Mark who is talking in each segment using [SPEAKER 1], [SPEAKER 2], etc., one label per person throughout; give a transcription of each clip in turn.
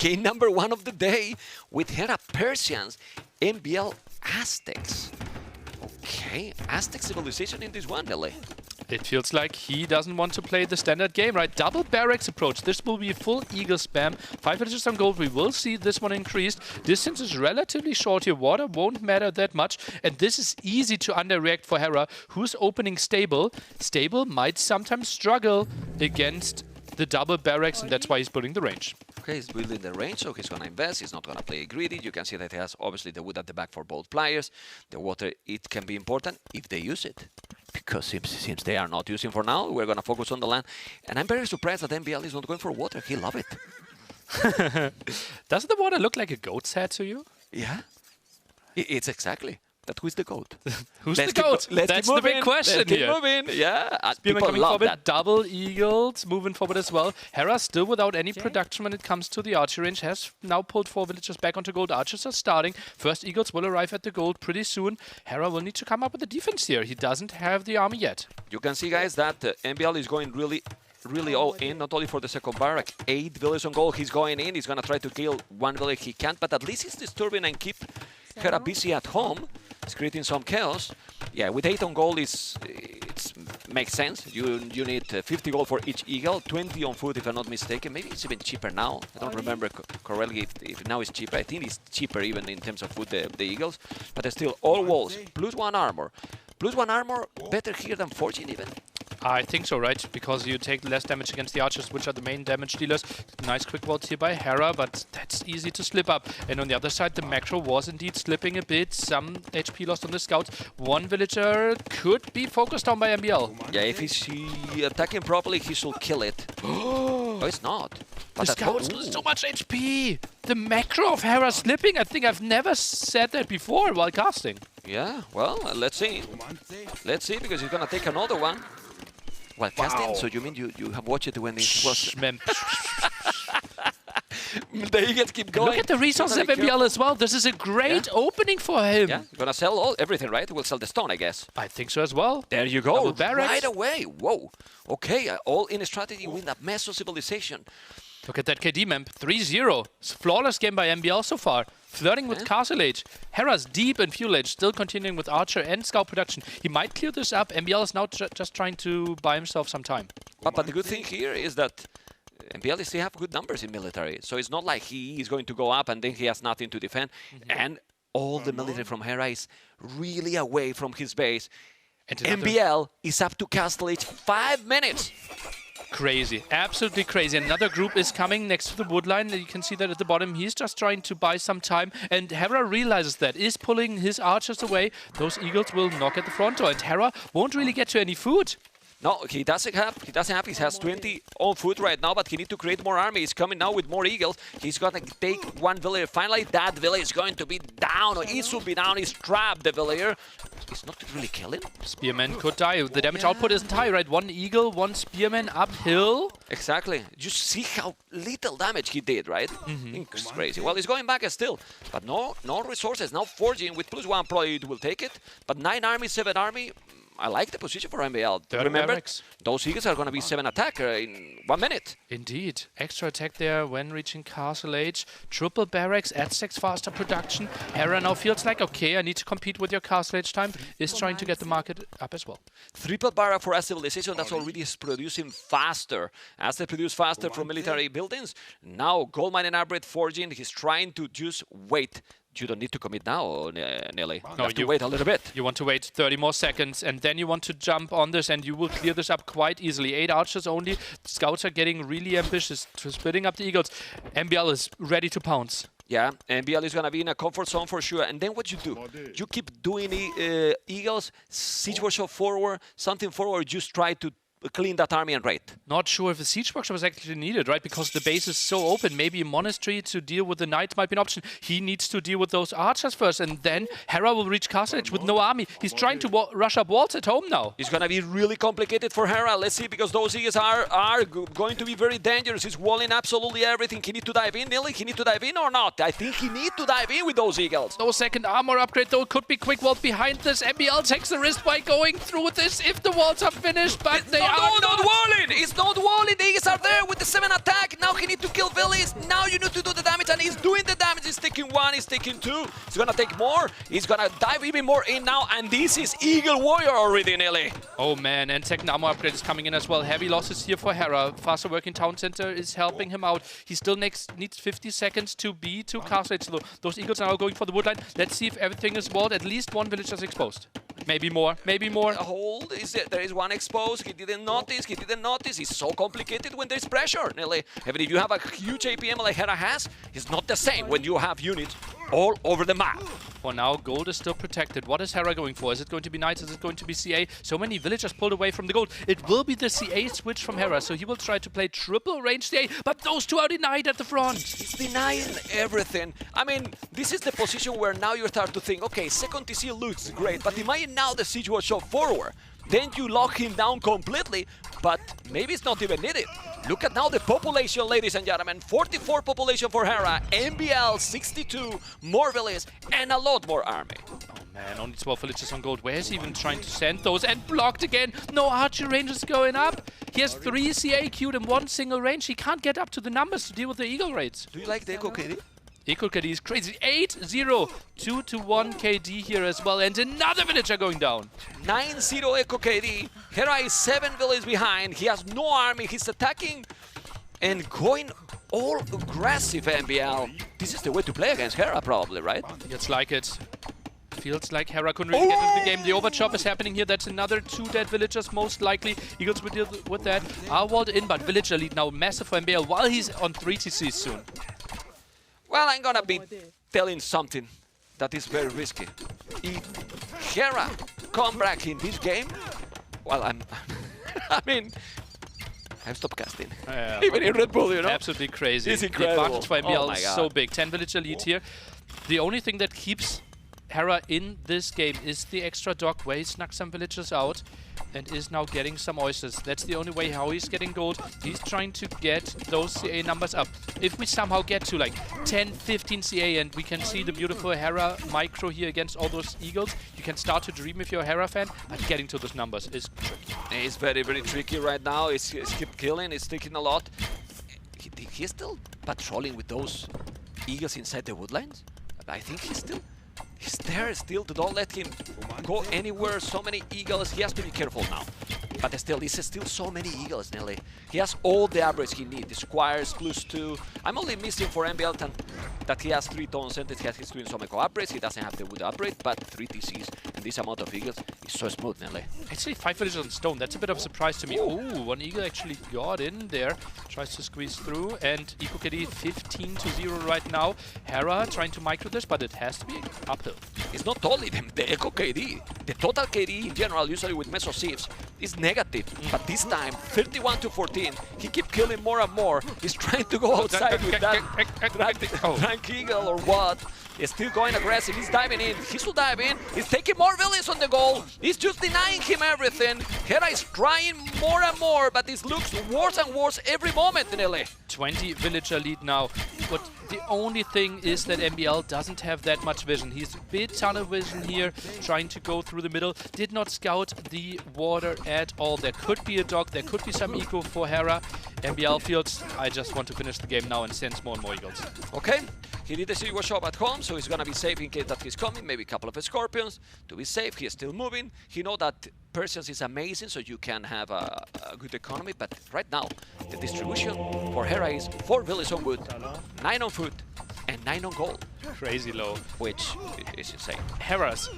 [SPEAKER 1] game number 1 of the day with Hera Persians, MBL Aztecs. Okay, Aztec civilization in this one, Nelly.
[SPEAKER 2] It feels like he doesn't want to play the standard game, right? Double barracks approach. This will be a full eagle spam. 5 villages on gold. We will see this one increased. Distance is relatively short here. Water won't matter that much. And this is easy to underreact for Hera, who's opening stable. Stable might sometimes struggle against the double barracks, and that's why he's building the range.
[SPEAKER 1] Okay, he's building the range, so he's going to invest. He's not going to play greedy. You can see that he has obviously the wood at the back for both players. The water, it can be important if they use it. Because since they are not using for now, we're going to focus on the land. And I'm very surprised that MBL is not going for water. He loves it.
[SPEAKER 2] Doesn't the water look like a goat's head to you?
[SPEAKER 1] Yeah. It's exactly. That who's the goat?
[SPEAKER 2] Who's the goat? That's the big question here.
[SPEAKER 1] Let's keep moving. Yeah.
[SPEAKER 2] Spearman
[SPEAKER 1] People
[SPEAKER 2] coming
[SPEAKER 1] love
[SPEAKER 2] forward.
[SPEAKER 1] that.
[SPEAKER 2] Double eagles moving forward as well. Hera still without any production when it comes to the archer range. Has now pulled 4 villagers back onto gold. Archers are starting. First eagles will arrive at the gold pretty soon. Hera will need to come up with a defense here. He doesn't have the army yet.
[SPEAKER 1] You can see, guys, that MBL is going really all in, not only for the second barrack. 8 villages on gold. He's going in. He's going to try to kill 1 village he can't, but at least he's disturbing and keep Hera busy at home. It's creating some chaos. Yeah, with 8 on gold, it makes sense. You need 50 gold for each eagle, 20 on food if I'm not mistaken. Maybe it's even cheaper now. I don't remember correctly if now it's cheaper. I think it's cheaper even in terms of food, the eagles. But there's still all walls, plus 1 armor. Plus 1 armor, better here than forging even.
[SPEAKER 2] I think so, right? Because you take less damage against the archers, which are the main damage dealers. Nice quick vault here by Hera, but that's easy to slip up. And on the other side, the macro was indeed slipping a bit. Some HP lost on the scouts. 1 villager could be focused on by MBL.
[SPEAKER 1] Yeah, if he's attacking properly, he should kill it. Oh, it's not.
[SPEAKER 2] But the scouts lose so much HP. The macro of Hera slipping. I think I've never said that before while casting.
[SPEAKER 1] Yeah, well, let's see. Let's see, because he's going to take another one. Well, casting, so you mean you have watched it when it was... The eagles keep going.
[SPEAKER 2] Look at the resources of MBL as well. This is a great opening for him.
[SPEAKER 1] Yeah, gonna sell everything, right? We'll sell the stone, I guess.
[SPEAKER 2] I think so as well.
[SPEAKER 1] There you go. Right away. Whoa. Okay, all in a strategy win that Meso civilization.
[SPEAKER 2] Look at that KD map. 3-0. Flawless game by MBL so far. Flirting with Castle Age. Hera's deep in Fuel Age, still continuing with Archer and Scout production. He might clear this up. MBL is now just trying to buy himself some time.
[SPEAKER 1] But the good thing here is that MBL still have good numbers in military. So it's not like he is going to go up and then he has nothing to defend. And all the military from Hera is really away from his base. And MBL is up to Castle Age 5 minutes.
[SPEAKER 2] Crazy, absolutely crazy. Another group is coming next to the wood line. You can see that at the bottom. He's just trying to buy some time, and Hera realizes that, is pulling his archers away. Those eagles will knock at the front door, and Hera won't really get to any food.
[SPEAKER 1] No, he doesn't have. He has 20 on foot right now, but he needs to create more army. He's coming now with more eagles. He's gonna take 1 villager. Finally, that villager is going to be down, or he should be down. He's trapped, the villager. He's not really killing.
[SPEAKER 2] Spearman could die. The damage output isn't high, right? 1 eagle, 1 spearman uphill.
[SPEAKER 1] Exactly. You see how little damage he did, right? It's crazy. Well, he's going back still, but no resources. Now forging with +1 probably will take it, but 9 army, 7 army. I like the position for MBL. Remember, those eagles are going to be 7 attacker in 1 minute.
[SPEAKER 2] Indeed. Extra attack there when reaching Castle Age. Triple barracks, Aztecs faster production. Hera now feels like, okay, I need to compete with your Castle Age time. Is trying to get the market up as well.
[SPEAKER 1] Triple barrack for a civilization that's already is producing faster. As they produce faster from military buildings, now gold mining armored forging, he's trying to just wait. You don't need to commit now, Nelly. No, you have to wait a little bit.
[SPEAKER 2] You want to wait 30 more seconds, and then you want to jump on this, and you will clear this up quite easily. 8 archers only. Scouts are getting really ambitious, splitting up the eagles. MBL is ready to pounce.
[SPEAKER 1] Yeah, MBL is going to be in a comfort zone for sure. And then what you do? You keep doing eagles, siege workshop forward, something forward, just try to clean that army and raid.
[SPEAKER 2] Not sure if a siege workshop is actually needed, right? Because the base is so open. Maybe a monastery to deal with the knights might be an option. He needs to deal with those archers first, and then Hera will reach Castle Age with no army. He's trying to rush up walls at home now.
[SPEAKER 1] It's going to be really complicated for Hera. Let's see, because those eagles are going to be very dangerous. He's walling absolutely everything. He needs to dive in, Nilly. He needs to dive in or not? I think he needs to dive in with those eagles.
[SPEAKER 2] No second armor upgrade, though. Could be quick vault behind this. MBL takes the risk by going through with this if the walls are finished, but they
[SPEAKER 1] no, not walling! He's not walling! The Eagles are there with the 7 attack. Now he needs to kill Villies. Now you need to do the damage, and he's doing the damage. He's taking 1, he's taking 2. He's gonna take more. He's gonna dive even more in now, and this is Eagle Warrior already, Nelly.
[SPEAKER 2] Oh man, and second armor upgrade is coming in as well. Heavy losses here for Hera. Faster working town center is helping him out. He still needs 50 seconds to be to castle. So those Eagles are now going for the woodline. Let's see if everything is walled. At least one village is exposed. Maybe more, maybe more.
[SPEAKER 1] Hold, there is one exposed. He didn't notice, It's so complicated when there's pressure, Nelly. Even if you have a huge APM like Hera has, it's not the same when you have units all over the map.
[SPEAKER 2] For now, gold is still protected. What is Hera going for? Is it going to be Knights? Is it going to be CA? So many villagers pulled away from the gold. It will be the CA switch from Hera, so he will try to play triple range CA, but those two are denied at the front.
[SPEAKER 1] He's denying everything. I mean, this is the position where now you start to think, okay, second TC looks great, but imagine now the siege was shot forward. Then you lock him down completely, but maybe it's not even needed. Look at now the population, ladies and gentlemen. 44 population for Hera, MBL 62, more villages, and a lot more army.
[SPEAKER 2] Oh man, only 12 villages on gold. Where is he even trying to send those? And blocked again. No archer ranges going up. He has 3 CA queued in one single range. He can't get up to the numbers to deal with the eagle raids.
[SPEAKER 1] Do you like the Echo KD?
[SPEAKER 2] Eco KD is crazy. 8-0. 2-1 KD here as well. And another villager going down.
[SPEAKER 1] 9-0 Echo KD. Hera is 7 villages behind. He has no army. He's attacking and going all aggressive, MBL. This is the way to play against Hera, probably, right?
[SPEAKER 2] It's like it. Feels like Hera couldn't really get into the game. The overchop is happening here. That's another 2 dead villagers, most likely. Eagles will deal with that. Are walled in, but villager lead now massive for MBL while he's on 3 TCs soon.
[SPEAKER 1] Well, I'm gonna be telling something that is very risky. If Hera come back in this game, well, I mean, I've stopped casting. Even in Red Bull, you know?
[SPEAKER 2] Absolutely crazy.
[SPEAKER 1] It's incredible.
[SPEAKER 2] The advantage for MBL is
[SPEAKER 1] God.
[SPEAKER 2] so big. 10 villager lead here. The only thing that keeps Hera in this game is the extra dock where he snuck some villagers out and is now getting some oysters. That's the only way how he's getting gold. He's trying to get those CA numbers up. If we somehow get to like 10, 15 CA and we can see the beautiful Hera micro here against all those eagles, you can start to dream if you're a Hera fan, but getting to those numbers is tricky.
[SPEAKER 1] It's very, very tricky right now. He's keep killing, he's taking a lot. He's still patrolling with those eagles inside the woodlands. I think he's there still to don't let him go anywhere. So many eagles, he has to be careful now. But still, this is still so many eagles, Nelly. He has all the upgrades he needs. The squires +2. I'm only missing for MBL that he has 3 tons and he's doing some eco upgrades. He doesn't have the wood upgrade, but 3 TCs and this amount of eagles is so smooth, Nelly.
[SPEAKER 2] Actually, 5 villagers on stone. That's a bit of a surprise to me. Oh, one eagle actually got in there. Tries to squeeze through, and Eco KD 15-0 right now. Hera trying to micro this, but it has to be uphill.
[SPEAKER 1] It's not only the Eco KD. The total KD in general, usually with Meso Sieves, is negative. But this time, 31-14. He keep killing more and more. He's trying to go outside with that Drunk Eagle or what. He's still going aggressive. He's diving in. He should dive in. He's taking more villains on the goal. He's just denying him everything. Hera is trying more and more, but this looks worse and worse every moment, Nelly.
[SPEAKER 2] 20 villager lead now. But the only thing is that MBL doesn't have that much vision. He's a bit tunnel vision here, trying to go through the middle. Did not scout the water at all. There could be a dock, there could be some eco for Hera. MBL feels, I just want to finish the game now, and sends more and more eagles.
[SPEAKER 1] Okay, he did the Silver Shop at home, so he's gonna be safe in case that he's coming. Maybe a couple of scorpions to be safe. He is still moving. He knows that Persians is amazing, so you can have a good economy. But right now, the distribution for Hera is 4 villages on wood, 9 on food, and 9 on gold.
[SPEAKER 2] Crazy low.
[SPEAKER 1] Which is insane.
[SPEAKER 2] Hera's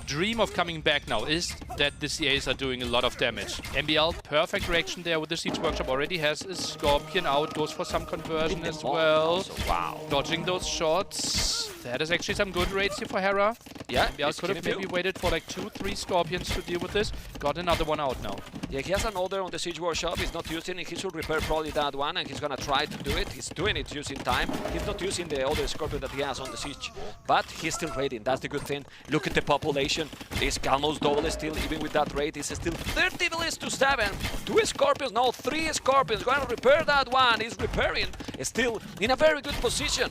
[SPEAKER 2] dream of coming back now is that the CAs are doing a lot of damage. MBL, perfect reaction there with the Siege Workshop. Already has a Scorpion out, goes for some conversion as well.
[SPEAKER 1] Also, wow.
[SPEAKER 2] Dodging those shots. That is actually some good raids here for Hera.
[SPEAKER 1] Yeah,
[SPEAKER 2] MBL could have maybe waited for like 2-3 Scorpions to deal with this. Got another one out now.
[SPEAKER 1] Yeah, he has an order on the Siege Workshop. He's not using it. He should repair probably that one, and he's gonna try to do it. He's doing it using time. He's not using the other Scorpion that he has on the Siege. But he's still raiding. That's the good thing. Look at the population. It's almost double still, even with that raid. It's still 30 villages to 7. 2 Scorpions, no, 3 Scorpions. Gonna repair that one. He's repairing. Still in a very good position.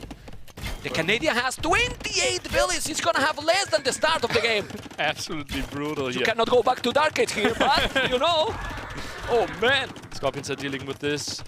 [SPEAKER 1] The Canadian has 28 villages. He's gonna have less than the start of the game.
[SPEAKER 2] Absolutely brutal here.
[SPEAKER 1] You cannot go back to Dark Age here, but you know. Oh man!
[SPEAKER 2] Scorpions are dealing with this.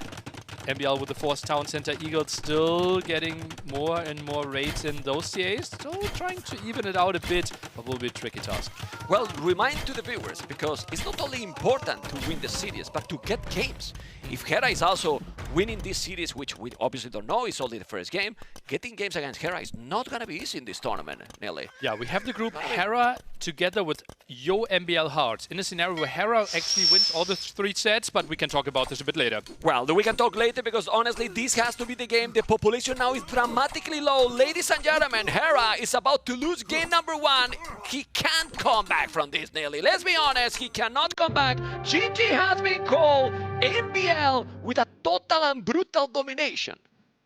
[SPEAKER 2] MBL with the forced town center. Eagles still getting more and more raids in those CAs. Still trying to even it out a bit, but will be a tricky task.
[SPEAKER 1] Well, remind to the viewers, because it's not only important to win the series, but to get games. If Hera is also winning this series, which we obviously don't know, it's only the first game, getting games against Hera is not going to be easy in this tournament, Nelly.
[SPEAKER 2] Yeah, we have the group Hera together with Yo MBL Hearts in a scenario where Hera actually wins all the 3 sets, but we can talk about this a bit later.
[SPEAKER 1] Well, we can talk later, because honestly, this has to be the game. The population now is dramatically low. Ladies and gentlemen, Hera is about to lose game number 1. He can't come back from this, Nelly. Let's be honest, he cannot come back. GG has been called. MBL with a total and brutal domination.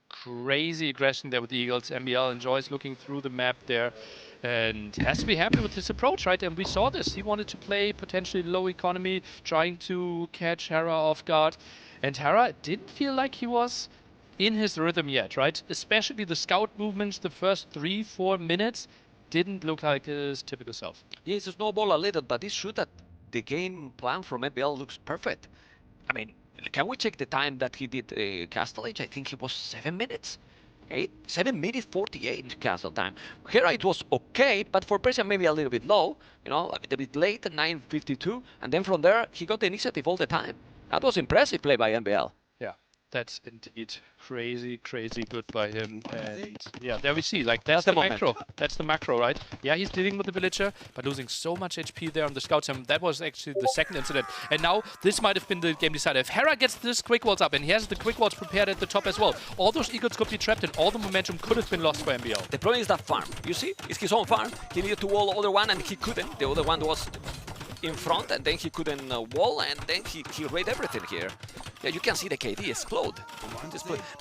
[SPEAKER 2] Crazy aggression there with the Eagles. MBL enjoys looking through the map there and has to be happy with his approach, right? And we saw this. He wanted to play potentially low economy, trying to catch Hera off guard. And Hera didn't feel like he was in his rhythm yet, right? Especially the scout movements, the first 3-4 minutes didn't look like his typical self.
[SPEAKER 1] Yeah, it's a snowball a little, but it's true that the game plan from MBL looks perfect. I mean, can we check the time that he did Castle Age? I think it was 7 minutes. 7 minutes 48 castle time. Here it was okay, but for Persia maybe a little bit low, you know, a bit late, 9:52, and then from there he got the initiative all the time. That was impressive play by MBL.
[SPEAKER 2] Yeah, that's indeed crazy good by him. And yeah, there we see, like, that's the macro. That's the macro, right? Yeah, he's dealing with the villager, but losing so much HP there on the scouts. And that was actually the second incident. And now this might have been the game decider. If Hera gets this quick walls up, and he has the quick walls prepared at the top as well, all those eagles could be trapped and all the momentum could have been lost for MBL.
[SPEAKER 1] The problem is that farm. You see, it's his own farm. He needed to wall the other one and he couldn't. The other one was in front, and then he couldn't wall, and then he raided everything here. Yeah, you can see the KD explode.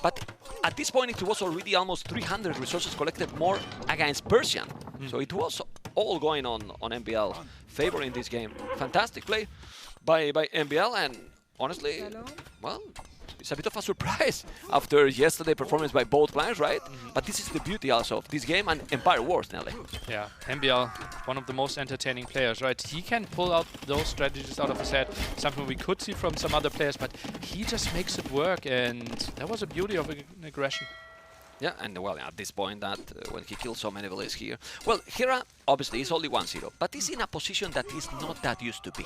[SPEAKER 1] But at this point, it was already almost 300 resources collected more against Persian. So it was all going on MBL favor in this game. Fantastic play by MBL, and honestly, well, it's a bit of a surprise after yesterday's performance by both clans, right? But this is the beauty also of this game and Empire Wars, Nelly.
[SPEAKER 2] Yeah, MBL, one of the most entertaining players, right? He can pull out those strategies out of his head, something we could see from some other players, but he just makes it work, and that was a beauty of an aggression.
[SPEAKER 1] Yeah, and well, at this point, that when he kills so many villages here, well, Hera obviously is only 1-0, but he's in a position that he's not that used to be.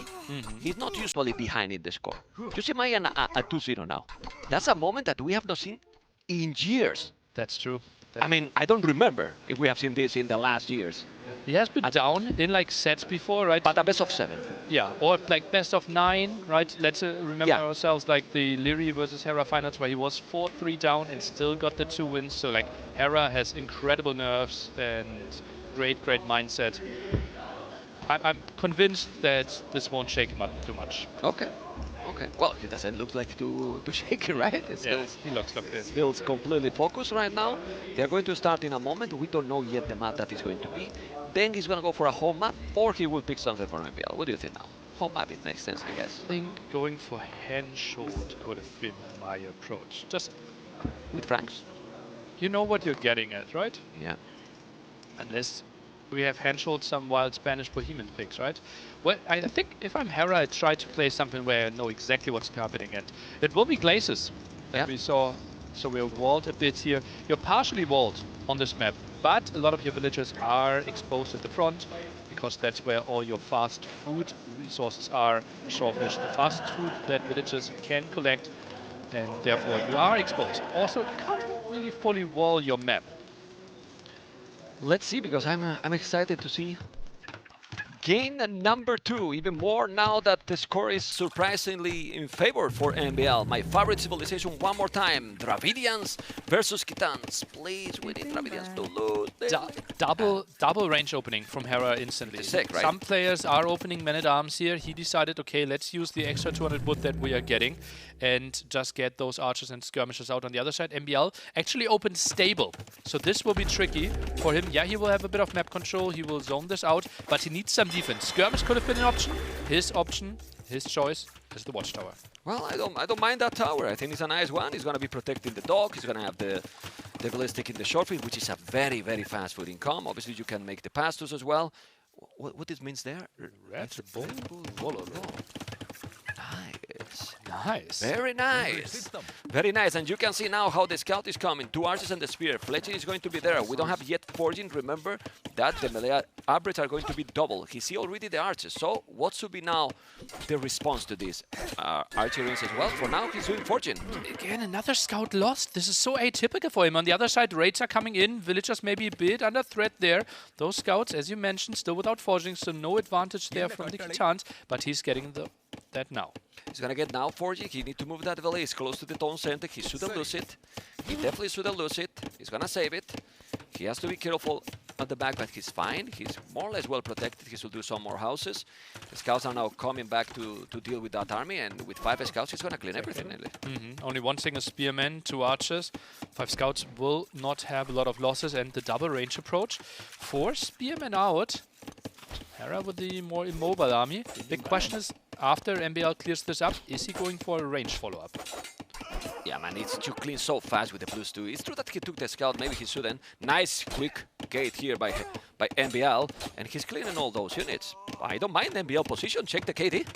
[SPEAKER 1] He's not usually behind in the score. Just imagine a 2-0 now. That's a moment that we have not seen in years.
[SPEAKER 2] That's true.
[SPEAKER 1] I mean, I don't remember if we have seen this in the last years.
[SPEAKER 2] He has been down in like sets before, right?
[SPEAKER 1] But a best of 7.
[SPEAKER 2] Yeah, or like best of 9, right? Let's remember ourselves like the Lyri versus Hera finals where he was 4-3 down and still got the 2 wins. So like Hera has incredible nerves and great mindset. I'm convinced that this won't shake him up too much.
[SPEAKER 1] Okay. Well, he doesn't look like to shake it, right?
[SPEAKER 2] He looks like this.
[SPEAKER 1] Feels completely focused right now. They're going to start in a moment. We don't know yet the map that is going to be. Then he's going to go for a home map, or he will pick something for MBL. What do you think now? Home map, it makes sense, I guess.
[SPEAKER 2] I think going for Henschuld would have been my approach. Just
[SPEAKER 1] with Franks.
[SPEAKER 2] You know what you're getting at, right?
[SPEAKER 1] Yeah.
[SPEAKER 2] Unless we have Henschuld, some wild Spanish Bohemian picks, right? Well, I think if I'm Hera, I try to play something where I know exactly what's happening, and it will be glaciers that we saw. So we're walled a bit here. You're partially walled on this map, but a lot of your villagers are exposed at the front because that's where all your fast food resources are. Shortfish, the fast food that villagers can collect, and therefore you are exposed. Also, you can't really fully wall your map.
[SPEAKER 1] Let's see, because I'm excited to see game number 2, even more now that the score is surprisingly in favor for MBL. My favorite civilization one more time. Dravidians versus Khitans. Please, we need Dravidians to lose.
[SPEAKER 2] Double range opening from Hera instantly.
[SPEAKER 1] Sick, right?
[SPEAKER 2] Some players are opening men-at-arms here. He decided, okay, let's use the extra 200 wood that we are getting and just get those archers and skirmishes out on the other side. MBL actually opened stable. So this will be tricky for him. Yeah, he will have a bit of map control. He will zone this out, but he needs some defense. Skirmish could have been an option. His choice is the watchtower.
[SPEAKER 1] Well, I don't mind that tower. I think it's a nice one. He's going to be protecting the dog. He's going to have the ballistic in the short field, which is a very fast foot income. Obviously, you can make the pass-throughs as well. What this means there?
[SPEAKER 2] That's a bull.
[SPEAKER 1] Nice.
[SPEAKER 2] Nice.
[SPEAKER 1] Very nice. Very nice. And you can see now how the scout is coming. 2 archers and the spear. Fletching is going to be there. We don't have yet forging. Remember that the melee upgrades are going to be double. He see already the archers. So what should be now the response to this? Archer rings as well. For now, he's doing forging.
[SPEAKER 2] Again, another scout lost. This is so atypical for him. On the other side, raids are coming in. Villagers maybe a bit under threat there. Those scouts, as you mentioned, still without forging, so no advantage there from the Kitans. But he's getting that now.
[SPEAKER 1] He's gonna get now forging. He need to move that valley. He's close to the town center. He shouldn't lose it. He definitely shouldn't lose it. He's gonna save it. He has to be careful at the back, but he's fine. He's more or less well protected. He should do some more houses. The scouts are now coming back to deal with that army, and with 5 scouts, he's gonna clean everything.
[SPEAKER 2] Only one single spearman, 2 archers. 5 scouts will not have a lot of losses, and the double range approach. 4 spearmen out. Hera with the more immobile army. Big question is, after MBL clears this up, is he going for a range follow-up?
[SPEAKER 1] Yeah, man, it's too clean so fast with the +2. It's true that he took the scout, maybe he shouldn't. Nice quick gate here by MBL, and he's cleaning all those units. I don't mind MBL position, check the KD.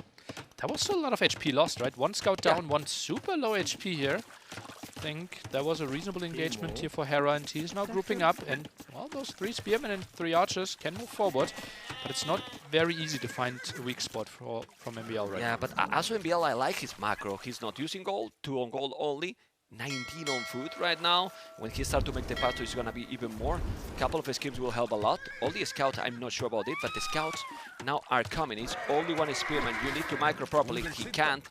[SPEAKER 2] That was still a lot of HP lost, right? 1 scout down, 1 super low HP here. I think that was a reasonable engagement here for Hera, and he's now grouping up, and well, those 3 spearmen and 3 archers can move forward, but it's not very easy to find a weak spot from MBL right now.
[SPEAKER 1] Yeah, but also MBL, I like his macro. He's not using gold, 2 on gold only, 19 on food right now. When he starts to make the pass, it's gonna be even more. A couple of schemes will help a lot. All the scouts, I'm not sure about it, but the scouts now are coming. It's only 1 spearman. You need to micro properly. He can't,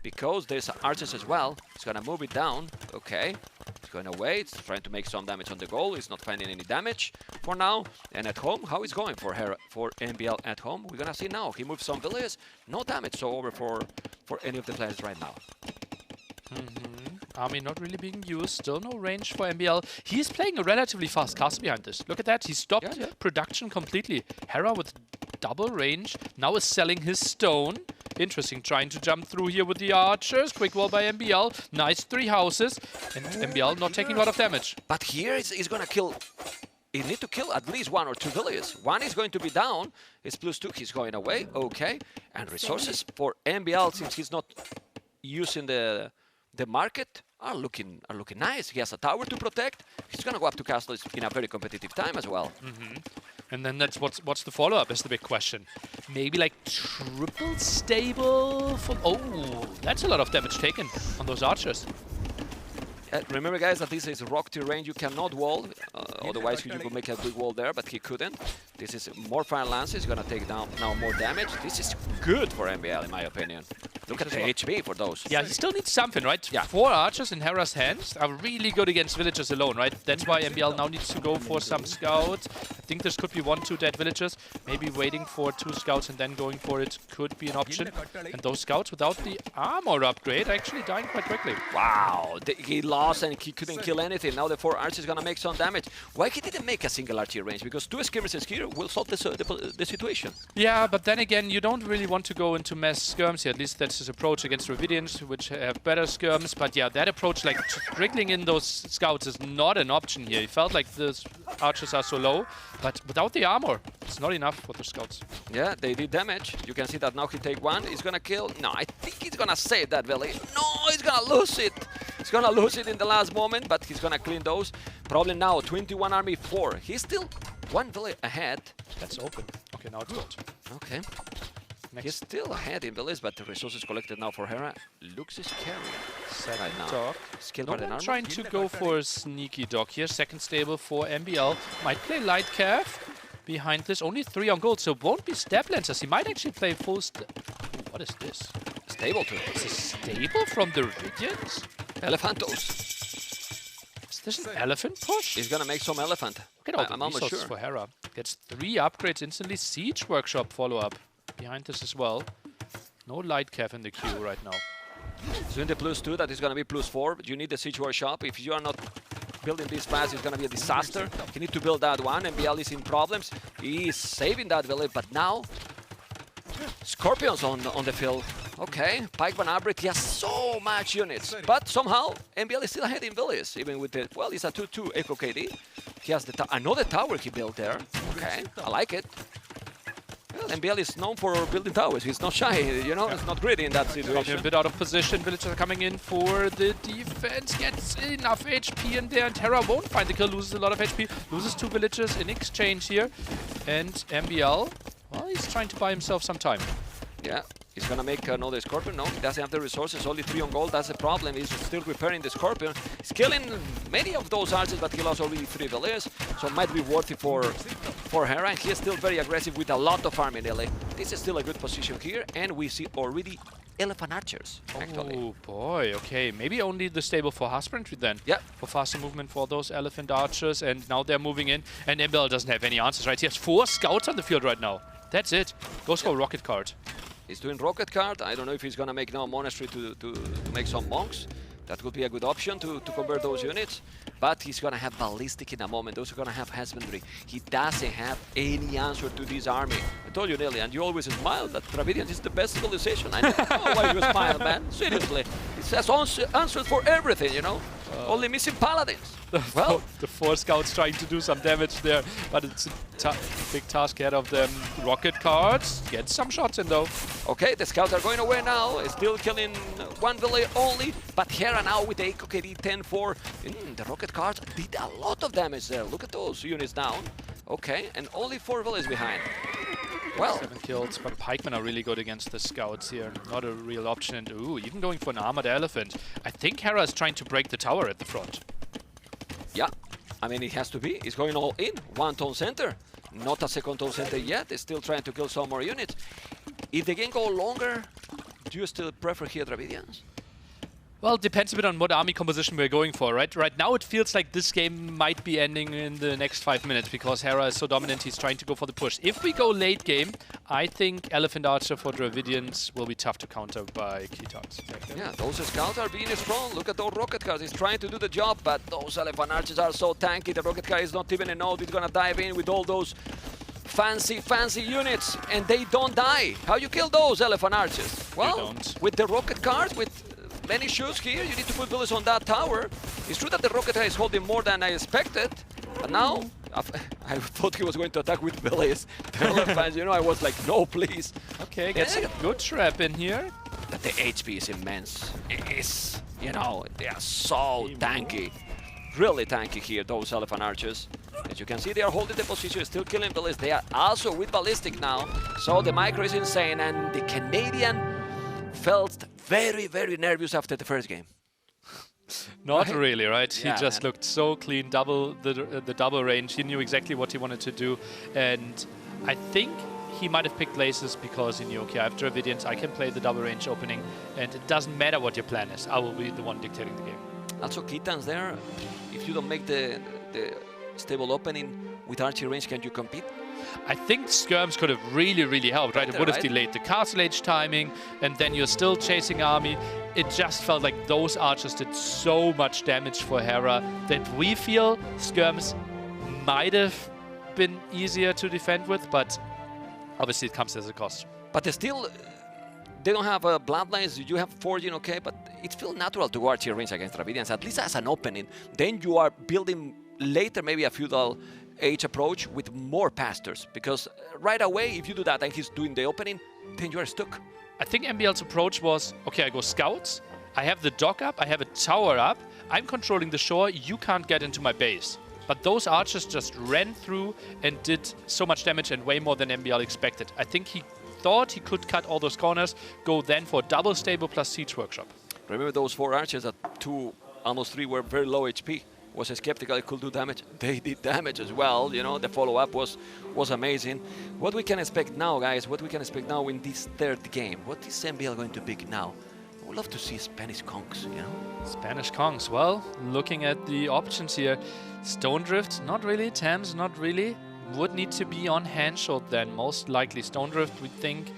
[SPEAKER 1] because there's archers as well. He's gonna move it down. Okay, it's going away. It's trying to make some damage on the goal. He's not finding any damage for now. And at home, how is going for Hera, for MBL at home? We're gonna see now. He moves some villages. No damage so over for any of the players right now.
[SPEAKER 2] Army not really being used. Still no range for MBL. He's playing a relatively fast castle behind this. Look at that. He stopped production completely. Hera with double range. Now is selling his stone. Interesting, trying to jump through here with the archers. Quick wall by MBL. Nice 3 houses. And MBL not taking a lot of damage.
[SPEAKER 1] But here he's gonna kill. He need to kill at least 1 or 2 villages. 1 is going to be down. It's +2. He's going away. Okay. And resources for MBL, since he's not using the market, are looking nice. He has a tower to protect. He's gonna go up to castles in a very competitive time as well.
[SPEAKER 2] And then that's what's the follow-up is the big question. Maybe like triple stable for... Oh, that's a lot of damage taken on those archers.
[SPEAKER 1] Remember, guys, that this is rock terrain. You cannot wall. Otherwise, you could make a big wall there, but he couldn't. This is more fire lance. He's gonna take down now more damage. This is good for MBL, in my opinion. Look at the HP for those.
[SPEAKER 2] Yeah, he still needs something, right?
[SPEAKER 1] Yeah.
[SPEAKER 2] 4 archers in Hera's hands are really good against villagers alone, right? That's why MBL now needs to go for some scouts. I think this could be 1-2 dead villagers. Maybe waiting for 2 scouts and then going for it could be an option. And those scouts without the armor upgrade are actually dying quite quickly.
[SPEAKER 1] Wow, he lost and he couldn't kill anything. Now the 4 archers gonna make some damage. Why he didn't make a single archer range? Because 2 skirmishes here will solve the situation.
[SPEAKER 2] Yeah, but then again, you don't really want to go into mass skirms here. At least that's his approach against Dravidians, which have better skirms. But yeah, that approach, like trickling in those scouts, is not an option here. He felt like the archers are so low, but without the armor, it's not enough for the scouts.
[SPEAKER 1] Yeah, they did damage. You can see that now he take 1. He's gonna kill. No, I think he's gonna save that valley. No, he's gonna lose it. He's gonna lose it in the last moment, but he's gonna clean those. Problem now, 21 army 4. He's still 1 village ahead.
[SPEAKER 2] That's open. Okay, now it's good.
[SPEAKER 1] Okay.
[SPEAKER 2] Next.
[SPEAKER 1] He's still ahead in village, but the resources collected now for Hera looks scary right now.
[SPEAKER 2] Dog. No one trying to go for a sneaky dog here. Second stable for MBL. Might play light cav behind this. Only 3 on gold, so won't be step lancers. He might actually play full what is this?
[SPEAKER 1] Stable too.
[SPEAKER 2] It's a stable from the Dravidians?
[SPEAKER 1] Elephantos.
[SPEAKER 2] Is this an elephant push?
[SPEAKER 1] He's gonna make some elephant.
[SPEAKER 2] Look at all the resources for Hera. Gets 3 upgrades instantly. Siege workshop follow-up behind this as well. No light cav in the queue right now.
[SPEAKER 1] Soon the +2, that is gonna be +4. But you need the siege workshop. If you are not building this fast, it's gonna be a disaster. You need to build that one. MBL is in problems. He is saving that village, but now Scorpions on the field. Okay, Pikeman Albrecht, he has so much units, but somehow MBL is still ahead in villages, even with the, well, it's a 2-2 Echo KD. He has the another tower he built there. Okay, I like it. Well, MBL is known for building towers. He's not shy, you know, he's not greedy in that situation.
[SPEAKER 2] A bit out of position. Villagers are coming in for the defense. Gets enough HP in there, and Hera won't find the kill. Loses a lot of HP. Loses 2 villagers in exchange here. And MBL, well, he's trying to buy himself some time.
[SPEAKER 1] Yeah, he's gonna make another Scorpion. No, he doesn't have the resources, only 3 on gold. That's the problem. He's still repairing the Scorpion. He's killing many of those archers, but he lost already 3 villagers, so it might be worthy for Hera. And he is still very aggressive with a lot of army nearly. This is still a good position here, and we see already elephant archers, actually.
[SPEAKER 2] Oh boy, okay. Maybe only the stable for husbandry then.
[SPEAKER 1] Yeah.
[SPEAKER 2] For faster movement for those elephant archers, and now they're moving in, and MBL doesn't have any answers, right? He has 4 scouts on the field right now. That's it. Goes for a rocket card.
[SPEAKER 1] He's doing rocket card. I don't know if he's gonna make now monastery to make some monks. That would be a good option to convert those units. But he's gonna have ballistic in a moment. Those are gonna have husbandry. He doesn't have any answer to this army. I told you, Nelly, and you always smile that Dravidians is the best civilization. I don't know why you smile, man. Seriously. It has answers for everything, you know? Only missing paladins. Well,
[SPEAKER 2] the 4 scouts trying to do some damage there, but it's a big task ahead of them. Rocket cards, get some shots in though.
[SPEAKER 1] okay, the scouts are going away now. Still killing 1 village only, but Hera now with the AKD 10-4. The rocket cards did a lot of damage there. Look at those units down. Okay, and only 4 villages behind. Well,
[SPEAKER 2] 7 kills, but pikemen are really good against the scouts here. Not a real option. And ooh, even going for an armored elephant. I think Hera is trying to break the tower at the front.
[SPEAKER 1] yeah, I mean, it has to be. He's going all in. 1 town center. Not a 2nd town center yet. He's still trying to kill some more units. If the game go longer, do you still prefer here Dravidians?
[SPEAKER 2] Well, it depends a bit on what army composition we're going for, right? Right now it feels like this game might be ending in the next 5 minutes because Hera is so dominant, he's trying to go for the push. If we go late game, I think Elephant Archer for Dravidians will be tough to counter by Kitans.
[SPEAKER 1] Yeah, those scouts are being strong. Look at those rocket cars. He's trying to do the job, but those Elephant Archers are so tanky. The rocket car is not even a node. He's gonna dive in with all those fancy units, and they don't die. How you kill those Elephant Archers? Well, with the rocket cars, with many shoes here, you need to put bullets on that tower. It's true that the rocket is holding more than I expected, but now I thought he was going to attack with bullets. The elephants, you know, I was like, no, please.
[SPEAKER 2] Okay, gets a good trap in here.
[SPEAKER 1] But the HP is immense. It is, you know, they are so tanky. Really tanky here, those elephant archers. As you can see, they are holding the position, still killing bullets. They are also with ballistic now. So the micro is insane, and the Canadian felt very nervous after the first game.
[SPEAKER 2] Not really, right?
[SPEAKER 1] Yeah,
[SPEAKER 2] he just looked so clean, double the double range. He knew exactly what he wanted to do, and I think he might have picked laces because he knew, okay, I have Dravidians, I can play the double range opening, and it doesn't matter what your plan is. I will be the one dictating the game.
[SPEAKER 1] Also, Kitans there, if you don't make the stable opening with archery range, can you compete?
[SPEAKER 2] I think skirms could have really helped, right? It would have delayed the castle age timing, and then you're still chasing army. It just felt like those archers did so much damage for Hera that we feel skirms might have been easier to defend with, but obviously it comes as a cost.
[SPEAKER 1] But still, they don't have bloodlines. You have forging, okay, but it feels natural to go archery range against Dravidians, at least as an opening. Then you are building later maybe a feudal age approach with more pastors, because right away, if you do that and he's doing the opening, then you are stuck.
[SPEAKER 2] I think MBL's approach was, okay, I go scouts, I have the dock up, I have a tower up, I'm controlling the shore, you can't get into my base. But those archers just ran through and did so much damage, and way more than MBL expected. I think he thought he could cut all those corners, go then for double stable plus siege workshop.
[SPEAKER 1] Remember those 4 archers that 2, almost 3 were very low HP? Was skeptical it could do damage. They did damage as well, you know, the follow-up was amazing. What we can expect now, guys, what we can expect now in this 3rd game? What is MBL going to pick now? I would love to see Spanish conks, you know?
[SPEAKER 2] Spanish conks, well, looking at the options here, Stone Drift, not really, Thames, not really. Would need to be on Handshot then, most likely. Stone Drift, we think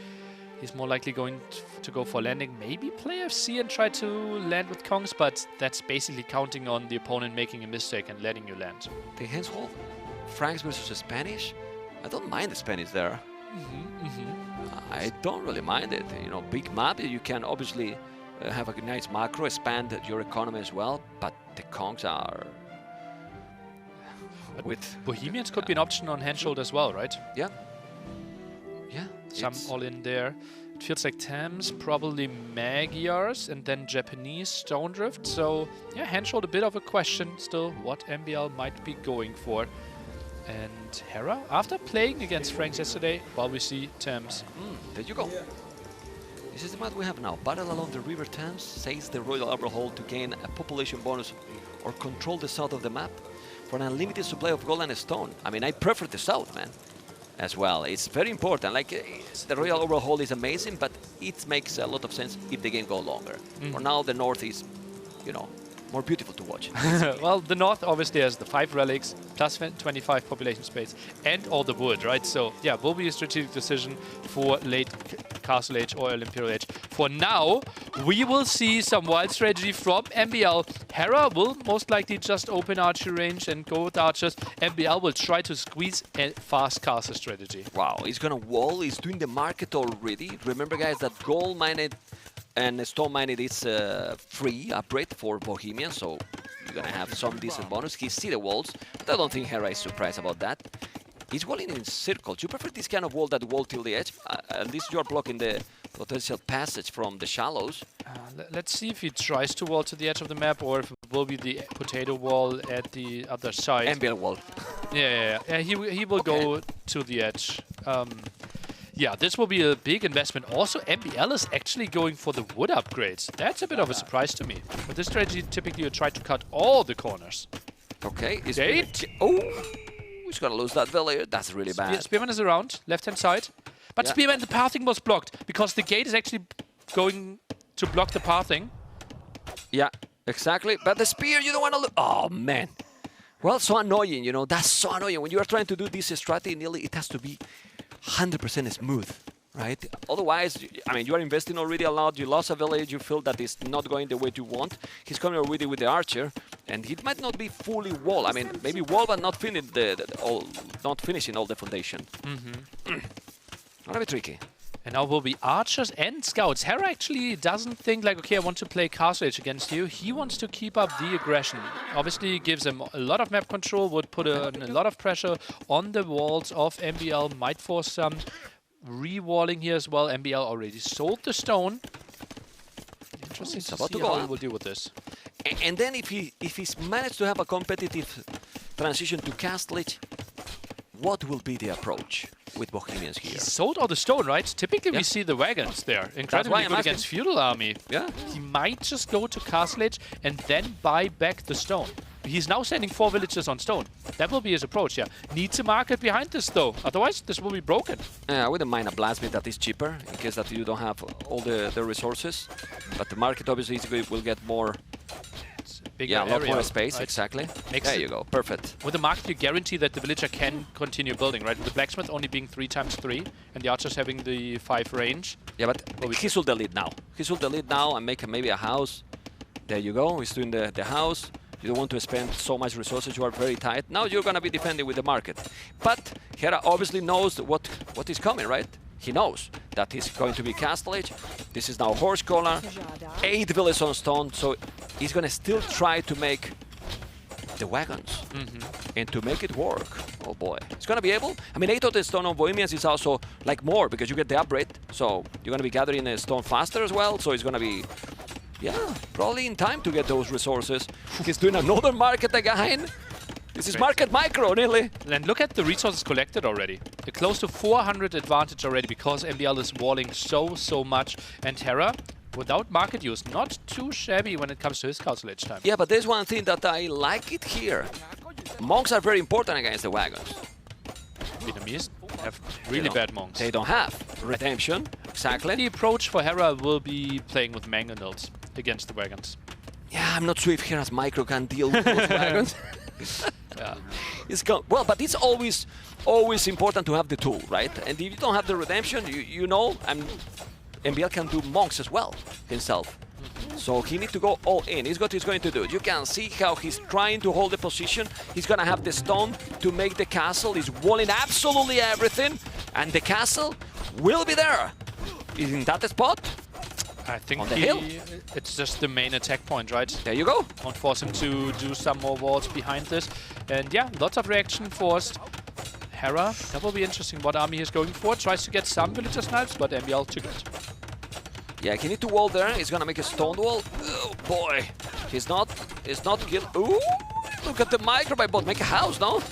[SPEAKER 2] he's more likely going to go for landing. Maybe play FC and try to land with Kongs, but that's basically counting on the opponent making a mistake and letting you land.
[SPEAKER 1] The handhold, Franks versus Spanish. I don't mind the Spanish there. I don't really mind it. You know, big map, you can obviously have a nice macro, expand your economy as well, but the Kongs are...
[SPEAKER 2] With Bohemians could be an option on Handshot as well, right?
[SPEAKER 1] Yeah. Yeah,
[SPEAKER 2] some all in there. It feels like Thames, probably Magyars, and then Japanese Stone Drift. So, yeah, Henschel, a bit of a question still what MBL might be going for. And Hera, after playing against Franks yesterday, well, we see Thames.
[SPEAKER 1] There you go. This is the map we have now. Battle along the River Thames, says the Royal Arbor Hall to gain a population bonus or control the south of the map for an unlimited supply of gold and stone. I mean, I prefer the south, man, as well. It's very important. Like, the Royal Arbor Hall is amazing, but it makes a lot of sense if the game goes longer. For now, the north is, you know, more beautiful to watch.
[SPEAKER 2] Well, the north obviously has the 5 relics, plus 25 population space, and all the wood, right? So, yeah, will be a strategic decision for late Castle Age or Imperial Age. For now, we will see some wild strategy from MBL. Hera will most likely just open archery range and go with archers. MBL will try to squeeze a fast castle strategy.
[SPEAKER 1] Wow, he's gonna wall, he's doing the market already. Remember, guys, that gold mined and stone mined is free upgrade for Bohemian, so you're gonna have some decent bonus. He see the walls, but I don't think Hera is surprised about that. He's walling in circles. You prefer this kind of wall that wall till the edge? At least you are blocking the potential passage from the shallows.
[SPEAKER 2] Let's see if he tries to wall to the edge of the map or if it will be the potato wall at the other side.
[SPEAKER 1] MBL wall.
[SPEAKER 2] Yeah, he will go to the edge. Yeah, this will be a big investment. Also, MBL is actually going for the wood upgrades. That's a bit of a surprise to me. With this strategy, typically you try to cut all the corners.
[SPEAKER 1] Okay.
[SPEAKER 2] Gate.
[SPEAKER 1] Oh, he's gonna lose that village. That's really bad.
[SPEAKER 2] Spearman is around, left-hand side. But Spearman, the pathing was blocked because the gate is actually going to block the pathing.
[SPEAKER 1] Yeah, exactly. But the spear, you don't want to look. Oh, man. Well, so annoying, you know. That's so annoying. When you are trying to do this strategy, nearly it has to be 100% smooth, right? Otherwise, I mean, you are investing already a lot. You lost a village. You feel that it's not going the way you want. He's coming already with the archer, and it might not be fully wall. I mean, maybe wall, but not finishing all the foundation. Gonna be tricky.
[SPEAKER 2] And now will be archers and scouts. Hera actually doesn't think like, okay, I want to play Castle Age against you. He wants to keep up the aggression. Obviously gives him a lot of map control, would put a lot of pressure on the walls of MBL, might force some re-walling here as well. MBL already sold the stone. Interesting to see how he will deal with this.
[SPEAKER 1] And then if he's managed to have a competitive transition to Castle Age, what will be the approach with Bohemians here?
[SPEAKER 2] He sold all the stone, right? Typically we see the wagons there. Incredibly good against feudal army.
[SPEAKER 1] Yeah.
[SPEAKER 2] He might just go to Castle Age and then buy back the stone. He's now sending 4 villages on stone. That will be his approach, yeah. Needs a market behind this though, otherwise this will be broken.
[SPEAKER 1] I wouldn't mind a blacksmith that is cheaper, in case that you don't have all the resources. But the market obviously will get more.
[SPEAKER 2] Yeah,
[SPEAKER 1] a lot more space, right? Exactly. There you go, perfect.
[SPEAKER 2] With the market, you guarantee that the villager can continue building, right? With the blacksmith only being 3×3, and the archers having the 5 range.
[SPEAKER 1] Yeah, but he should delete now. He should delete now and make maybe a house. There you go, he's doing the house. You don't want to spend so much resources, you are very tight. Now you're gonna be defending with the market. But Hera obviously knows what is coming, right? He knows that he's going to be Castle Age. This is now Horse Collar, 8 villages on stone, so he's gonna still try to make the wagons and to make it work. Oh boy, it's gonna be able. I mean, 8 of the stone on Bohemians is also like more because you get the upgrade, so you're gonna be gathering the stone faster as well. So it's gonna be, yeah, probably in time to get those resources. He's doing another market again. This is market micro, nearly.
[SPEAKER 2] And look at the resources collected already. They're close to 400 advantage already because MBL is walling so much. And Hera, without market use, not too shabby when it comes to his Castle Age time.
[SPEAKER 1] Yeah, but there's one thing that I like it here. Monks are very important against the wagons.
[SPEAKER 2] Vietnamese have really bad monks.
[SPEAKER 1] They don't have redemption, exactly.
[SPEAKER 2] The approach for Hera will be playing with mangonels against the wagons.
[SPEAKER 1] Yeah, I'm not sure if Hera's micro can deal with those wagons.
[SPEAKER 2] Yeah.
[SPEAKER 1] Well, but it's always important to have the tool, right? And if you don't have the redemption, you know, MBL can do monks as well himself. So he needs to go all in. He's what he's going to do. You can see how he's trying to hold the position. He's gonna have the stone to make the castle. He's walling absolutely everything, and the castle will be there. In that spot.
[SPEAKER 2] I think
[SPEAKER 1] on the hill.
[SPEAKER 2] It's just the main attack point, right?
[SPEAKER 1] There you go.
[SPEAKER 2] Won't force him to do some more walls behind this. And yeah, lots of reaction forced. Hera, that will be interesting what army he's going for. Tries to get some villager snipes, but MBL took it.
[SPEAKER 1] Yeah, he need to wall there. He's gonna make a stone wall. Oh boy, he's not killed. Ooh, look at the micro by bot. Make a house, no?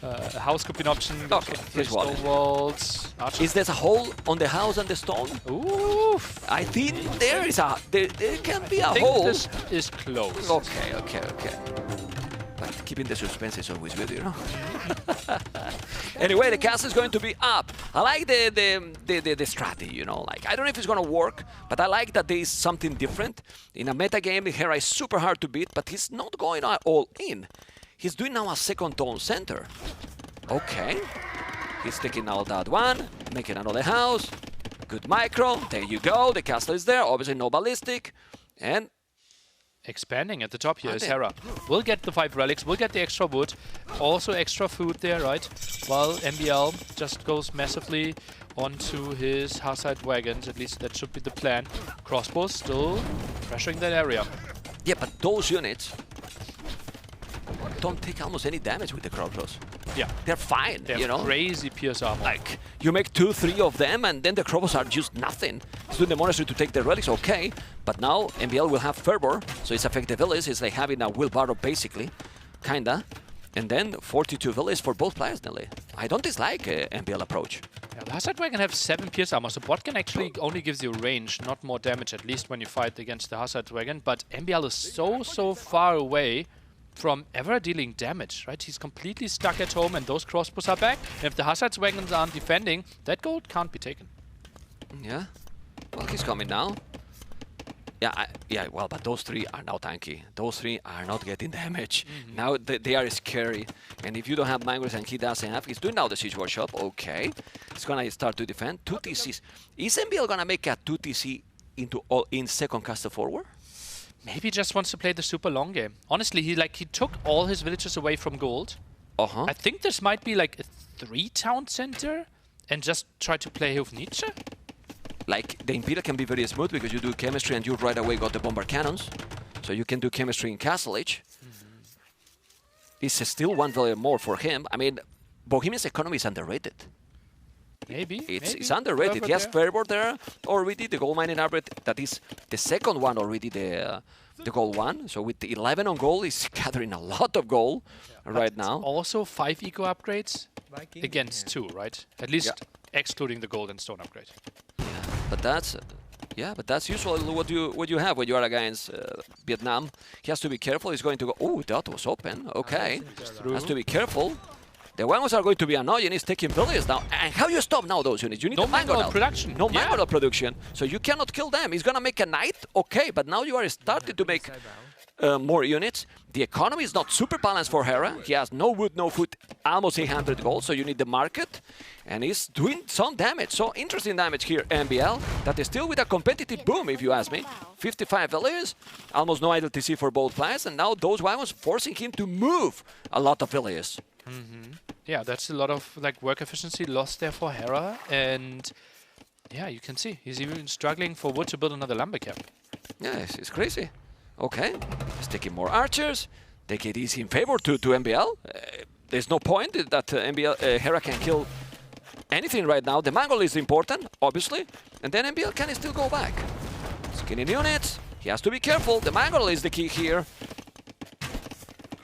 [SPEAKER 2] A house could be an option.
[SPEAKER 1] Okay, here's one.
[SPEAKER 2] Stone walls. Archer.
[SPEAKER 1] Is there a hole on the house and the stone?
[SPEAKER 2] Ooh.
[SPEAKER 1] I think there is a there can be a
[SPEAKER 2] I think
[SPEAKER 1] hole.
[SPEAKER 2] this is close.
[SPEAKER 1] Okay. But keeping the suspense is always good, you know. Anyway, the castle is going to be up. I like the strategy, you know. Like, I don't know if it's gonna work, but I like that there is something different. In a meta game, Hera is super hard to beat, but he's not going all in. He's doing now a second tone center. Okay. He's taking out that one, making another house. Good micro. There you go. The castle is there. Obviously no ballistic. And
[SPEAKER 2] expanding at the top here is Hera. We'll get the 5 relics, we'll get the extra wood, also extra food there, right? While MBL just goes massively onto his Hussite wagons, at least that should be the plan. Crossbows still pressuring that area.
[SPEAKER 1] yeah, but those units don't take almost any damage with the crossbows.
[SPEAKER 2] Yeah.
[SPEAKER 1] They're fine,
[SPEAKER 2] They have
[SPEAKER 1] you know?
[SPEAKER 2] crazy pierce armor.
[SPEAKER 1] Like, you make 2, 3 of them, and then the crossbows are just nothing. He's doing the monastery to take the relics, okay. But now, MBL will have Fervor, so it's effective villas. It's like having a wheelbarrow, basically. Kinda. And then 42 villas for both players, Nelly. I don't dislike MBL approach.
[SPEAKER 2] Yeah, the Hussite wagon have 7 pierce armor, so bot can actually only gives you range, not more damage, at least when you fight against the Hussite wagon. But MBL is so far away from ever dealing damage, right? He's completely stuck at home, and those crossbows are back. And if the Hussite wagons aren't defending, that gold can't be taken.
[SPEAKER 1] Yeah. Well, he's coming now. Yeah, well, but those 3 are now tanky. Those 3 are not getting damage. Now they are scary. And if you don't have mangoes and he doesn't have, he's doing now the siege workshop. Okay. He's gonna start to defend. 2 TCs. Is MBL gonna make a 2 TC into all-in second caster forward?
[SPEAKER 2] Maybe just wants to play the super long game. Honestly, he took all his villages away from gold.
[SPEAKER 1] Uh-huh.
[SPEAKER 2] I think this might be like a 3-town center and just try to play with Nietzsche.
[SPEAKER 1] Like, the Imperial can be very smooth because you do chemistry and you right away got the bomber cannons. So you can do chemistry in Castle Age. It's still 1 value more for him. I mean, Bohemian's economy is underrated.
[SPEAKER 2] Maybe.
[SPEAKER 1] It's underrated. He has Fervor there already, the gold mining arbor. That is the second one already, the gold one. So with the 11 on gold, he's gathering a lot of gold right now.
[SPEAKER 2] Also 5 eco upgrades against 2, right? At least excluding the gold and stone upgrade.
[SPEAKER 1] But that's usually what you have when you are against Vietnam. He has to be careful. He's going to go. Oh, that was open. Okay, has to be careful. The wagons are going to be annoying. He's taking villages now. And how you stop now those units? You need
[SPEAKER 2] no
[SPEAKER 1] the mango
[SPEAKER 2] production.
[SPEAKER 1] No mango production. So you cannot kill them. He's gonna make a knight. Okay, but now you are starting to make more units. The economy is not super balanced for Hera. He has no wood, no food, almost 800 gold. So you need the market. And he's doing some damage. So interesting damage here, MBL. That is still with a competitive boom, if you ask me. 55 villages, almost no idle TC for both players. And now those wagons forcing him to move a lot of villages.
[SPEAKER 2] Yeah, that's a lot of work efficiency lost there for Hera, and yeah, you can see he's even struggling for wood to build another lumber camp.
[SPEAKER 1] Yeah, it's crazy. Okay, he's taking more archers. Take it easy in favor to MBL. There's no point that Hera can kill anything right now. The mangle is important, obviously, and then MBL can still go back. Skinning units. He has to be careful. The mangle is the key here.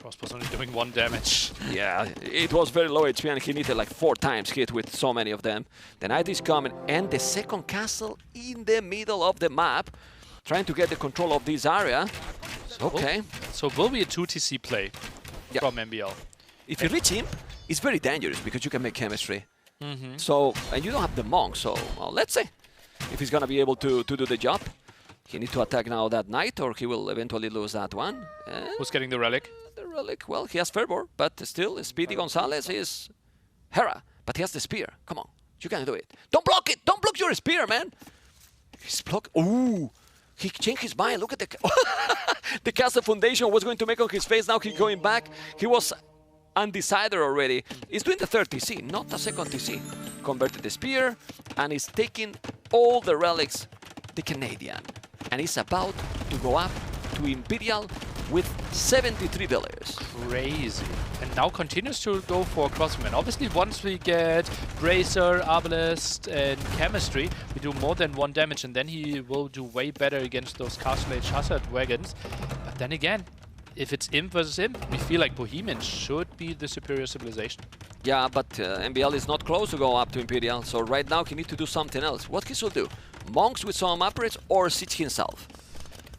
[SPEAKER 2] Crossbow's only doing 1 damage.
[SPEAKER 1] Yeah, it was very low HP and he needed like 4 times hit with so many of them. The knight is coming and the second castle in the middle of the map, trying to get the control of this area. Okay.
[SPEAKER 2] So it will be a 2 TC play from MBL.
[SPEAKER 1] If you reach him, it's very dangerous because you can make chemistry. So, and you don't have the monk, so well, let's see if he's gonna be able to do the job. He needs to attack now that knight or he will eventually lose that one.
[SPEAKER 2] Who's getting the relic?
[SPEAKER 1] The relic, well, he has Fervor, but still, Speedy Gonzalez is Hera, but he has the spear. Come on, you can do it. Don't block it! Don't block your spear, man! He's blocked. Ooh! He changed his mind. Look at the... the castle foundation was going to make on his face. Now he's going back. He was undecided already. He's doing the third TC, not the second TC. Converted the spear, and he's taking all the relics, the Canadian. And he's about to go up to Imperial with 73 villagers.
[SPEAKER 2] Crazy. And now continues to go for crossman. Obviously, once we get Bracer, Arbalest, and Chemistry, we do more than 1 damage, and then he will do way better against those Castle Age Hazard wagons. But then again, if it's Imp versus Imp, we feel like Bohemian should be the superior civilization.
[SPEAKER 1] Yeah, but MBL is not close to go up to Imperial, so right now he needs to do something else. What he should do? Monks with some upgrades or siege himself?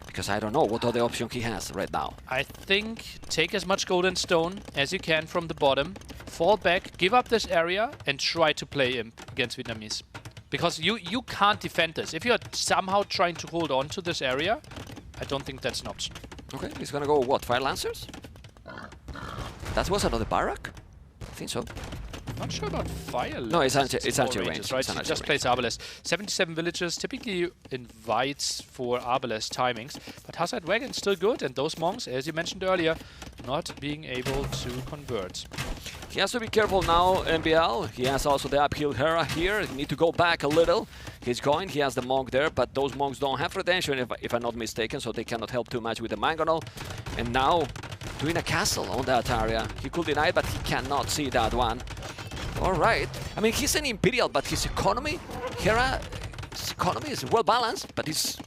[SPEAKER 1] Because I don't know what other option he has right now.
[SPEAKER 2] I think take as much gold and stone as you can from the bottom, fall back, give up this area, and try to play Imp against Vietnamese. Because you can't defend this. If you're somehow trying to hold on to this area, I don't think that's an option.
[SPEAKER 1] Okay, he's gonna go what? Fire Lancers? That was another barrack? I think so.
[SPEAKER 2] Not sure about fire.
[SPEAKER 1] No, it's anti
[SPEAKER 2] more
[SPEAKER 1] range.
[SPEAKER 2] Right? He just plays Arbalest. 77 villages typically invites for Arbalest timings, but Hazard Wagon still good, and those monks, as you mentioned earlier, not being able to convert.
[SPEAKER 1] He has to be careful now, MBL. He has also the uphill Hera here. He need to go back a little. He's going. He has the monk there, but those monks don't have retention, if I'm not mistaken, so they cannot help too much with the mangonel. And now, doing a castle on that area. He could deny it, but he cannot see that one. All right. I mean, he's an Imperial, but his economy, Hera's economy is well balanced, but it's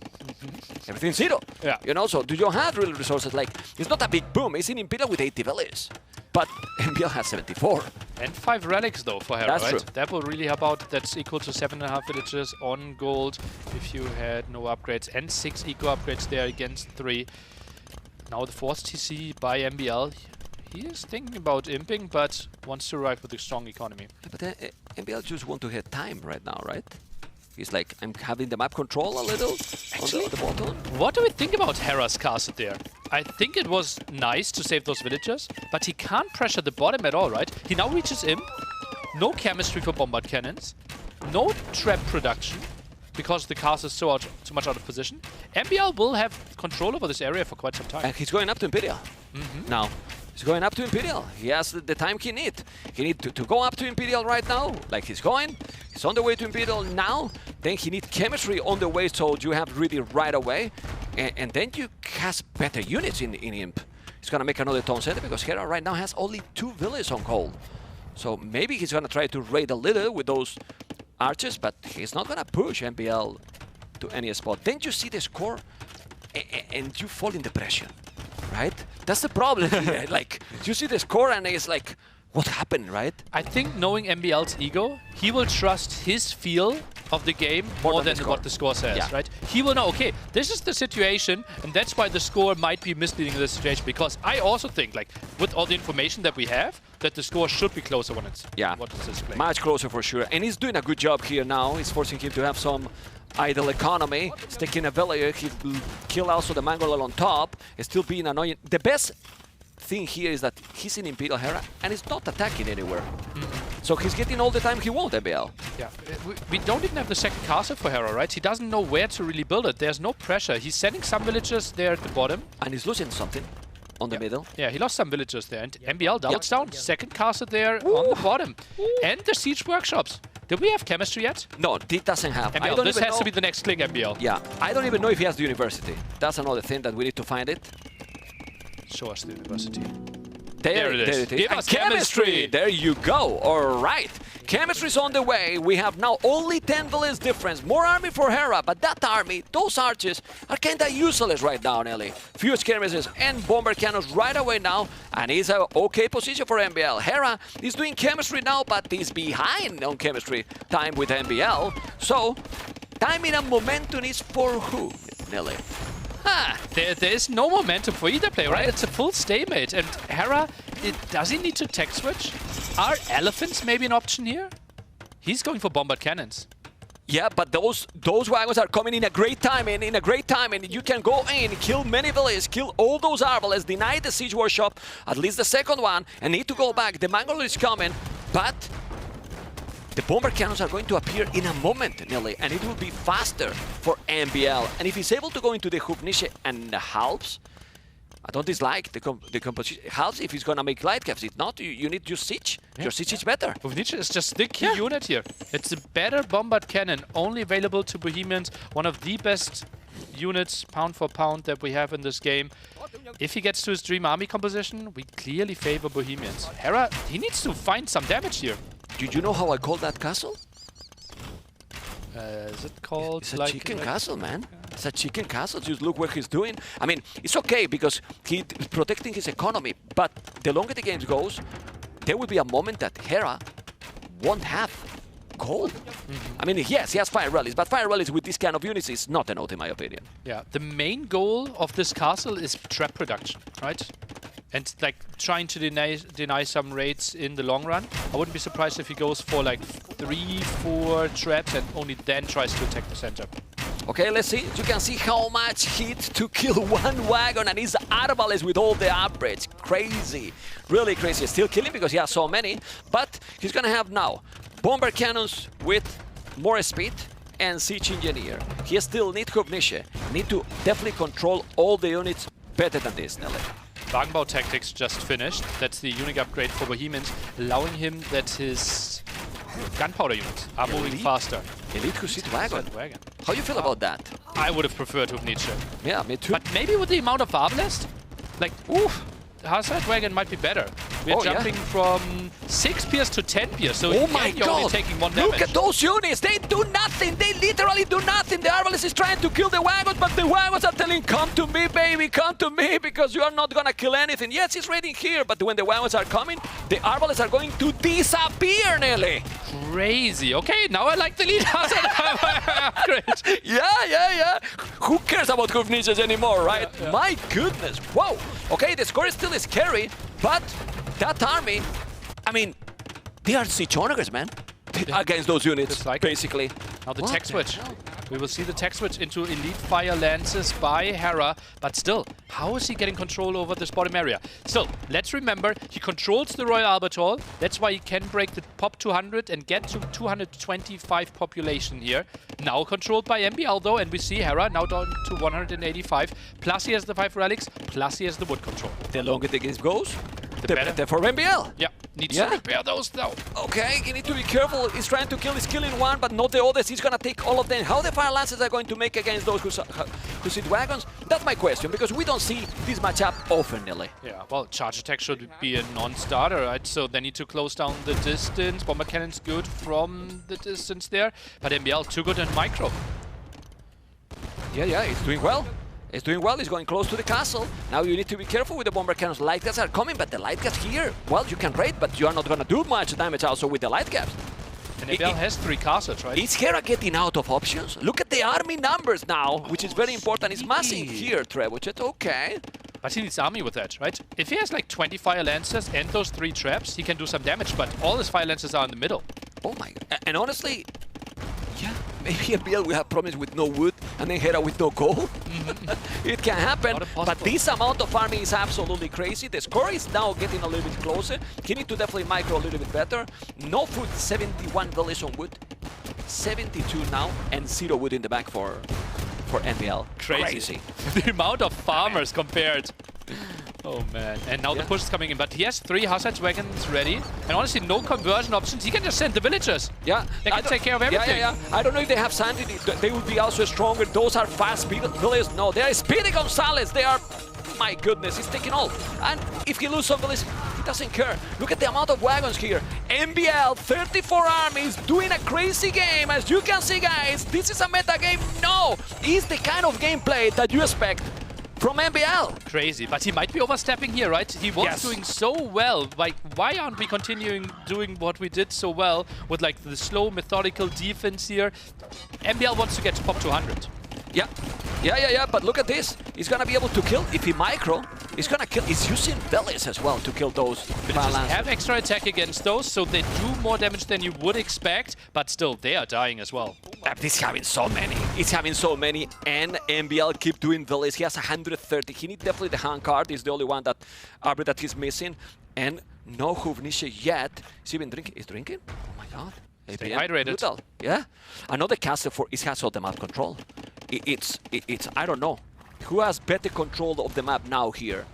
[SPEAKER 1] everything's zero.
[SPEAKER 2] Yeah.
[SPEAKER 1] You know, so do you have real resources? Like, it's not a big boom. It's an Imperial with 80 villages, but MBL has 74.
[SPEAKER 2] And 5 relics though for Hera,
[SPEAKER 1] That's
[SPEAKER 2] right?
[SPEAKER 1] true.
[SPEAKER 2] That will really help out. That's equal to 7.5 villages on gold if you had no upgrades, and 6 eco upgrades there against 3. Now the 4th TC by MBL. He is thinking about imping, but wants to ride with a strong economy.
[SPEAKER 1] But MBL just want to hit time right now, right? He's like, I'm having the map control a little
[SPEAKER 2] Actually,
[SPEAKER 1] on the bottom.
[SPEAKER 2] What do we think about Hera's castle there? I think it was nice to save those villagers, but he can't pressure the bottom at all, right? He now reaches Imp. No chemistry for bombard cannons. No trap production, because the castle is so much out of position. MBL will have control over this area for quite some time.
[SPEAKER 1] And he's going up to Imperial now. He's going up to Imperial. He has the time he needs. He needs to go up to Imperial right now, like he's going. He's on the way to Imperial now. Then he needs chemistry on the way, so you have really right away. And then you has better units in Imp. He's going to make another town center because Hera right now has only 2 villages on cold. So maybe he's going to try to raid a little with those archers, but he's not going to push MBL to any spot. Then you see the score and you fall in depression. Right? That's the problem. Like, you see the score and it's like, what happened, right?
[SPEAKER 2] I think knowing MBL's ego, he will trust his feel of the game more than what the score says, right? He will know, okay, this is the situation, and that's why the score might be misleading the situation, because I also think, like, with all the information that we have, that the score should be closer when it's what it's displayed.
[SPEAKER 1] Much closer for sure. And he's doing a good job here now. He's forcing him to have some idle economy. He's taking a villager. He kill also the Mangolal on top. It's still being annoying. The best thing here is that he's in Imperial Hera and he's not attacking anywhere. So he's getting all the time he wants, MBL.
[SPEAKER 2] Yeah, we don't even have the second castle for Hera, right? He doesn't know where to really build it. There's no pressure. He's sending some villagers there at the bottom.
[SPEAKER 1] And he's losing something on the middle.
[SPEAKER 2] Yeah, he lost some villagers there. And MBL doubles down. Second castle there on the bottom. And the siege workshops. Do we have chemistry yet?
[SPEAKER 1] No, it doesn't have.
[SPEAKER 2] MBL, this has to be the next click, MBL.
[SPEAKER 1] Yeah, I don't even know if he has the university. That's another thing that we need to find it.
[SPEAKER 2] Show us the university.
[SPEAKER 1] There it is.
[SPEAKER 2] Give us chemistry!
[SPEAKER 1] There you go. All right. Chemistry's on the way. We have now only 10 villages difference. More army for Hera, but that army, those archers, are kinda useless right now, Nelly. Few skirmishes and bomber cannons right away now, and it's an okay position for MBL. Hera is doing chemistry now, but is behind on chemistry time with MBL. So, timing and momentum is for who, Nelly?
[SPEAKER 2] There is no momentum for either player, right? It's a full stalemate. And Hera, does he need to tech switch? Are elephants maybe an option here? He's going for bombard cannons.
[SPEAKER 1] Yeah, but those wagons are coming in a great time, and you can go in, kill many villages, kill all those arbalests, deny the siege workshop, at least the second one, and need to go back. The Mangol is coming, but the bomber cannons are going to appear in a moment, Nelly, and it will be faster for MBL. And if he's able to go into the Hufnische and the halves, I don't dislike the composition. Halves if he's going to make light caps. If not, you need your siege. Your siege is better.
[SPEAKER 2] Hufnische is just the key unit here. It's a better bombard cannon, only available to Bohemians. One of the best units, pound for pound, that we have in this game. If he gets to his dream army composition, we clearly favor Bohemians. Hera, he needs to find some damage here.
[SPEAKER 1] Did you know how I call that castle?
[SPEAKER 2] Is it called?
[SPEAKER 1] It's a chicken castle, man. It's a chicken castle. Just look what he's doing. I mean, it's okay because he's protecting his economy, but the longer the game goes, there will be a moment that Hera won't have gold. I mean, yes, he has fire rallies, but fire rallies with this kind of units is not enough, in my opinion.
[SPEAKER 2] Yeah, the main goal of this castle is trap production, right? And like trying to deny some raids in the long run. I wouldn't be surprised if he goes for like 3-4 traps and only then tries to attack the center.
[SPEAKER 1] Okay, let's see. You can see how much hit to kill one wagon, and he's Arbalest with all the upgrades. Crazy, really crazy. Still killing because he has so many, but he's gonna have now bomber cannons with more speed and siege engineer. He still need Kovnische. Need to definitely control all the units better than this, Nelly.
[SPEAKER 2] Wagenbau tactics just finished. That's the unique upgrade for Bohemians, allowing him that his gunpowder units are moving faster.
[SPEAKER 1] Elite Hussite wagon. How you feel about that?
[SPEAKER 2] I would have preferred Hovnice.
[SPEAKER 1] Yeah, me too.
[SPEAKER 2] But maybe with the amount of Arbalest, like, oof, Hussite wagon might be better. We're jumping from 6 pierce to 10 pierce, so
[SPEAKER 1] oh my God.
[SPEAKER 2] Only taking 1 damage.
[SPEAKER 1] Look at those units, they do nothing, they literally do nothing. The Arbalest is trying to kill the wagons, but the wagons are telling, come to me, baby, come to me, because you are not gonna kill anything. Yes, he's raiding here, but when the wagons are coming, the Arbalests are going to disappear, Nelly.
[SPEAKER 2] Crazy. Okay, now I like the lead upgrade.
[SPEAKER 1] Yeah. Who cares about Kovniches anymore, right?
[SPEAKER 2] Yeah.
[SPEAKER 1] My goodness, whoa. Okay, the score is still scary, but that army, I mean, they are siege owners, man. Against those units,
[SPEAKER 2] like
[SPEAKER 1] basically.
[SPEAKER 2] Now the tech switch. We will see the tech switch into elite fire lances by Hera, but still, how is he getting control over this bottom area? Still, let's remember, he controls the Royal Albert Hall. That's why he can break the pop 200 and get to 225 population here. Now controlled by MBL though, and we see Hera now down to 185. Plus he has the 5 relics, plus he has the wood control.
[SPEAKER 1] The longer the game goes, the better for MBL.
[SPEAKER 2] Yeah, needs to repair those though.
[SPEAKER 1] Okay, you need to be careful. He's trying to kill, he's killing one, but not the others. He's gonna take all of them. How the fire lances are going to make against those Hussite wagons? That's my question, because we don't see this matchup often, Nelly.
[SPEAKER 2] Yeah, well, charge attack should be a non-starter, right? So they need to close down the distance. Bomber cannon's good from the distance there, but MBL too good in micro.
[SPEAKER 1] Yeah, he's doing well. He's doing well, he's going close to the castle. Now you need to be careful with the bomber cannons. Light gas are coming, but the light gas here, well, you can raid, but you are not gonna do much damage also with the light gas.
[SPEAKER 2] And MBL has 3 castles, right?
[SPEAKER 1] Is Hera getting out of options? Look at the army numbers now, which is very important. He's massing here, Trebuchet, okay.
[SPEAKER 2] But he needs army with that, right? If he has like 20 fire lancers and those 3 traps, he can do some damage, but all his fire lancers are in the middle.
[SPEAKER 1] Oh my God. And honestly, yeah, maybe MBL will have problems with no wood and then Hera with no gold. It can happen, but this amount of farming is absolutely crazy. The score is now getting a little bit closer. He needs to definitely micro a little bit better. No food, 71 villages on wood, 72 now, and 0 wood in the back for MBL. Crazy.
[SPEAKER 2] The amount of farmers compared. Oh man, and now the push is coming in, but he has 3 Hussite wagons ready, and honestly no conversion options. He can just send the villagers.
[SPEAKER 1] Yeah,
[SPEAKER 2] they can take care of everything.
[SPEAKER 1] Yeah. I don't know if they have sanity. They would be also stronger. Those are fast villagers. No, they are Speedy Gonzalez. They are, my goodness, he's taking all. And if he loses some villages, he doesn't care. Look at the amount of wagons here. MBL, 34 armies, doing a crazy game. As you can see, guys, this is a meta game. No, it's the kind of gameplay that you expect from MBL.
[SPEAKER 2] Crazy, but he might be overstepping here, right? He was doing so well. Like, why aren't we continuing doing what we did so well with like the slow, methodical defense here? MBL wants to get to pop 200.
[SPEAKER 1] Yeah, but look at this. He's gonna be able to kill. If he micro, he's gonna kill. He's using bellies as well to kill those.
[SPEAKER 2] Villages have extra attack against those, so they do more damage than you would expect, but still, they are dying as well.
[SPEAKER 1] He's having so many. He's having so many, and MBL keep doing villas. He has 130. He needs definitely the hand card. He's the only one that he's missing, and no Hovnice yet. Is even drinking? Is drinking? Oh my God.
[SPEAKER 2] Stay hydrated.
[SPEAKER 1] Brutal. Yeah. Another castle for it has all the map control. It's I don't know who has better control of the map now here.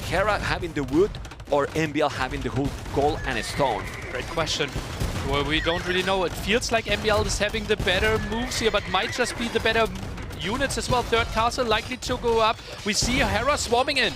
[SPEAKER 1] Hera having the wood or MBL having the whole gold and a stone?
[SPEAKER 2] Great question. Well, we don't really know. It feels like MBL is having the better moves here, but might just be the better units as well. Third castle likely to go up. We see Hera swarming in.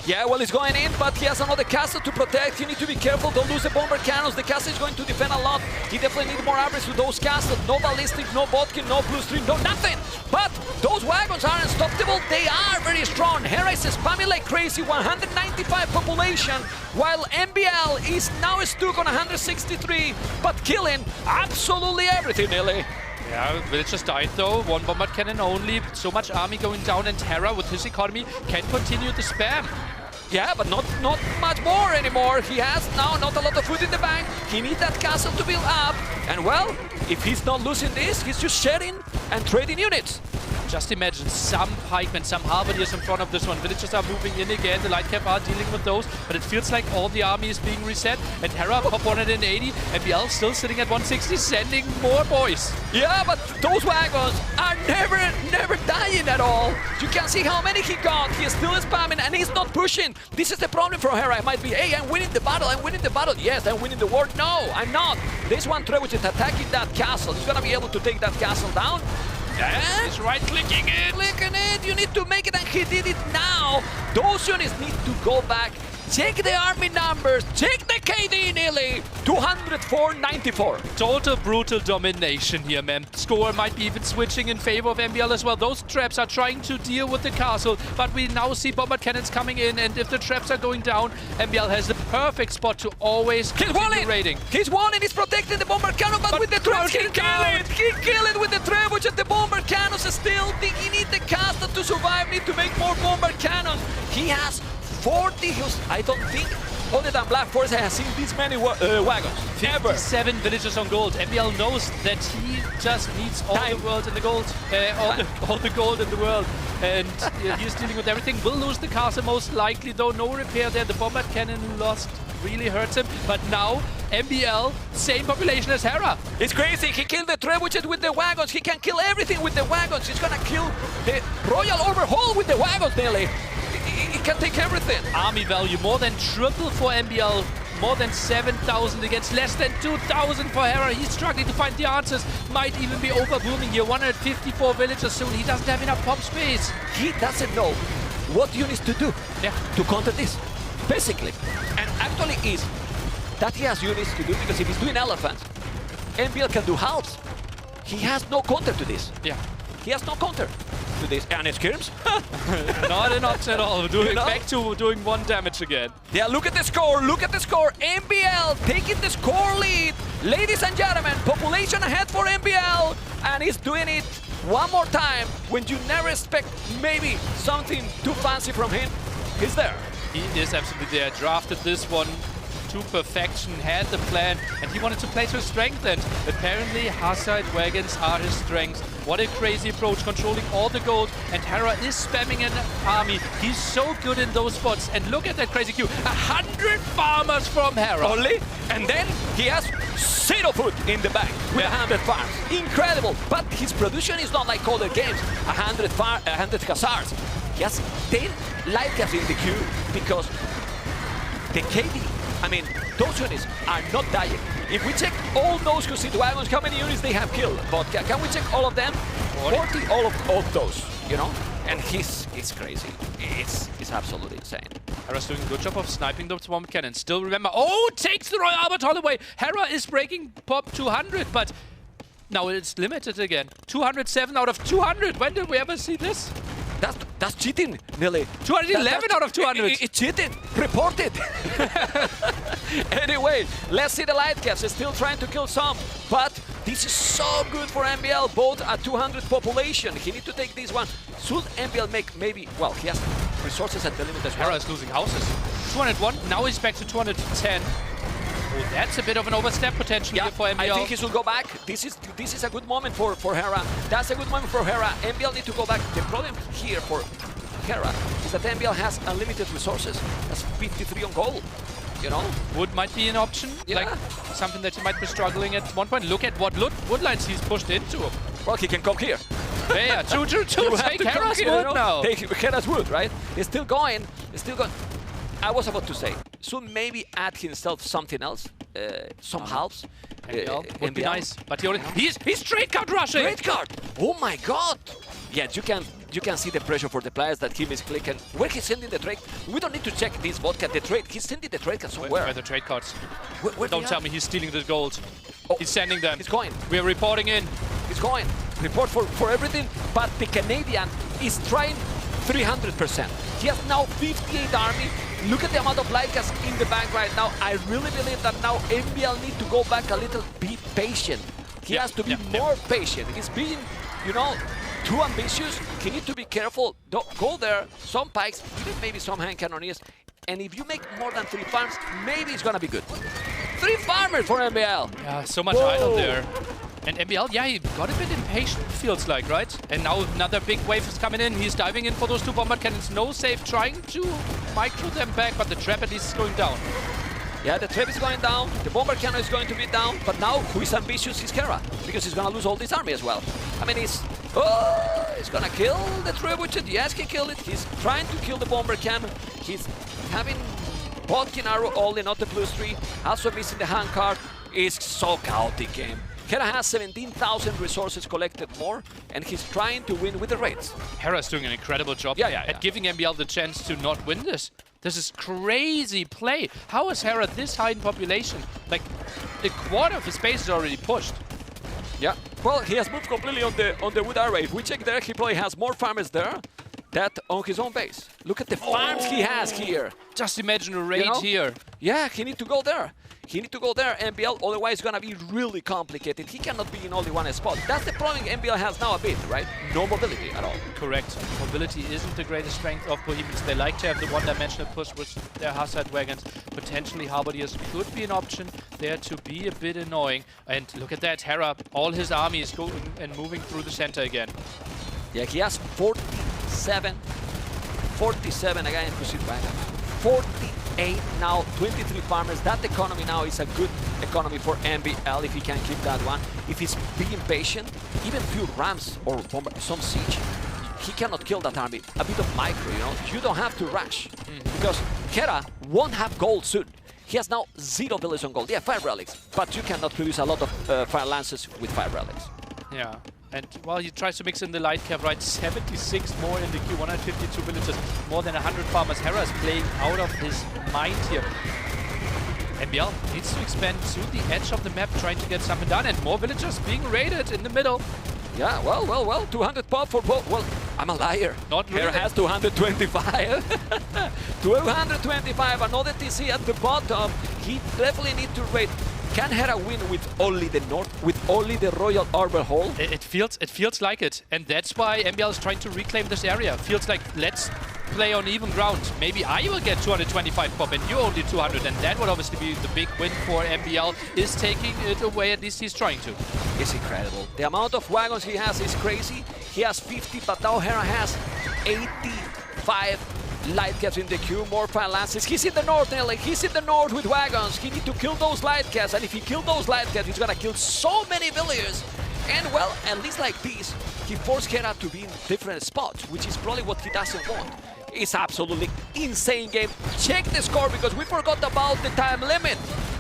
[SPEAKER 1] Yeah, well, he's going in, but he has another castle to protect. You need to be careful, don't lose the bomber cannons. The castle is going to defend a lot. He definitely needs more average with those castles. No ballistic, no botkin, no blue stream, no nothing. But those wagons are unstoppable. They are very strong. Hera is spamming like crazy, 195 population, while MBL is now stuck on 163, but killing absolutely everything, nearly.
[SPEAKER 2] Yeah, villagers died though. One bombard cannon only. So much army going down, and Hera with his economy can continue the spam.
[SPEAKER 1] Yeah, but not much more anymore. He has now not a lot of food in the bank. He needs that castle to build up. And well, if he's not losing this, he's just shedding and trading units.
[SPEAKER 2] Just imagine some pikemen, some halberdiers in front of this one. Villagers are moving in again. The light cap are dealing with those, but it feels like all the army is being reset. And Hera pop 180, MBL still sitting at 160, sending more boys.
[SPEAKER 1] Yeah, but those wagons are never dying at all. You can see how many he got. He is still spamming and he's not pushing. This is the problem for Hera. It might be, hey, I'm winning the battle. I'm winning the battle. Yes, I'm winning the war. No, I'm not. This one Trebuchet is attacking that castle. He's gonna be able to take that castle down. And
[SPEAKER 2] he's right-clicking it.
[SPEAKER 1] Clicking it. You need to make it, and he did it now. Those units need to go back. Check the army numbers. Check the KD, nearly 204-94.
[SPEAKER 2] Total brutal domination here, man. Score might be even switching in favor of MBL as well. Those traps are trying to deal with the castle, but we now see bombard cannons coming in, and if the traps are going down, MBL has the perfect spot to always continue raiding.
[SPEAKER 1] He's walling. He's protecting the bomber cannon, but with the traps, he kill it. He kill it with the trebuchet. The bomber cannons still. He need the castle to survive. Need to make more bomber cannons. He has 40, I don't think, other than Black Force has seen this many wagons.
[SPEAKER 2] 57 villagers on gold. MBL knows that he just needs all the world in the gold, all the gold in the world, and he's dealing with everything. Will lose the castle most likely, though. No repair there. The bombard cannon lost really hurts him, but now MBL, same population as Hera.
[SPEAKER 1] It's crazy. He killed the trebuchet with the wagons. He can kill everything with the wagons. He's gonna kill the royal overhaul with the wagons, nearly. He can take everything.
[SPEAKER 2] Army value more than triple for MBL. More than 7,000 against less than 2,000 for Hera. He's struggling to find the answers. Might even be overbooming here. 154 villagers soon. He doesn't have enough pop space.
[SPEAKER 1] He doesn't know what units to do to counter this, basically. And actually is that he has units to do, because if he's doing elephants, MBL can do halves. He has no counter to this.
[SPEAKER 2] Yeah.
[SPEAKER 1] He has no counter to this. And it skirms?
[SPEAKER 2] Not at all. Back to doing 1 damage again.
[SPEAKER 1] Yeah, look at the score. Look at the score. MBL taking the score lead. Ladies and gentlemen, population ahead for MBL. And he's doing it one more time when you never expect maybe something too fancy from him. He's there.
[SPEAKER 2] He is absolutely there. Drafted this one to perfection, had the plan, and he wanted to play to his strength, and apparently Hussite wagons are his strength. What a crazy approach, controlling all the gold, and Hera is spamming an army. He's so good in those spots, and look at that crazy queue. 100 farmers from Hera.
[SPEAKER 1] Only? And then he has 0 food in the bank with 100 farms. Incredible! But his production is not like other games. 100 hussars. He has 10 light caps in the queue because the KD, I mean, those units are not dying. If we check all those Hussite wagons, how many units they have killed? But can we check all of them? 40 all of those, you know? And it's crazy. It's absolutely insane.
[SPEAKER 2] Hera's doing a good job of sniping those bomb cannons. Still remember, takes the Royal Albert Hall away. Hera is breaking pop 200, but now it's limited again. 207 out of 200. When did we ever see this?
[SPEAKER 1] That's cheating, nearly.
[SPEAKER 2] 211 out of 200.
[SPEAKER 1] It's cheating. Report it. Anyway, let's see the light caps. He's still trying to kill some, but this is so good for MBL, both at 200 population. He needs to take this one. Should MBL make maybe, well, he has resources at the limit as well.
[SPEAKER 2] Hera is losing houses. 201, now he's back to 210. Oh, that's a bit of an overstep potential here for MBL.
[SPEAKER 1] I think he should go back. This is a good moment for Hera. That's a good moment for Hera. MBL need to go back. The problem here for Hera is that MBL has unlimited resources. That's 53 on gold. You know?
[SPEAKER 2] Wood might be an option, like something that he might be struggling at one point. Look at what woodlines he's pushed into him.
[SPEAKER 1] Well, he can come here.
[SPEAKER 2] Yeah, 2-2-2. Take Hera's wood now.
[SPEAKER 1] Take Hera's wood, right? He's still going. He's still going. I was about to say, should maybe add himself something else, some halves.
[SPEAKER 2] Would be nice, but he's straight card rushing.
[SPEAKER 1] Straight card. Oh my God! Yeah, you can see the pressure for the players that he misclicked. And where he's sending the trade, we don't need to check this vodka. The trade, he's sending the trade somewhere.
[SPEAKER 2] Where are the trade cards?
[SPEAKER 1] Where
[SPEAKER 2] Don't tell me he's stealing the gold.
[SPEAKER 1] Oh,
[SPEAKER 2] he's sending them.
[SPEAKER 1] He's going.
[SPEAKER 2] We are reporting in.
[SPEAKER 1] He's going. Report for everything, but the Canadian is trying 300%. He has now 58 army. Look at the amount of Lycas in the bank right now. I really believe that now MBL need to go back a little bit patient. He has to be more patient. He's being, you know, too ambitious. He needs to be careful. Don't go there. Some pikes, even maybe some hand cannoneers. And if you make more than 3 farms, maybe it's gonna be good. 3 farmers for MBL.
[SPEAKER 2] Yeah, so much idle there. And MBL, yeah, he got a bit impatient, feels like, right? And now another big wave is coming in. He's diving in for those 2 bomber cannons. No save, trying to micro them back, but the trap at least is going down.
[SPEAKER 1] Yeah, the trap is going down. The bomber cannon is going to be down. But now, who is ambitious is Hera, because he's gonna lose all this army as well. I mean, he's gonna kill the trebuchet. Yes, he killed it. He's trying to kill the bomber cannon. He's having Bodkin arrow only, not the +3. Also missing the hand card. It's so chaotic game. Hera has 17,000 resources collected more, and he's trying to win with the raids.
[SPEAKER 2] Hera's doing an incredible job at giving MBL the chance to not win this. This is crazy play. How is Hera this high in population? Like, a quarter of his base is already pushed.
[SPEAKER 1] Yeah, well, he has moved completely on the wood array. If we check there, he probably has more farmers there than on his own base. Look at the farms he has here.
[SPEAKER 2] Just imagine a raid here.
[SPEAKER 1] Yeah, he needs to go there. He needs to go there, MBL, otherwise it's gonna be really complicated. He cannot be in only one spot. That's the problem MBL has now a bit, right? No mobility at all.
[SPEAKER 2] Correct. Mobility isn't the greatest strength of Bohemians. They like to have the one-dimensional push with their Hussite wagons. Potentially Halberdiers could be an option there to be a bit annoying. And look at that, Hera, all his army is going and moving through the center again.
[SPEAKER 1] Yeah, he has 47 again in Pursuit Wagon. 48 now, 23 farmers. That economy now is a good economy for MBL if he can keep that one. If he's being patient, even few rams or bomber, some siege, he cannot kill that army. A bit of micro, you know. You don't have to rush because Hera won't have gold soon. He has now 0 villages on gold. Yeah, 5 relics, but you cannot produce a lot of fire lances with 5 relics.
[SPEAKER 2] Yeah. And while he tries to mix in the light cap, right, 76 more in the queue, 152 villagers, more than 100 farmers. Hera is playing out of his mind here. MBL needs to expand to the edge of the map, trying to get something done, and more villagers being raided in the middle.
[SPEAKER 1] Yeah, well, 200 pop for both. Well, I'm a liar.
[SPEAKER 2] Not really.
[SPEAKER 1] Hera has 225. 225, another TC at the bottom. He definitely needs to raid. Can Hera win with only the North, with only the Royal Arbor Hall?
[SPEAKER 2] It feels like it, and that's why MBL is trying to reclaim this area. Feels like, let's play on even ground. Maybe I will get 225 pop and you only 200, and that would obviously be the big win for MBL, is taking it away, at least he's trying to.
[SPEAKER 1] It's incredible. The amount of wagons he has is crazy. He has 50, but now Hera has 85 light caps in the queue, more fire lances. He's in the north, Nelly. He's in the north with wagons. He needs to kill those light caps, and if he kills those light caps, he's gonna kill so many villagers. And well, at least like this, he forced Hera to be in different spots, which is probably what he doesn't want. It's absolutely insane game. Check the score, because we forgot about the time limit.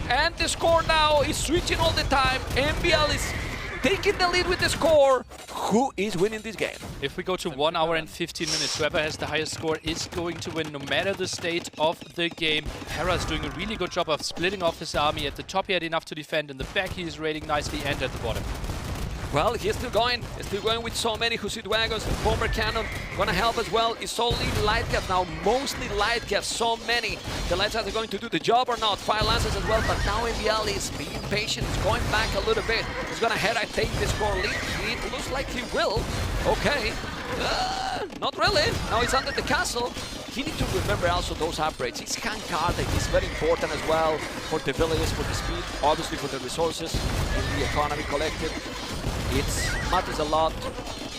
[SPEAKER 1] And the score now is switching all the time. MBL is taking the lead with the score. Who is winning this game?
[SPEAKER 2] If we go to 1 hour and 15 minutes, whoever has the highest score is going to win, no matter the state of the game. Hera's doing a really good job of splitting off his army. At the top he had enough to defend, in the back he is raiding nicely, and at the bottom.
[SPEAKER 1] Well, he's still going. He's still going with so many Hussite wagons. Bomber cannon gonna help as well. It's only light caps now, mostly light caps, so many. The light caps are going to do the job or not. Fire lances as well, but now MBL is being patient. He's going back a little bit. He's gonna Hera take the score lead. It looks like he will. Okay. Not really. Now he's under the castle. He needs to remember also those upgrades. His hand card is very important as well for the villages, for the speed, obviously for the resources and the economy collected. It matters a lot.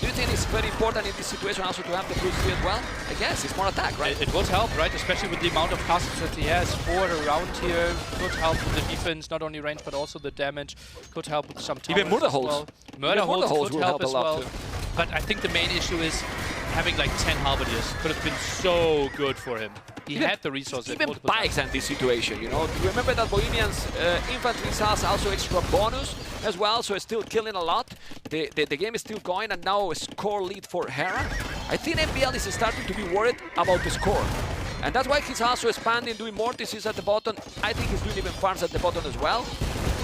[SPEAKER 1] Do you think it's very important in this situation also to have the +3 as well? I guess it's more attack, right?
[SPEAKER 2] It would help, right? Especially with the amount of castles that he has. 4 around here could help with the defense, not only range but also the damage. Could help with some towers.
[SPEAKER 1] Even murder holes.
[SPEAKER 2] Well. Murder holes could help as well.
[SPEAKER 1] Too.
[SPEAKER 2] But I think the main issue is having like 10 halberdiers could have been so good for him. He had the resources.
[SPEAKER 1] Even pikes in this situation, you know. Remember that Bohemian's infantry has also extra bonus as well, so it's still killing a lot. The game is still going, and now a score lead for Hera. I think MBL is starting to be worried about the score. And that's why he's also expanding, doing more TCs at the bottom. I think he's doing even farms at the bottom as well.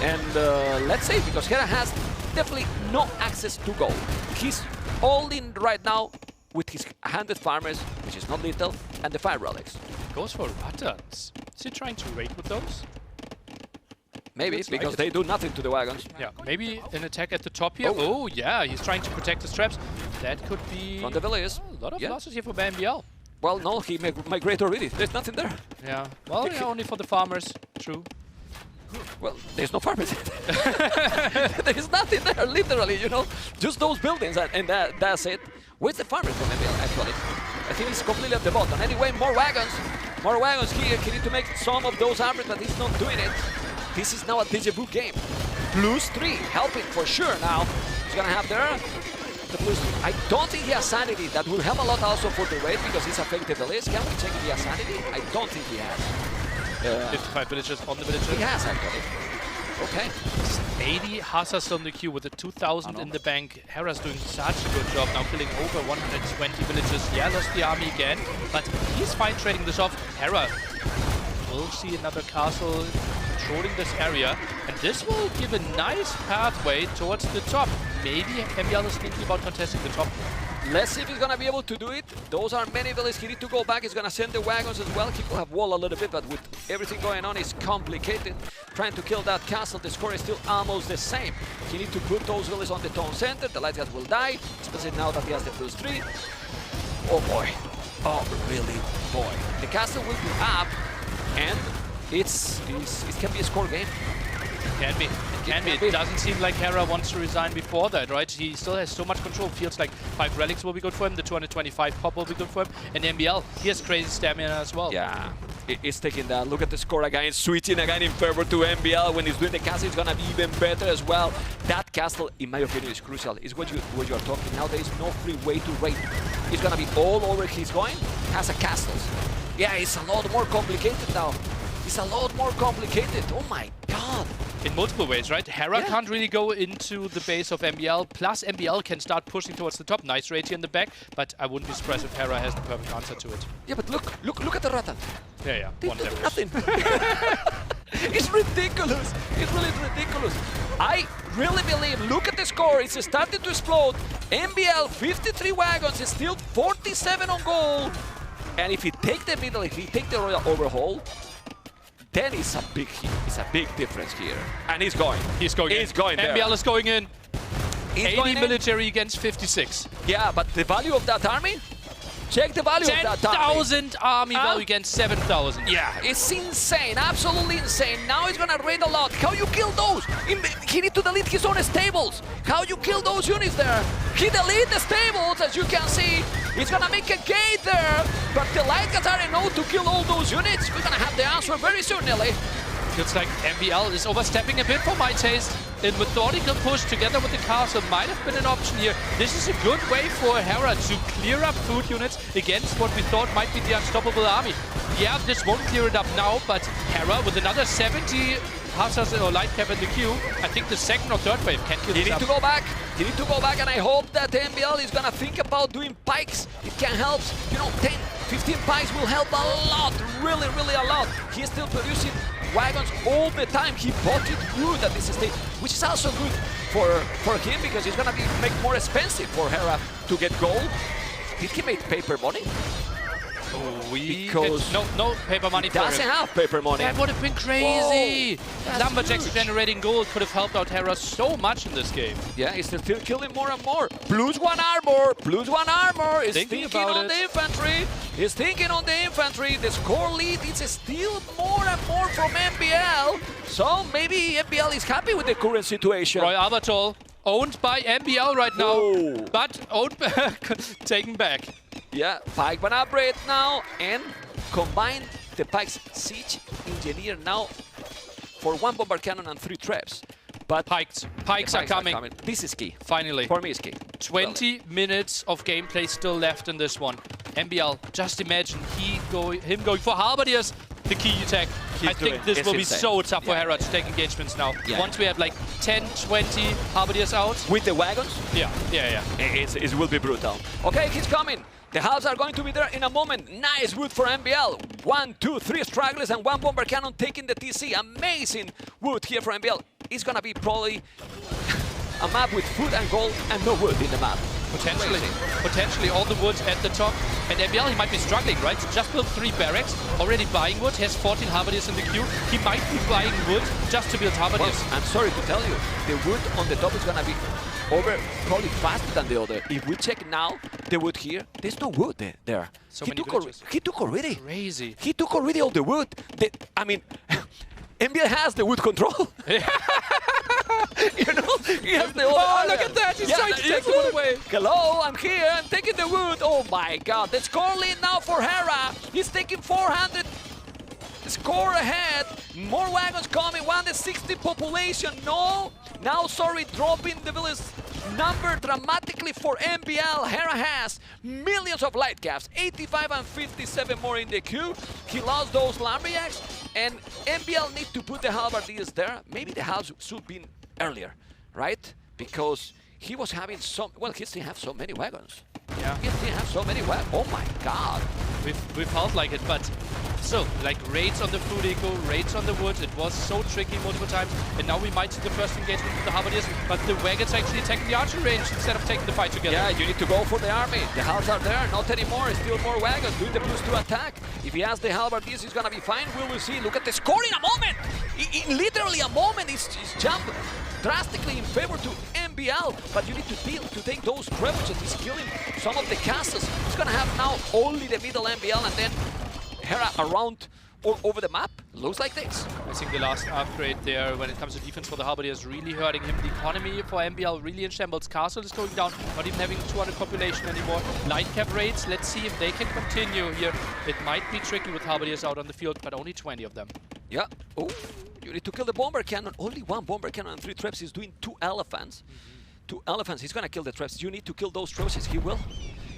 [SPEAKER 1] And let's see, because Hera has definitely no access to gold. He's all in right now with his 100 farmers, which is not little, and the 5 relics.
[SPEAKER 2] Goes for Ruttons. Is he trying to raid with those?
[SPEAKER 1] Maybe,
[SPEAKER 2] Looks
[SPEAKER 1] because
[SPEAKER 2] like
[SPEAKER 1] they do nothing to the wagons.
[SPEAKER 2] Yeah, maybe an attack at the top here. Oh, yeah, he's trying to protect his traps. That could be...
[SPEAKER 1] From the villages.
[SPEAKER 2] A lot of losses here for MBL.
[SPEAKER 1] Well, no, he migrated already. There's nothing there.
[SPEAKER 2] Yeah, well, yeah, only for the farmers. True.
[SPEAKER 1] Well, there's no farmers. There's nothing there, literally, you know. Just those buildings, and that's it. Where's the farmers from MBL, actually? I think it's completely at the bottom. Anyway, more wagons. More wagons here. He needs to make some of those armors, but he's not doing it. This is now a deja vu game. +3, helping for sure now. He's gonna have there the +3. I don't think he has sanity. That will help a lot also for the raid, because he's affected the list. Can we check if he has sanity? I don't think he has.
[SPEAKER 2] 55 villagers on the villager.
[SPEAKER 1] He has, actually. Okay.
[SPEAKER 2] 80 Hussars on the queue with the 2,000 in the bank. Hera's doing such a good job now, killing over 120 villagers. Yeah, lost the army again, but he's fine trading this off. Hera will see another castle controlling this area, and this will give a nice pathway towards the top. Maybe MBL is thinking about contesting the top.
[SPEAKER 1] Let's see if he's gonna be able to do it. Those are many villages. He needs to go back. He's gonna send the wagons as well. He will have wall a little bit, but with everything going on, it's complicated. Trying to kill that castle, the score is still almost the same. He needs to put those villages on the town center. The light guys will die, especially now that he has the +3. Oh boy. Oh, really, boy. The castle will be up, and it can be a score game.
[SPEAKER 2] Can be. It doesn't seem like Hera wants to resign before that, right? He still has so much control. Feels like 5 relics will be good for him. The 225 pop will be good for him. And MBL, he has crazy stamina as well.
[SPEAKER 1] Yeah, it's taking that. Look at the score again. Switching again in favor to MBL. When he's doing the castle, it's gonna be even better as well. That castle, in my opinion, is crucial. Is what you are talking. Now there is no free way to raid. It's gonna be all over. He's going. Has a castles. Yeah, it's a lot more complicated now. It's a lot more complicated. Oh my god.
[SPEAKER 2] In multiple ways, right? Hera can't really go into the base of MBL, plus MBL can start pushing towards the top. Nice raid here in the back, but I wouldn't be surprised if Hera has the perfect answer to it.
[SPEAKER 1] Yeah, but look at the Rattan.
[SPEAKER 2] Yeah.
[SPEAKER 1] They do nothing. It's ridiculous. It's really ridiculous. I really believe, look at the score. It's starting to explode. MBL, 53 wagons, is still 47 on goal. And if he take the middle, if he take the royal overhaul, then it's a big difference here. And he's going.
[SPEAKER 2] He's going there. MBL is going in. 80 military against 56.
[SPEAKER 1] Yeah, but the value of that army? Check the value of that army.
[SPEAKER 2] 10,000 army value against 7,000.
[SPEAKER 1] Yeah, it's insane. Absolutely insane. Now he's gonna raid a lot. How you kill those? He need to delete his own stables. How you kill those units there? He delete the stables, as you can see. He's gonna make a gate there. But the light guys already know to kill all those units. We're gonna have the answer very soon, Nelly.
[SPEAKER 2] Feels like MBL is overstepping a bit for my taste. A methodical push together with the castle might have been an option here. This is a good way for Hera to clear up food units against what we thought might be the unstoppable army. Yeah, this won't clear it up now, but Hera with another 70 Hussars or light cap in the queue, I think the second or third wave can kill this up.
[SPEAKER 1] He need to go back, and I hope that MBL is gonna think about doing pikes. It can help, you know, 10, 15 pikes will help a lot, really a lot. He is still producing wagons all the time. He bought it good at this stage, which is also good for him, because it's gonna make more expensive for Hera to get gold. Did he make paper money? Because
[SPEAKER 2] no paper money for him.
[SPEAKER 1] Doesn't have paper money.
[SPEAKER 2] That would have been crazy. Lumberjacks generating gold could have helped out Hera so much in this game.
[SPEAKER 1] Yeah, he's still killing more and more. +1 armor, +1 armor. He's thinking on the infantry. He's thinking on the infantry. The score lead is still more and more from MBL. So maybe MBL is happy with the current situation.
[SPEAKER 2] Roy Albertol, owned by MBL right now, but owned taken back.
[SPEAKER 1] Yeah, pike ban upgrade now, and combine the pike's siege engineer now for 1 bomber cannon and 3 traps. But
[SPEAKER 2] pikes are coming.
[SPEAKER 1] This is key.
[SPEAKER 2] Finally.
[SPEAKER 1] For me, it's key.
[SPEAKER 2] 20 minutes of gameplay still left in this one. MBL, just imagine him going for Halberdiers, the key attack. I think this will be so tough for Hera to take engagements now. Once we have like 10, 20 Halberdiers out.
[SPEAKER 1] With the wagons?
[SPEAKER 2] Yeah.
[SPEAKER 1] It will be brutal. Okay, he's coming. The halves are going to be there in a moment. Nice wood for MBL. 1, 2, 3 stragglers and 1 bomber cannon taking the TC. Amazing wood here for MBL. It's gonna be probably a map with food and gold and no wood in the map.
[SPEAKER 2] Potentially all the wood at the top. And MBL, he might be struggling, right? Just built 3 barracks, already buying wood. He has 14 Halberdiers in the queue. He might be buying wood just to build Halberdiers.
[SPEAKER 1] Well, I'm sorry to tell you, the wood on the top is gonna be over probably faster than the other. If we check now the wood here, there's no wood there.
[SPEAKER 2] So
[SPEAKER 1] he took already.
[SPEAKER 2] Crazy.
[SPEAKER 1] He took already all the wood. I mean, MBL has the wood control. You know, he has the
[SPEAKER 2] Oh, look at that! He's trying to take the wood away.
[SPEAKER 1] Hello, I'm here. I'm taking the wood. Oh my God! The score lead now for Hera. He's taking 400. Score ahead. More wagons coming. 160 population. No. Now, sorry, dropping the village number dramatically for MBL. Hera has millions of light gaps. 85 and 57 more in the queue. He lost those lumberjacks. And MBL need to put the halberdiers there. Maybe the halves should be earlier, right? Because he was having some. Well, he still have so many wagons.
[SPEAKER 2] Yeah.
[SPEAKER 1] He still have so many wagons. Oh my God.
[SPEAKER 2] We felt like it, but still, like raids on the food eco, raids on the wood. It was so tricky multiple times. And now we might see the first engagement with the halberdiers, but the wagons actually attacking the archer range instead of taking the fight together.
[SPEAKER 1] Yeah, you need to go for the army. The halves are there, not anymore. Still more wagons doing the +2 attack. If he has the halberdiers, he's gonna be fine. We will see. Look at the score in a moment. In literally a moment, he's jumped drastically in favor to MBL, but you need to take those trebuchets. He's killing some of the castles. He's gonna have now only the middle MBL and then Hera around all over the map. Looks like this.
[SPEAKER 2] I think the last upgrade there when it comes to defense for the halberdiers really hurting him. The economy for MBL really in shambles. Castle is going down, not even having 200 population anymore. Light cap raids, let's see if they can continue here. It might be tricky with halberdiers out on the field, but only 20 of them.
[SPEAKER 1] Yeah. Oh, you need to kill the bomber cannon. Only 1 bomber cannon and 3 traps. He's doing 2 elephants. 2 elephants. He's gonna kill the traps. You need to kill those traps. He will.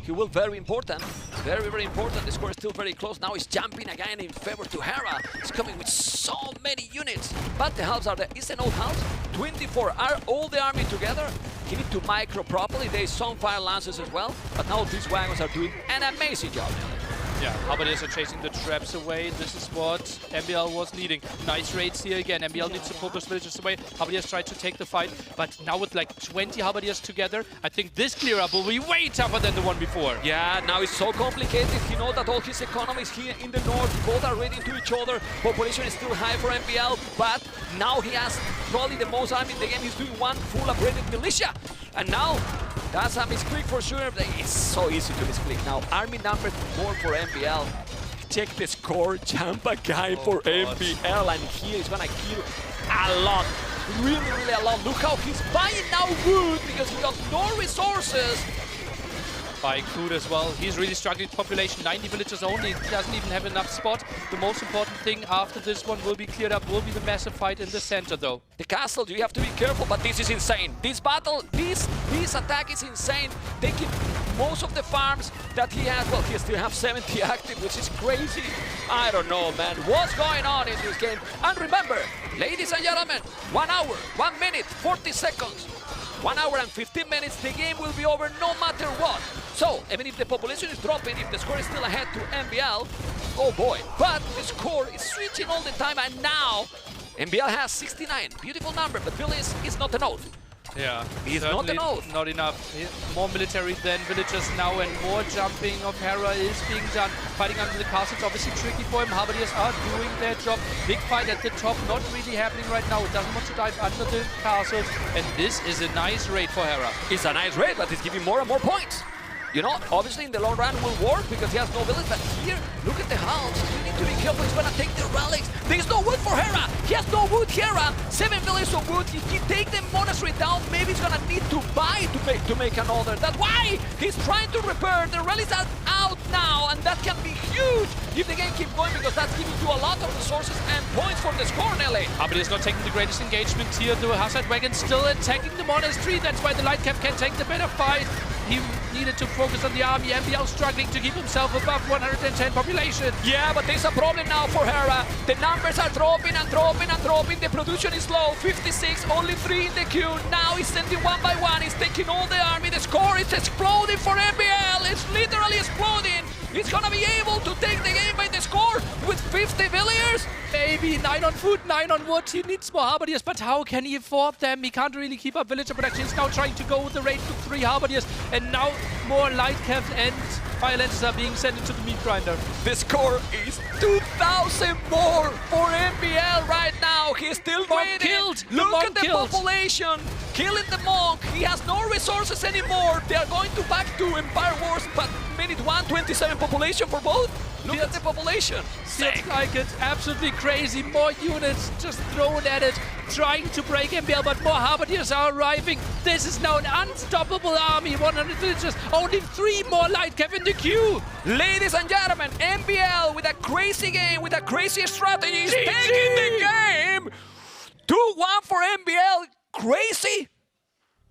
[SPEAKER 1] He will. Very important. Very, very important. The score is still very close. Now he's jumping again in favor to Hera. He's coming with so many units. But the halves are there. It's an old house. 24 are all the army together. He needs to micro properly. There's some fire lances as well. But now these wagons are doing an amazing job.
[SPEAKER 2] Yeah, halberdiers are chasing the traps away. This is what MBL was needing. Nice raids here again. MBL needs to pull those villagers away. Halberdiers tried to take the fight, but now with like 20 halberdiers together, I think this clear up will be way tougher than the one before.
[SPEAKER 1] Yeah, now it's so complicated. He knows that all his economies here in the north, both are ready to each other. Population is still high for MBL, but now he has probably the most army in the game. He's doing 1 full upgraded militia. And now, that's a misclick for sure. It's so easy to misclick. Now, army number 4 for MBL. Check the score, jump a guy for MBL, and here he's gonna kill a lot. Really, really a lot. Look how he's buying now wood because he got no resources.
[SPEAKER 2] Buying food as well. He's really struggling with population. 90 villagers only. He doesn't even have enough spot. The most important thing after this one will be cleared up, will be the massive fight in the center though.
[SPEAKER 1] The castle, you have to be careful, but this is insane. This battle, this attack is insane. Taking most of the farms that he has. Well, he still has 70 active, which is crazy. I don't know, man. What's going on in this game? And remember, ladies and gentlemen, 1 hour, 1 minute, 40 seconds. 1 hour and 15 minutes, the game will be over no matter what. So, even if the population is dropping, if the score is still ahead to MBL, oh boy. But the score is switching all the time, and now MBL has 69. Beautiful number, but Billy is not an oath.
[SPEAKER 2] Yeah,
[SPEAKER 1] he's not an oath.
[SPEAKER 2] Not enough. More military than villagers now, and more jumping of Hera is being done. Fighting under the castle, it's obviously tricky for him. Halberdiers are doing their job. Big fight at the top, not really happening right now. It doesn't want to dive under the castle, and this is a nice raid for Hera.
[SPEAKER 1] It's a nice raid, but it's giving more and more points. You know, obviously in the long run will work because he has no village, but here, look at the house. You need to be careful, he's gonna take the relics. There's no wood for Hera. He has no wood, Hera. 7 villages of wood. If he take the monastery down, maybe he's gonna need to buy to make another. That's why he's trying to repair. The relics are out. now, and that can be huge if the game keeps going, because that's giving you a lot of resources and points for the score, Nelly.
[SPEAKER 2] But he's not taking the greatest engagement here. The Hazard Wagon still attacking the monastery. That's why the Lightcap can take the better fight. He needed to focus on the army. MBL struggling to keep himself above 110 population.
[SPEAKER 1] Yeah, but there's a problem now for Hera. The numbers are dropping and dropping and dropping. The production is low. 56, only 3 in the queue. Now he's sending one by one. He's taking all the army. The score is exploding for MBL. It's literally exploding. He's gonna be able to take the game by the score with 50 villagers.
[SPEAKER 2] Maybe 9 on food, 9 on wood. He needs more Harbidiers, but how can he afford them? He can't really keep up villager production. He's now trying to go with the raid to 3 Harbidiers, and now more Lightcaps and Fire Lances are being sent into the meat grinder.
[SPEAKER 1] The score is 2,000 more for MBL right now. He's still waiting.
[SPEAKER 2] Killed.
[SPEAKER 1] Look at the population. Killing the monk. He has no resources anymore. They are going to back to Empire Wars, but minute 127 population for both. Look at the population.
[SPEAKER 2] Feels like it. Absolutely crazy. More units just thrown at it, trying to break MBL, but more Harbidiers are arriving. This is now an unstoppable army. 100 villagers, only 3 more Lightcap in the queue.
[SPEAKER 1] Ladies and gentlemen, MBL with a crazy game, with a crazy strategy, is taking the game. 2-1 for MBL. Crazy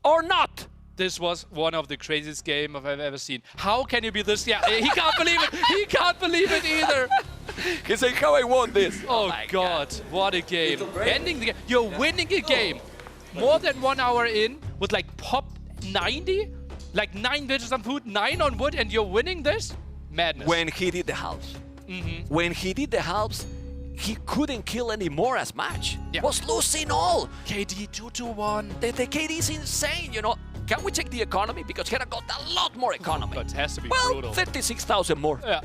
[SPEAKER 1] or not?
[SPEAKER 2] This was one of the craziest games I've ever seen. How can you be this? Yeah, he can't believe it. He can't believe it either.
[SPEAKER 1] He's like, how I won this.
[SPEAKER 2] Oh my God, what a game. Ending the game. You're winning a game more than 1 hour in with like pop 90, like 9 villages on food, 9 on wood, and you're winning this? Madness.
[SPEAKER 1] When he did the halves. When he did the halves, he couldn't kill anymore as much.
[SPEAKER 2] Yeah.
[SPEAKER 1] Was losing all.
[SPEAKER 2] KD 2-1.
[SPEAKER 1] The KD is insane, you know. Can we check the economy? Because Hera got a lot more economy.
[SPEAKER 2] But it has to be
[SPEAKER 1] well,
[SPEAKER 2] brutal.
[SPEAKER 1] 36,000 more.
[SPEAKER 2] Yeah.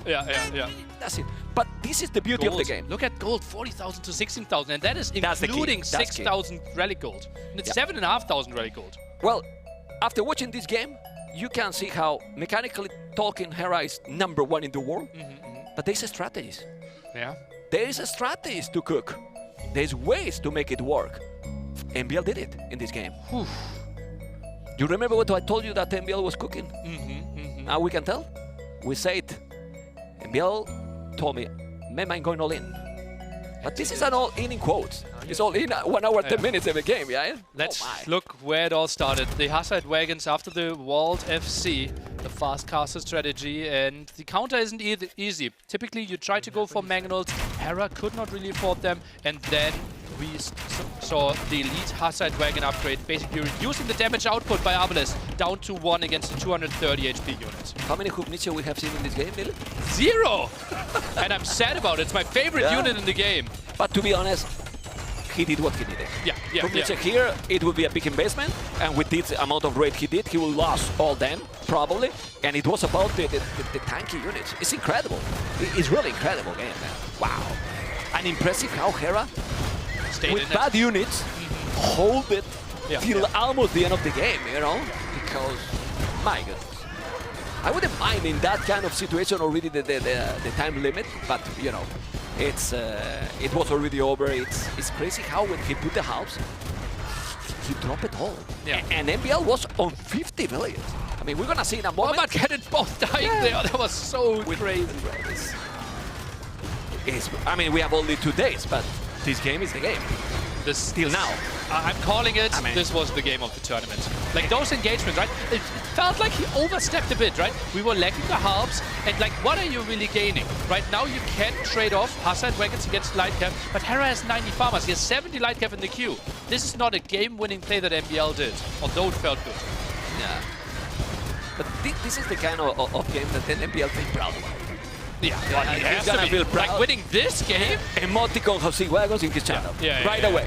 [SPEAKER 1] That's it. But this is the beauty of the game.
[SPEAKER 2] Look at gold, 40,000 to 16,000, and that is including 6,000 relic gold. And it's 7,500 relic gold.
[SPEAKER 1] Well, after watching this game, you can see how, mechanically talking, Hera is #1 in the world. But there's strategies.
[SPEAKER 2] Yeah.
[SPEAKER 1] There is a strategies to cook. There's ways to make it work. MBL did it in this game.
[SPEAKER 2] Whew.
[SPEAKER 1] You remember what I told you that MBL was cooking? Now we can tell. We said, MBL told me, "Mem, I'm going all in." But this is an all-in in quotes. It's all in 1 hour, 10 minutes every game, yeah?
[SPEAKER 2] Let's look where it all started. The Hazard Wagons after the walled FC, the fast caster strategy, and the counter isn't easy. Typically, you try to go for Mangonels. Hera could not really afford them, and then we saw the elite Hazard Wagon upgrade, basically reducing the damage output by Arbalest down to 1 against the 230 HP unit.
[SPEAKER 1] How many Hubniche we have seen in this game, Neil?
[SPEAKER 2] 0! And I'm sad about it. It's my favorite unit in the game.
[SPEAKER 1] But to be honest, he did what he needed. Hubniche here, it would be a big investment, and with this amount of raid he did, he will lose all them, probably. And it was about the tanky units. It's incredible. It's really incredible game, man. Wow. And impressive how Hera, with bad units, hold it till almost the end of the game, you know? Because, my goodness. I wouldn't mind in that kind of situation already the time limit, but, you know, it was already over. It's crazy how when he put the halves, he dropped it all. And MBL was on 50 villages. I mean, we're gonna see in a moment.
[SPEAKER 2] Oh, but cannons both dying there. That was so crazy.
[SPEAKER 1] I mean, we have only 2 days, but this game is the game. Still now.
[SPEAKER 2] I'm calling it. This was the game of the tournament. Like those engagements, right? It felt like he overstepped a bit, right? We were lacking the halves, and like, what are you really gaining? Right now, you can trade off Hazard Wagons against Lightcap, but Hera has 90 farmers. He has 70 Lightcap in the queue. This is not a game-winning play that MBL did, although it felt good.
[SPEAKER 1] Yeah. But this is the kind of game that then MBL feels proud about.
[SPEAKER 2] Yeah,
[SPEAKER 1] he's gonna feel proud.
[SPEAKER 2] Like winning this game.
[SPEAKER 1] Emoticon Jose Wagons in his channel. Right away.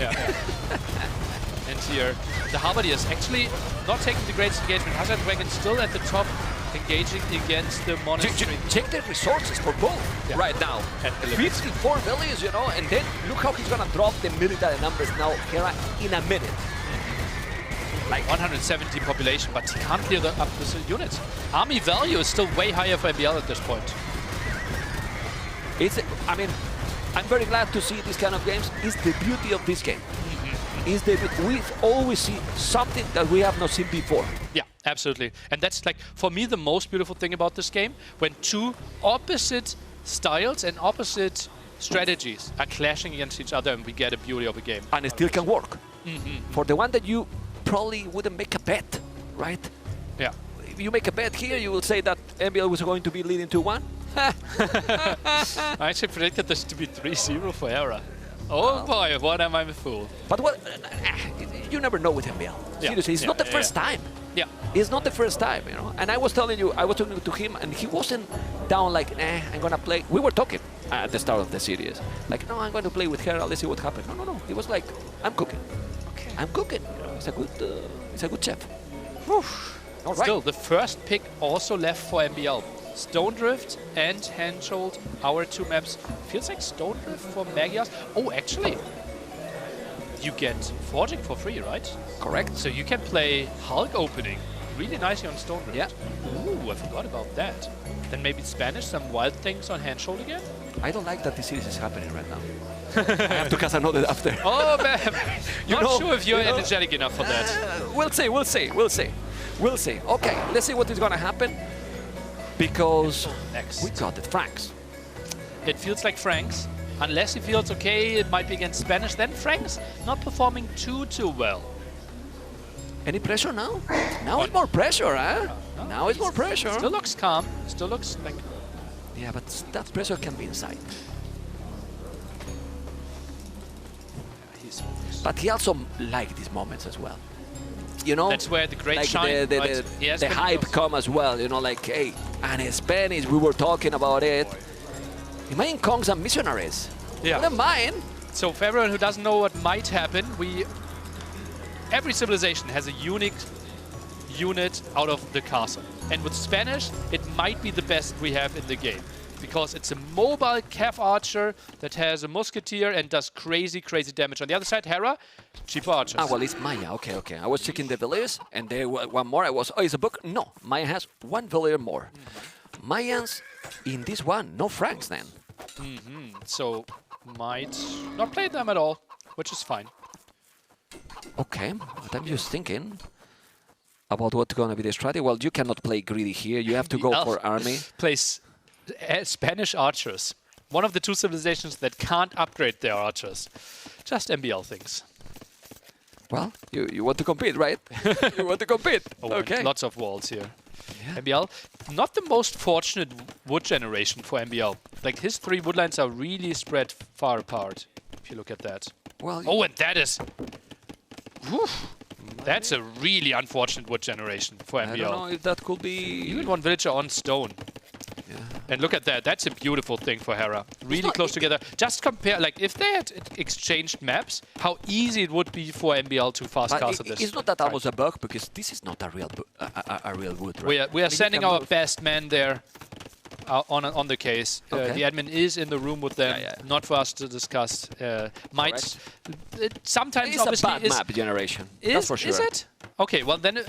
[SPEAKER 2] And here, the Harbidiers actually not taking the greatest engagement. Hazard Wagon still at the top, engaging against the monastery.
[SPEAKER 1] Check the resources for both right now. 54 villages, you know, and then look how he's gonna drop the military numbers now, Hera, in a minute.
[SPEAKER 2] Like 170 population, but he can't clear up the units. Army value is still way higher for MBL at this point.
[SPEAKER 1] I mean, I'm very glad to see these kind of games. It's the beauty of this game. We always see something that we have not seen before.
[SPEAKER 2] Yeah, Absolutely. And that's like, for me, the most beautiful thing about this game, when two opposite styles and opposite strategies are clashing against each other and we get a beauty of a game.
[SPEAKER 1] And it still can work. For the one that you probably wouldn't make a bet, right?
[SPEAKER 2] Yeah.
[SPEAKER 1] If you make a bet here, you will say that MBL was going to be leading 2-1.
[SPEAKER 2] I actually predicted this to be 3-0 for Hera. Oh boy, what am I a fool?
[SPEAKER 1] But what? You never know with MBL. Seriously, it's not the first time.
[SPEAKER 2] Yeah.
[SPEAKER 1] It's not the first time, you know. And I was telling you, I was talking to him, and he wasn't down like, I'm gonna play. We were talking at the start of the series, like, no, I'm going to play with Hera. Let's see what happens. No. He was like, I'm cooking. Okay. I'm cooking. You know, he's a good chef. All right.
[SPEAKER 2] Still, the first pick also left for MBL. Stone Drift and Handhold, our two maps. Feels like Stone Drift for Magias. Oh, actually, you get Forging for free, right?
[SPEAKER 1] Correct.
[SPEAKER 2] So you can play Hulk opening really nicely on Stone Drift.
[SPEAKER 1] Yeah.
[SPEAKER 2] Ooh, I forgot about that. Then maybe Spanish, some wild things on Handhold again?
[SPEAKER 1] I don't like that this series is happening right now. I have to cast another after.
[SPEAKER 2] Oh, man. Not sure if you're
[SPEAKER 1] you know,
[SPEAKER 2] energetic enough for that.
[SPEAKER 1] We'll see. Okay, let's see what is going to happen. Because
[SPEAKER 2] Next.
[SPEAKER 1] we got it, Franks.
[SPEAKER 2] It feels like Franks. Unless he feels okay, it might be against Spanish. Then Franks not performing too well.
[SPEAKER 1] Any pressure now? Now it's more pressure, huh?
[SPEAKER 2] No,
[SPEAKER 1] Now it's more pressure.
[SPEAKER 2] Still looks calm. Still looks like...
[SPEAKER 1] Yeah, but that pressure can be inside.
[SPEAKER 2] He's
[SPEAKER 1] But he also liked these moments as well. You know,
[SPEAKER 2] that's where the great
[SPEAKER 1] like
[SPEAKER 2] shine, right?
[SPEAKER 1] the hype come as well. You know, like, hey, and in Spanish, we were talking about it. Imagine Kongs and missionaries.
[SPEAKER 2] Yeah.
[SPEAKER 1] Wouldn't mind.
[SPEAKER 2] So for everyone who doesn't know what might happen, every civilization has a unique unit out of the castle. And with Spanish, it might be the best we have in the game. Because it's a mobile Cav archer that has a musketeer and does crazy damage. On the other side, Hera, cheaper archers.
[SPEAKER 1] Ah, well, it's Maya. Okay. I was checking the villagers, and there was one more. It's a book? No, Maya has one villager more. Mayans in this one, no Franks then.
[SPEAKER 2] So might not play them at all, which is fine.
[SPEAKER 1] Okay, but I'm just thinking about what's going to be the strategy. Well, you cannot play greedy here. You have to go for army.
[SPEAKER 2] Plays Spanish archers. One of the two civilizations that can't upgrade their archers. Just MBL things.
[SPEAKER 1] Well, you want to compete, right? You want to compete.
[SPEAKER 2] Oh,
[SPEAKER 1] okay.
[SPEAKER 2] Lots of walls here.
[SPEAKER 1] Yeah.
[SPEAKER 2] MBL, not the most fortunate wood generation for MBL. Like, his 3 woodlines are really spread far apart, if you look at that.
[SPEAKER 1] Well,
[SPEAKER 2] Oh, and that is... Whew, that's a really unfortunate wood generation for MBL.
[SPEAKER 1] I don't know if that could be...
[SPEAKER 2] Even one villager on stone.
[SPEAKER 1] Yeah.
[SPEAKER 2] And look at that. That's a beautiful thing for Hera. Really close together. Just compare, like, if they had exchanged maps, how easy it would be for MBL to fast castle this.
[SPEAKER 1] It's not that almost a bug, because this is not a real wood, right?
[SPEAKER 2] We are sending our best man there on the case.
[SPEAKER 1] Okay.
[SPEAKER 2] The admin is in the room with them.
[SPEAKER 1] Yeah.
[SPEAKER 2] Not for us to discuss. Sometimes
[SPEAKER 1] It's
[SPEAKER 2] obviously
[SPEAKER 1] a bad map generation. That's for sure.
[SPEAKER 2] Is it? Okay, well then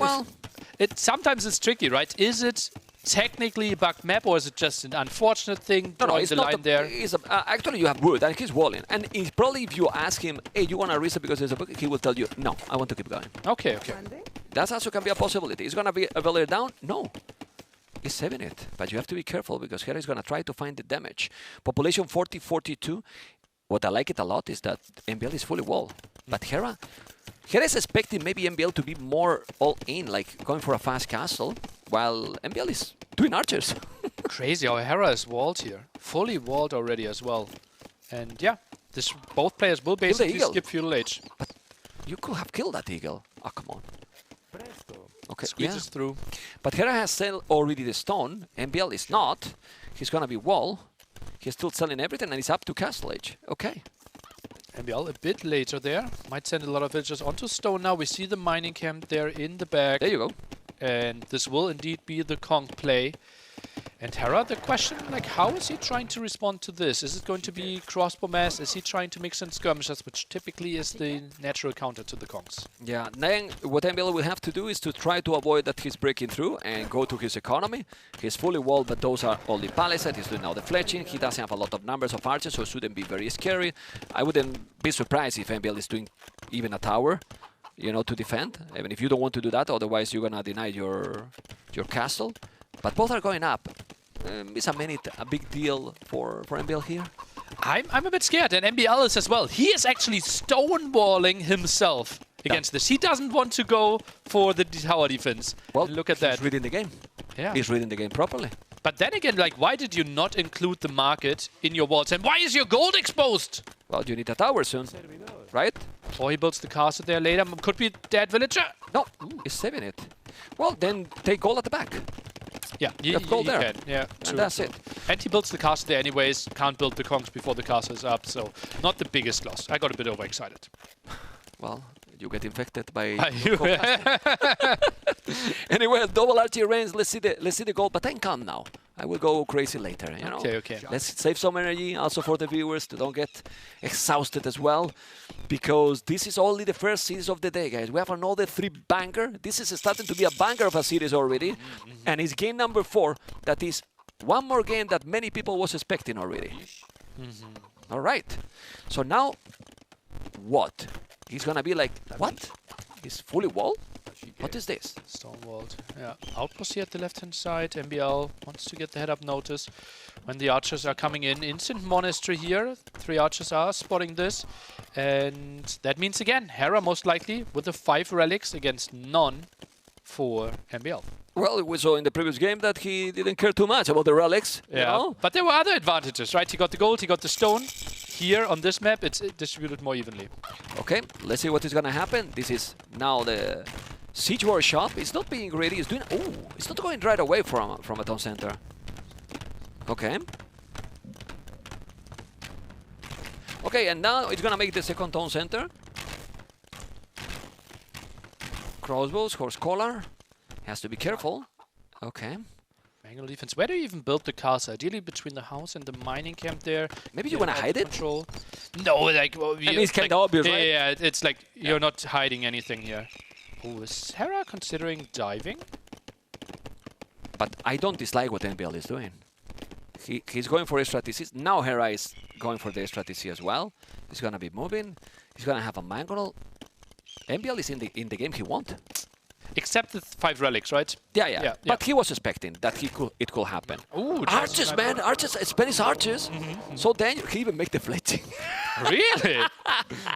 [SPEAKER 2] sometimes it's tricky, right? Is it technically a bugged map, or is it just an unfortunate thing?
[SPEAKER 1] No,
[SPEAKER 2] drawing
[SPEAKER 1] it's
[SPEAKER 2] the
[SPEAKER 1] not
[SPEAKER 2] line there.
[SPEAKER 1] Actually, you have wood, and he's walling. And it's probably if you ask him, hey, you want to reset because there's a bug, he will tell you, no, I want to keep going.
[SPEAKER 2] Okay.
[SPEAKER 1] That also can be a possibility. Is going to be a villager down? No. He's saving it. But you have to be careful, because Hera is going to try to find the damage. Population 40-42. What I like it a lot is that MBL is fully wall. But Hera is expecting maybe MBL to be more all-in, like going for a fast castle, while MBL is doing archers.
[SPEAKER 2] Crazy how Hera is walled here. Fully walled already as well. And yeah, both players will basically skip Feudal Age.
[SPEAKER 1] But you could have killed that eagle. Oh, come on. Okay,
[SPEAKER 2] Squeezes through.
[SPEAKER 1] But Hera has sold already the stone. MBL is not. He's going to be wall. He's still selling everything, and he's up to Castle Age. Okay.
[SPEAKER 2] MBL a bit later there. Might send a lot of villagers onto stone now. We see the mining camp there in the back.
[SPEAKER 1] There you go.
[SPEAKER 2] And this will indeed be the Kong play. And Hera, the question, like, how is he trying to respond to this? Is it going to be crossbow mass? Is he trying to mix in skirmishes, which typically is the natural counter to the Kongs?
[SPEAKER 1] Yeah, then what MBL will have to do is to try to avoid that he's breaking through and go to his economy. He's fully walled, but those are only palisades. He's doing now the fletching. He doesn't have a lot of numbers of archers, so it shouldn't be very scary. I wouldn't be surprised if MBL is doing even a tower. you know, to defend. Even if you don't want to do that, otherwise you're gonna deny your castle. But both are going up. Is a minute a big deal for MBL here?
[SPEAKER 2] I'm a bit scared, and MBL is as well. He is actually stonewalling himself against this. He doesn't want to go for the tower defense.
[SPEAKER 1] Well,
[SPEAKER 2] look at that.
[SPEAKER 1] He's reading the game.
[SPEAKER 2] Yeah.
[SPEAKER 1] He's reading the game properly.
[SPEAKER 2] But then again, like, why did you not include the market in your walls? And why is your gold exposed?
[SPEAKER 1] Well, you need a tower soon, right?
[SPEAKER 2] Or he builds the castle there later. Could be dead villager.
[SPEAKER 1] No, he's saving it. Well, then take gold at the back.
[SPEAKER 2] Yeah,
[SPEAKER 1] you go there.
[SPEAKER 2] can. Yeah,
[SPEAKER 1] And that's it.
[SPEAKER 2] And he builds the castle there anyways. Can't build the conks before the castle is up, so not the biggest loss. I got a bit overexcited.
[SPEAKER 1] Well, you get infected by. Anyway, double archery range. Let's see the goal. But I'm calm now. I will go crazy later. You know.
[SPEAKER 2] Okay.
[SPEAKER 1] Let's save some energy also for the viewers to don't get exhausted as well, because this is only the first series of the day, guys. We have another 3 banger. This is starting to be a banger of a series already, and it's game number 4. That is one more game that many people was expecting already. All right. So now, what? He's gonna be like, what? He's fully walled? What is this?
[SPEAKER 2] Stonewalled. Yeah. Outpost here at the left-hand side. MBL wants to get the head-up notice when the archers are coming in. Instant monastery here. 3 archers are spotting this. And that means, again, Hera most likely with the 5 relics against none for MBL.
[SPEAKER 1] Well, we saw in the previous game that he didn't care too much about the relics.
[SPEAKER 2] Yeah.
[SPEAKER 1] You know?
[SPEAKER 2] But there were other advantages, right? He got the gold, he got the stone. Here on this map, it's distributed more evenly.
[SPEAKER 1] Okay, let's see what is gonna happen. This is now the siege workshop. It's not being greedy. It's doing. Oh, it's not going right away from a town center. Okay. Okay, and now it's gonna make the second town center. Crossbows, horse collar. Has to be careful. Okay.
[SPEAKER 2] Angle defense. Where do you even build the castle? Ideally between the house and the mining camp there.
[SPEAKER 1] Maybe you wanna hide it?
[SPEAKER 2] Control. No, like... Well,
[SPEAKER 1] I mean, it's kind of obvious, right?
[SPEAKER 2] Yeah, it's like you're not hiding anything here. Oh, is Hera considering diving?
[SPEAKER 1] But I don't dislike what NBL is doing. He's going for a strategy. Now Hera is going for the strategy as well. He's gonna be moving. He's gonna have a mangle. NBL is in the game he wants.
[SPEAKER 2] Except the 5 relics, right?
[SPEAKER 1] Yeah. But he was expecting that it could happen.
[SPEAKER 2] Ooh,
[SPEAKER 1] archers, man! Archers, Spanish archers. So then he even make the fletching.
[SPEAKER 2] Really?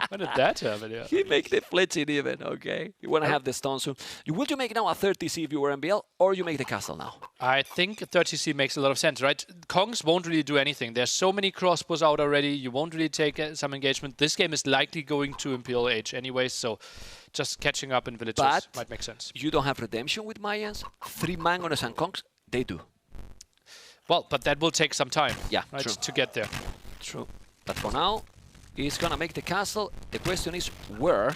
[SPEAKER 2] When did that happen? Yeah.
[SPEAKER 1] He make the fletching even, okay? You want to have the stone soon. Would you make now a 30C if you were MBL, or you make the castle now?
[SPEAKER 2] I think 30C makes a lot of sense, right? Kongs won't really do anything. There's so many crossbows out already. You won't really take some engagement. This game is likely going to Imperial Age anyway, so just catching up in villages might make sense.
[SPEAKER 1] You don't have redemption with Mayans. 3 Mangoners and Kongs, they do.
[SPEAKER 2] Well, but that will take some time, right,
[SPEAKER 1] true.
[SPEAKER 2] to get there.
[SPEAKER 1] True. But for now, he's gonna make the castle. The question is where.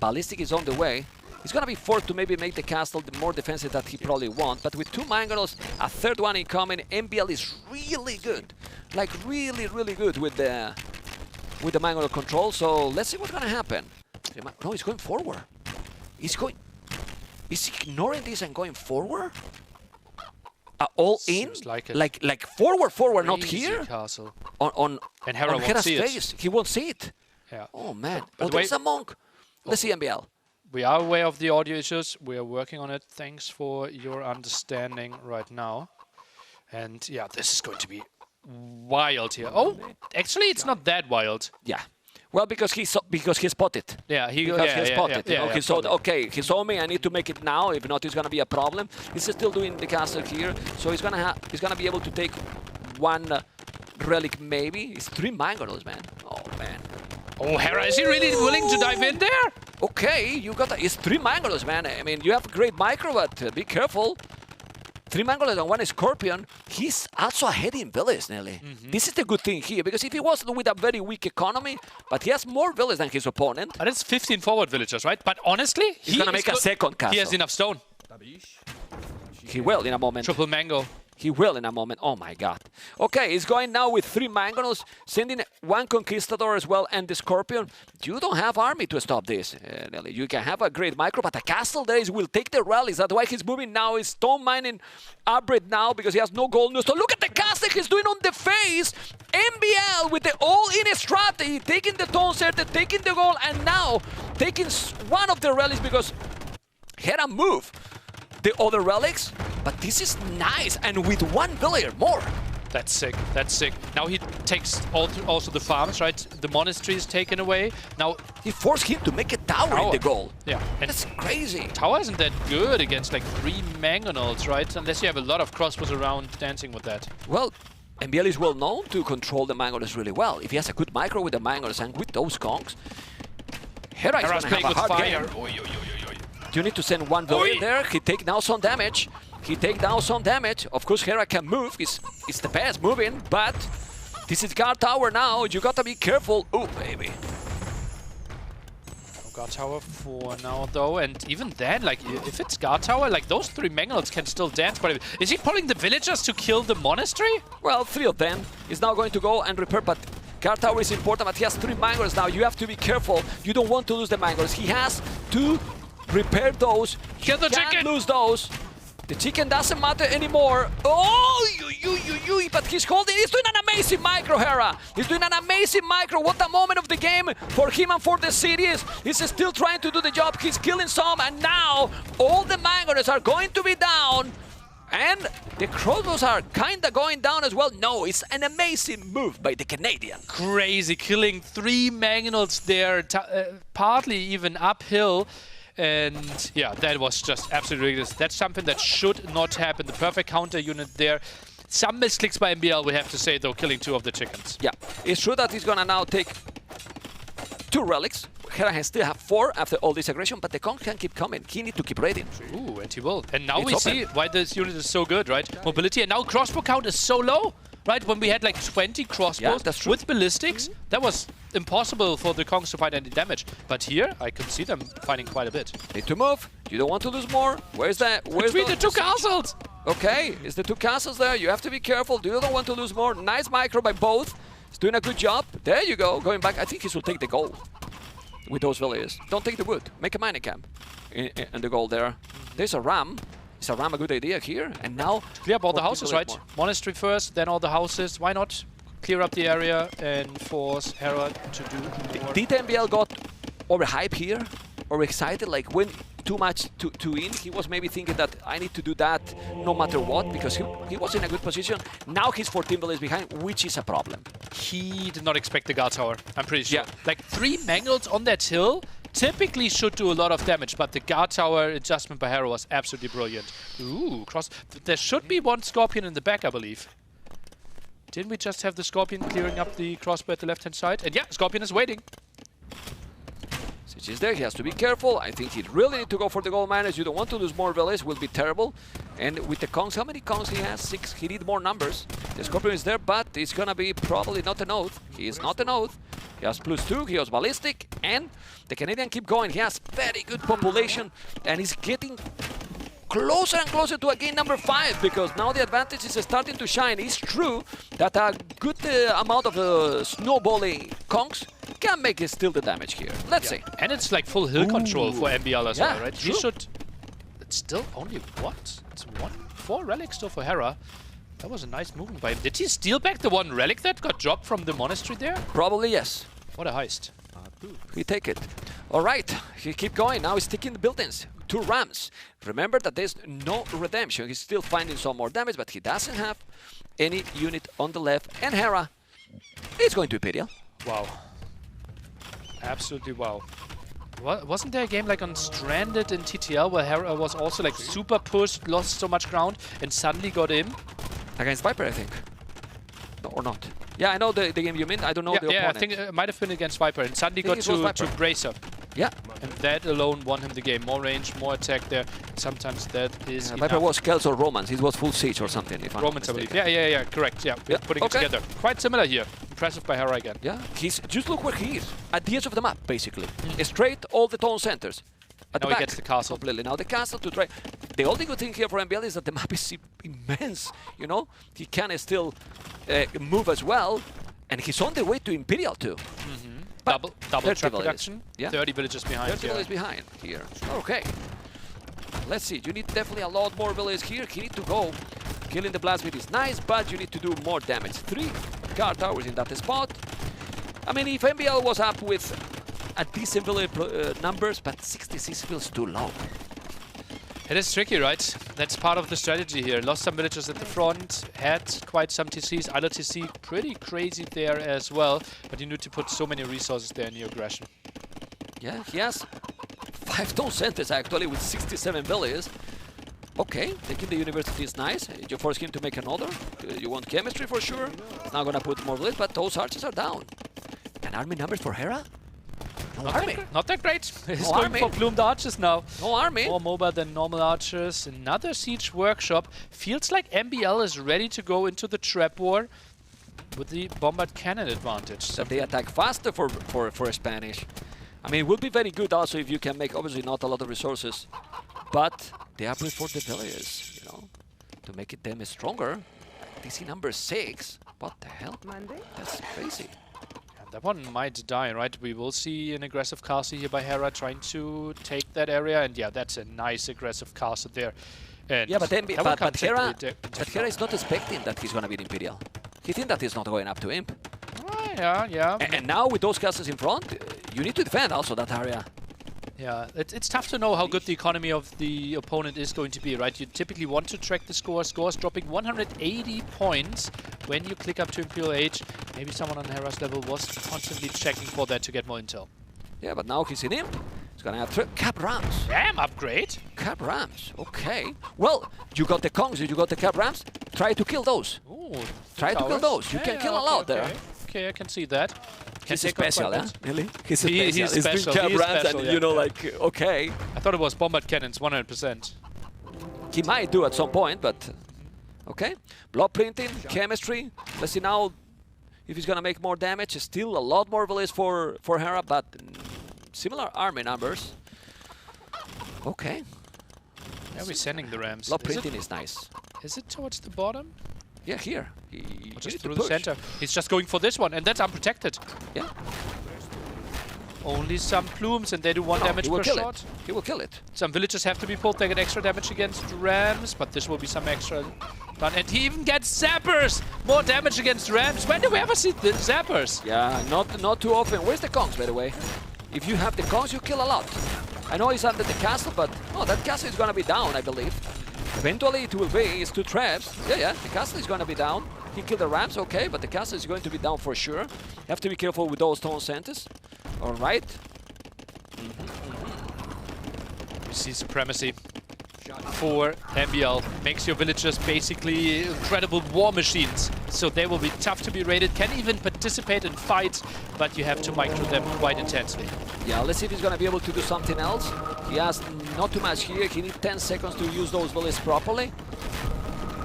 [SPEAKER 1] Ballistic is on the way. He's gonna be forced to maybe make the castle the more defensive that he probably wants. But with 2 Mangoners, a 3rd one incoming, MBL is really good. Like really, really good with the Mangoner control. So let's see what's gonna happen. No, he's going forward. He's ignoring this and going forward? All in? Like forward, not here?
[SPEAKER 2] Castle.
[SPEAKER 1] On
[SPEAKER 2] Hera won't
[SPEAKER 1] Hera's
[SPEAKER 2] see
[SPEAKER 1] face. He won't see it.
[SPEAKER 2] Yeah.
[SPEAKER 1] Oh, man.
[SPEAKER 2] But
[SPEAKER 1] There's a monk. Let's see MBL.
[SPEAKER 2] We are aware of the audio issues. We are working on it. Thanks for your understanding right now. And yeah, this is going to be wild here. Oh, actually, it's not that wild.
[SPEAKER 1] Yeah. Well, because he spotted.
[SPEAKER 2] Yeah, he
[SPEAKER 1] spotted.
[SPEAKER 2] Yeah,
[SPEAKER 1] he saw. Okay, he saw me. I need to make it now. If not, it's gonna be a problem. He's still doing the castle here, so he's gonna be able to take 1 relic maybe. It's 3 Mangoners, man. Oh man.
[SPEAKER 2] Oh, Hera, is he really willing to dive in there?
[SPEAKER 1] Okay, you got it's 3 Mangoners, man. I mean, you have great micro, but be careful. 3 Mangoners and 1 Scorpion. He's also ahead in village, Nelly. This is the good thing here, because if he was with a very weak economy, but he has more village than his opponent.
[SPEAKER 2] But it's 15 forward villagers, right? But honestly,
[SPEAKER 1] he's gonna make a second castle.
[SPEAKER 2] He has enough stone.
[SPEAKER 1] He will in a moment.
[SPEAKER 2] Triple mango.
[SPEAKER 1] He will in a moment. Oh my god. Okay, he's going now with 3 Mangonels, sending 1 Conquistador as well, and the Scorpion. You don't have army to stop this, Nelly. You can have a great micro, but the castle there will take the rallies. That's why he's moving now. He's stone mining Abrid now because he has no gold news. So look at the castle he's doing on the face. MBL with the all-in strategy, taking the Tone Center, taking the gold, and now taking one of the rallies because Hera move the other relics, but this is nice, and with 1 villager more.
[SPEAKER 2] That's sick. That's sick. Now he takes also the farms, right? The monastery is taken away. Now
[SPEAKER 1] he forced him to make a tower in the goal.
[SPEAKER 2] Yeah, and
[SPEAKER 1] that's crazy.
[SPEAKER 2] Tower isn't that good against like 3 Mangonels, right? Unless you have a lot of crossbows around dancing with that.
[SPEAKER 1] Well, MBL is well known to control the Mangonels really well. If he has a good micro with the Mangonels and with those conks, Hera is going to have a hard game. You need to send 1 villager there. He take now some damage. He take down some damage. Of course, Hera can move. It's the best moving, but this is guard tower now. You gotta be careful. Oh, baby.
[SPEAKER 2] Guard tower for now, though, and even then, like, if it's guard tower, like, those 3 Mangonels can still dance quite a bit. Is he pulling the villagers to kill the monastery?
[SPEAKER 1] Well, 3 of them is now going to go and repair, but guard tower is important, but he has 3 Mangonels now. You have to be careful. You don't want to lose the Mangonels. He has to repair those.
[SPEAKER 2] Kill the chicken!
[SPEAKER 1] Can't lose those. The chicken doesn't matter anymore. Oh, but he's holding. He's doing an amazing micro, Hera. He's doing an amazing micro. What a moment of the game for him and for the series. He's still trying to do the job. He's killing some, and now all the Mangonels are going to be down. And the crossbows are kind of going down as well. No, it's an amazing move by the Canadian.
[SPEAKER 2] Crazy, killing 3 Mangonels there, partly even uphill. And yeah, that was just absolutely ridiculous. That's something that should not happen. The perfect counter unit there. Some misclicks by MBL, we have to say, though, killing 2 of the chickens.
[SPEAKER 1] Yeah, it's true that he's gonna now take 2 relics. Hera has still have 4 after all this aggression, but the Kong can keep coming. He needs to keep raiding.
[SPEAKER 2] Ooh, and he will. And now we see why this unit is so good, right? Mobility, and now crossbow count is so low. Right, when we had like 20 crossbows with ballistics, that was impossible for the Kongs to find any damage. But here, I could see them finding quite a bit.
[SPEAKER 1] Need to move. You don't want to lose more. Where's that?
[SPEAKER 2] Between the 2 castles!
[SPEAKER 1] Okay, it's the 2 castles there. You have to be careful. You don't want to lose more. Nice micro by both. He's doing a good job. There you go. Going back. I think he should take the gold with those villagers. Don't take the wood. Make a mining camp in the gold there. There's a ram. Is a ram a good idea here? And now
[SPEAKER 2] clear up all the houses, right? Monastery first, then all the houses. Why not clear up the area and force Hera to do more?
[SPEAKER 1] Did MBL got overhyped here? Or excited? Like when too much to in? He was maybe thinking that I need to do that no matter what because he was in a good position. Now he's 14 villages behind, which is a problem.
[SPEAKER 2] He did not expect the guard tower, I'm pretty sure.
[SPEAKER 1] Yeah.
[SPEAKER 2] Like 3 Mangonels on that hill typically should do a lot of damage, but the guard tower adjustment by Hera was absolutely brilliant. Ooh, there should be 1 Scorpion in the back, I believe. Didn't we just have the Scorpion clearing up the crossbow at the left-hand side? And yeah, Scorpion is waiting.
[SPEAKER 1] Since he's there, he has to be careful. I think he really need to go for the gold miners. You don't want to lose more villages, will be terrible. And with the Kongs, how many Kongs he has? 6. He need more numbers. The Scorpion is there, but it's gonna be probably not an oath. He is not an oath. He has +2, he has ballistic, and the Canadian keep going. He has very good population, and he's getting closer and closer to a game number 5 because now the advantage is starting to shine. It's true that a good amount of snowballing Kongs can make still the damage here. Let's see.
[SPEAKER 2] And it's like full hill control for MBL as well, right?
[SPEAKER 1] True.
[SPEAKER 2] He should... It's still only what? It's 4 relics still for Hera. That was a nice movement by him. Did he steal back the 1 relic that got dropped from the monastery there?
[SPEAKER 1] Probably yes.
[SPEAKER 2] What a heist.
[SPEAKER 1] We take it. All right, he keep going. Now he's taking the buildings. 2 rams. Remember that there's no redemption. He's still finding some more damage, but he doesn't have any unit on the left. And Hera is going to Imperial.
[SPEAKER 2] Wow. Absolutely wow. Wasn't there a game like on Stranded in TTL where Hera was also like super pushed, lost so much ground, and suddenly got in?
[SPEAKER 1] Against Viper, I think. No, or not. Yeah, I know the game you mean. I don't know the opponent.
[SPEAKER 2] Yeah, I think it might have been against Viper, and suddenly got to Bracer.
[SPEAKER 1] Yeah.
[SPEAKER 2] And that alone won him the game. More range, more attack there. Sometimes that is
[SPEAKER 1] Viper was Kells or Romans. It was full siege or something, if I'm
[SPEAKER 2] Romans, I believe. Yeah, correct. Yeah, putting it together. Quite similar here. Impressive by Hera again.
[SPEAKER 1] Yeah, just look where he is. At the edge of the map, basically. Straight all the town centers. At
[SPEAKER 2] now
[SPEAKER 1] the back.
[SPEAKER 2] He gets the castle.
[SPEAKER 1] Completely. Now the castle to try. The only good thing here for MBL is that the map is immense, you know? He can still move as well, and he's on the way to Imperial too.
[SPEAKER 2] Double trap
[SPEAKER 1] villages.
[SPEAKER 2] production.
[SPEAKER 1] Yeah.
[SPEAKER 2] 30 villages behind.
[SPEAKER 1] 30 villages behind here. Okay. Let's see. You need definitely a lot more villages here. He need to go. Killing the Blasmith is nice, but you need to do more damage. 3 guard towers in that spot. I mean, if MBL was up with a decent village numbers, but 66 feels too low.
[SPEAKER 2] It is tricky, right? That's part of the strategy here. Lost some villagers at the front, had quite some TCs. Idle TC pretty crazy there as well, but you need to put so many resources there in your aggression.
[SPEAKER 1] Yeah, he has 5 town centers actually with 67 villages. Okay, taking the university is nice. You force him to make another. You want chemistry for sure. It's not gonna put more villages, but those archers are down. And army numbers for Hera? No army.
[SPEAKER 2] Not that great. He's
[SPEAKER 1] No
[SPEAKER 2] going
[SPEAKER 1] army.
[SPEAKER 2] for plumed archers now.
[SPEAKER 1] No army.
[SPEAKER 2] More mobile than normal archers. Another siege workshop. Feels like MBL is ready to go into the trap war with the bombard cannon advantage.
[SPEAKER 1] So they attack faster for Spanish. I mean, it would be very good also if you can make, obviously not a lot of resources, but they are for the villages, you know, to make it them stronger. DC number 6. What the hell? That's crazy.
[SPEAKER 2] That one might die, right? We will see an aggressive castle here by Hera trying to take that area, and yeah, that's a nice aggressive castle there. And
[SPEAKER 1] Yeah, but then,
[SPEAKER 2] that one
[SPEAKER 1] but Hera
[SPEAKER 2] can't
[SPEAKER 1] is not expecting that he's gonna be Imperial. He thinks that he's not going up to Imp.
[SPEAKER 2] Yeah.
[SPEAKER 1] And now with those castles in front, you need to defend also that area.
[SPEAKER 2] Yeah, it's tough to know how good the economy of the opponent is going to be, right? You typically want to track the score. Scores dropping 180 points when you click up to Imperial Age. Maybe someone on Hera's level was constantly checking for that to get more intel.
[SPEAKER 1] Yeah, but now he's in Imp. He's gonna have cap rams.
[SPEAKER 2] Damn upgrade!
[SPEAKER 1] Cap rams, okay. Well, you got the Kongs, you got the cap rams. Try to kill those.
[SPEAKER 2] Ooh,
[SPEAKER 1] Try to kill those. You can kill a lot there.
[SPEAKER 2] Okay, I can see that.
[SPEAKER 1] He's special, huh? Really? He's
[SPEAKER 2] He's
[SPEAKER 1] special.
[SPEAKER 2] special.
[SPEAKER 1] Cap
[SPEAKER 2] He is
[SPEAKER 1] rams,
[SPEAKER 2] special,
[SPEAKER 1] and
[SPEAKER 2] yeah.
[SPEAKER 1] you know, like, okay.
[SPEAKER 2] I thought it was bombard cannons, 100%.
[SPEAKER 1] He might do at some point, but okay. Blood printing, chemistry. Let's see now if he's gonna make more damage. Still a lot more villages for Hera, but similar army numbers. Okay.
[SPEAKER 2] Yeah, we're sending the rams.
[SPEAKER 1] Blood printing is nice.
[SPEAKER 2] Is it towards the bottom?
[SPEAKER 1] Yeah, here.
[SPEAKER 2] Or
[SPEAKER 1] You
[SPEAKER 2] just
[SPEAKER 1] need to
[SPEAKER 2] through the
[SPEAKER 1] push.
[SPEAKER 2] center? He's just going for this one, and that's unprotected.
[SPEAKER 1] Yeah.
[SPEAKER 2] Only some plumes, and they do 1 damage
[SPEAKER 1] he will
[SPEAKER 2] per
[SPEAKER 1] kill
[SPEAKER 2] shot.
[SPEAKER 1] it. He will kill it.
[SPEAKER 2] Some villagers have to be pulled. They get extra damage against rams, but this will be some extra done. And he even gets zappers! More damage against rams. When do we ever see the zappers?
[SPEAKER 1] Yeah, not too often. Where's the Kongs, by the way? If you have the Kongs, you kill a lot. I know he's under the castle, but no, that castle is gonna be down, I believe. Eventually it will be. It's 2 traps. Yeah, the castle is gonna be down. He killed the rams, okay, but the castle is going to be down for sure. You have to be careful with those town centers. All right.
[SPEAKER 2] We see supremacy for MBL. Makes your villagers basically incredible war machines. So they will be tough to be raided. Can even participate in fights, but you have to micro them quite intensely.
[SPEAKER 1] Yeah, let's see if he's gonna be able to do something else. He has not too much here. He needs 10 seconds to use those villages properly.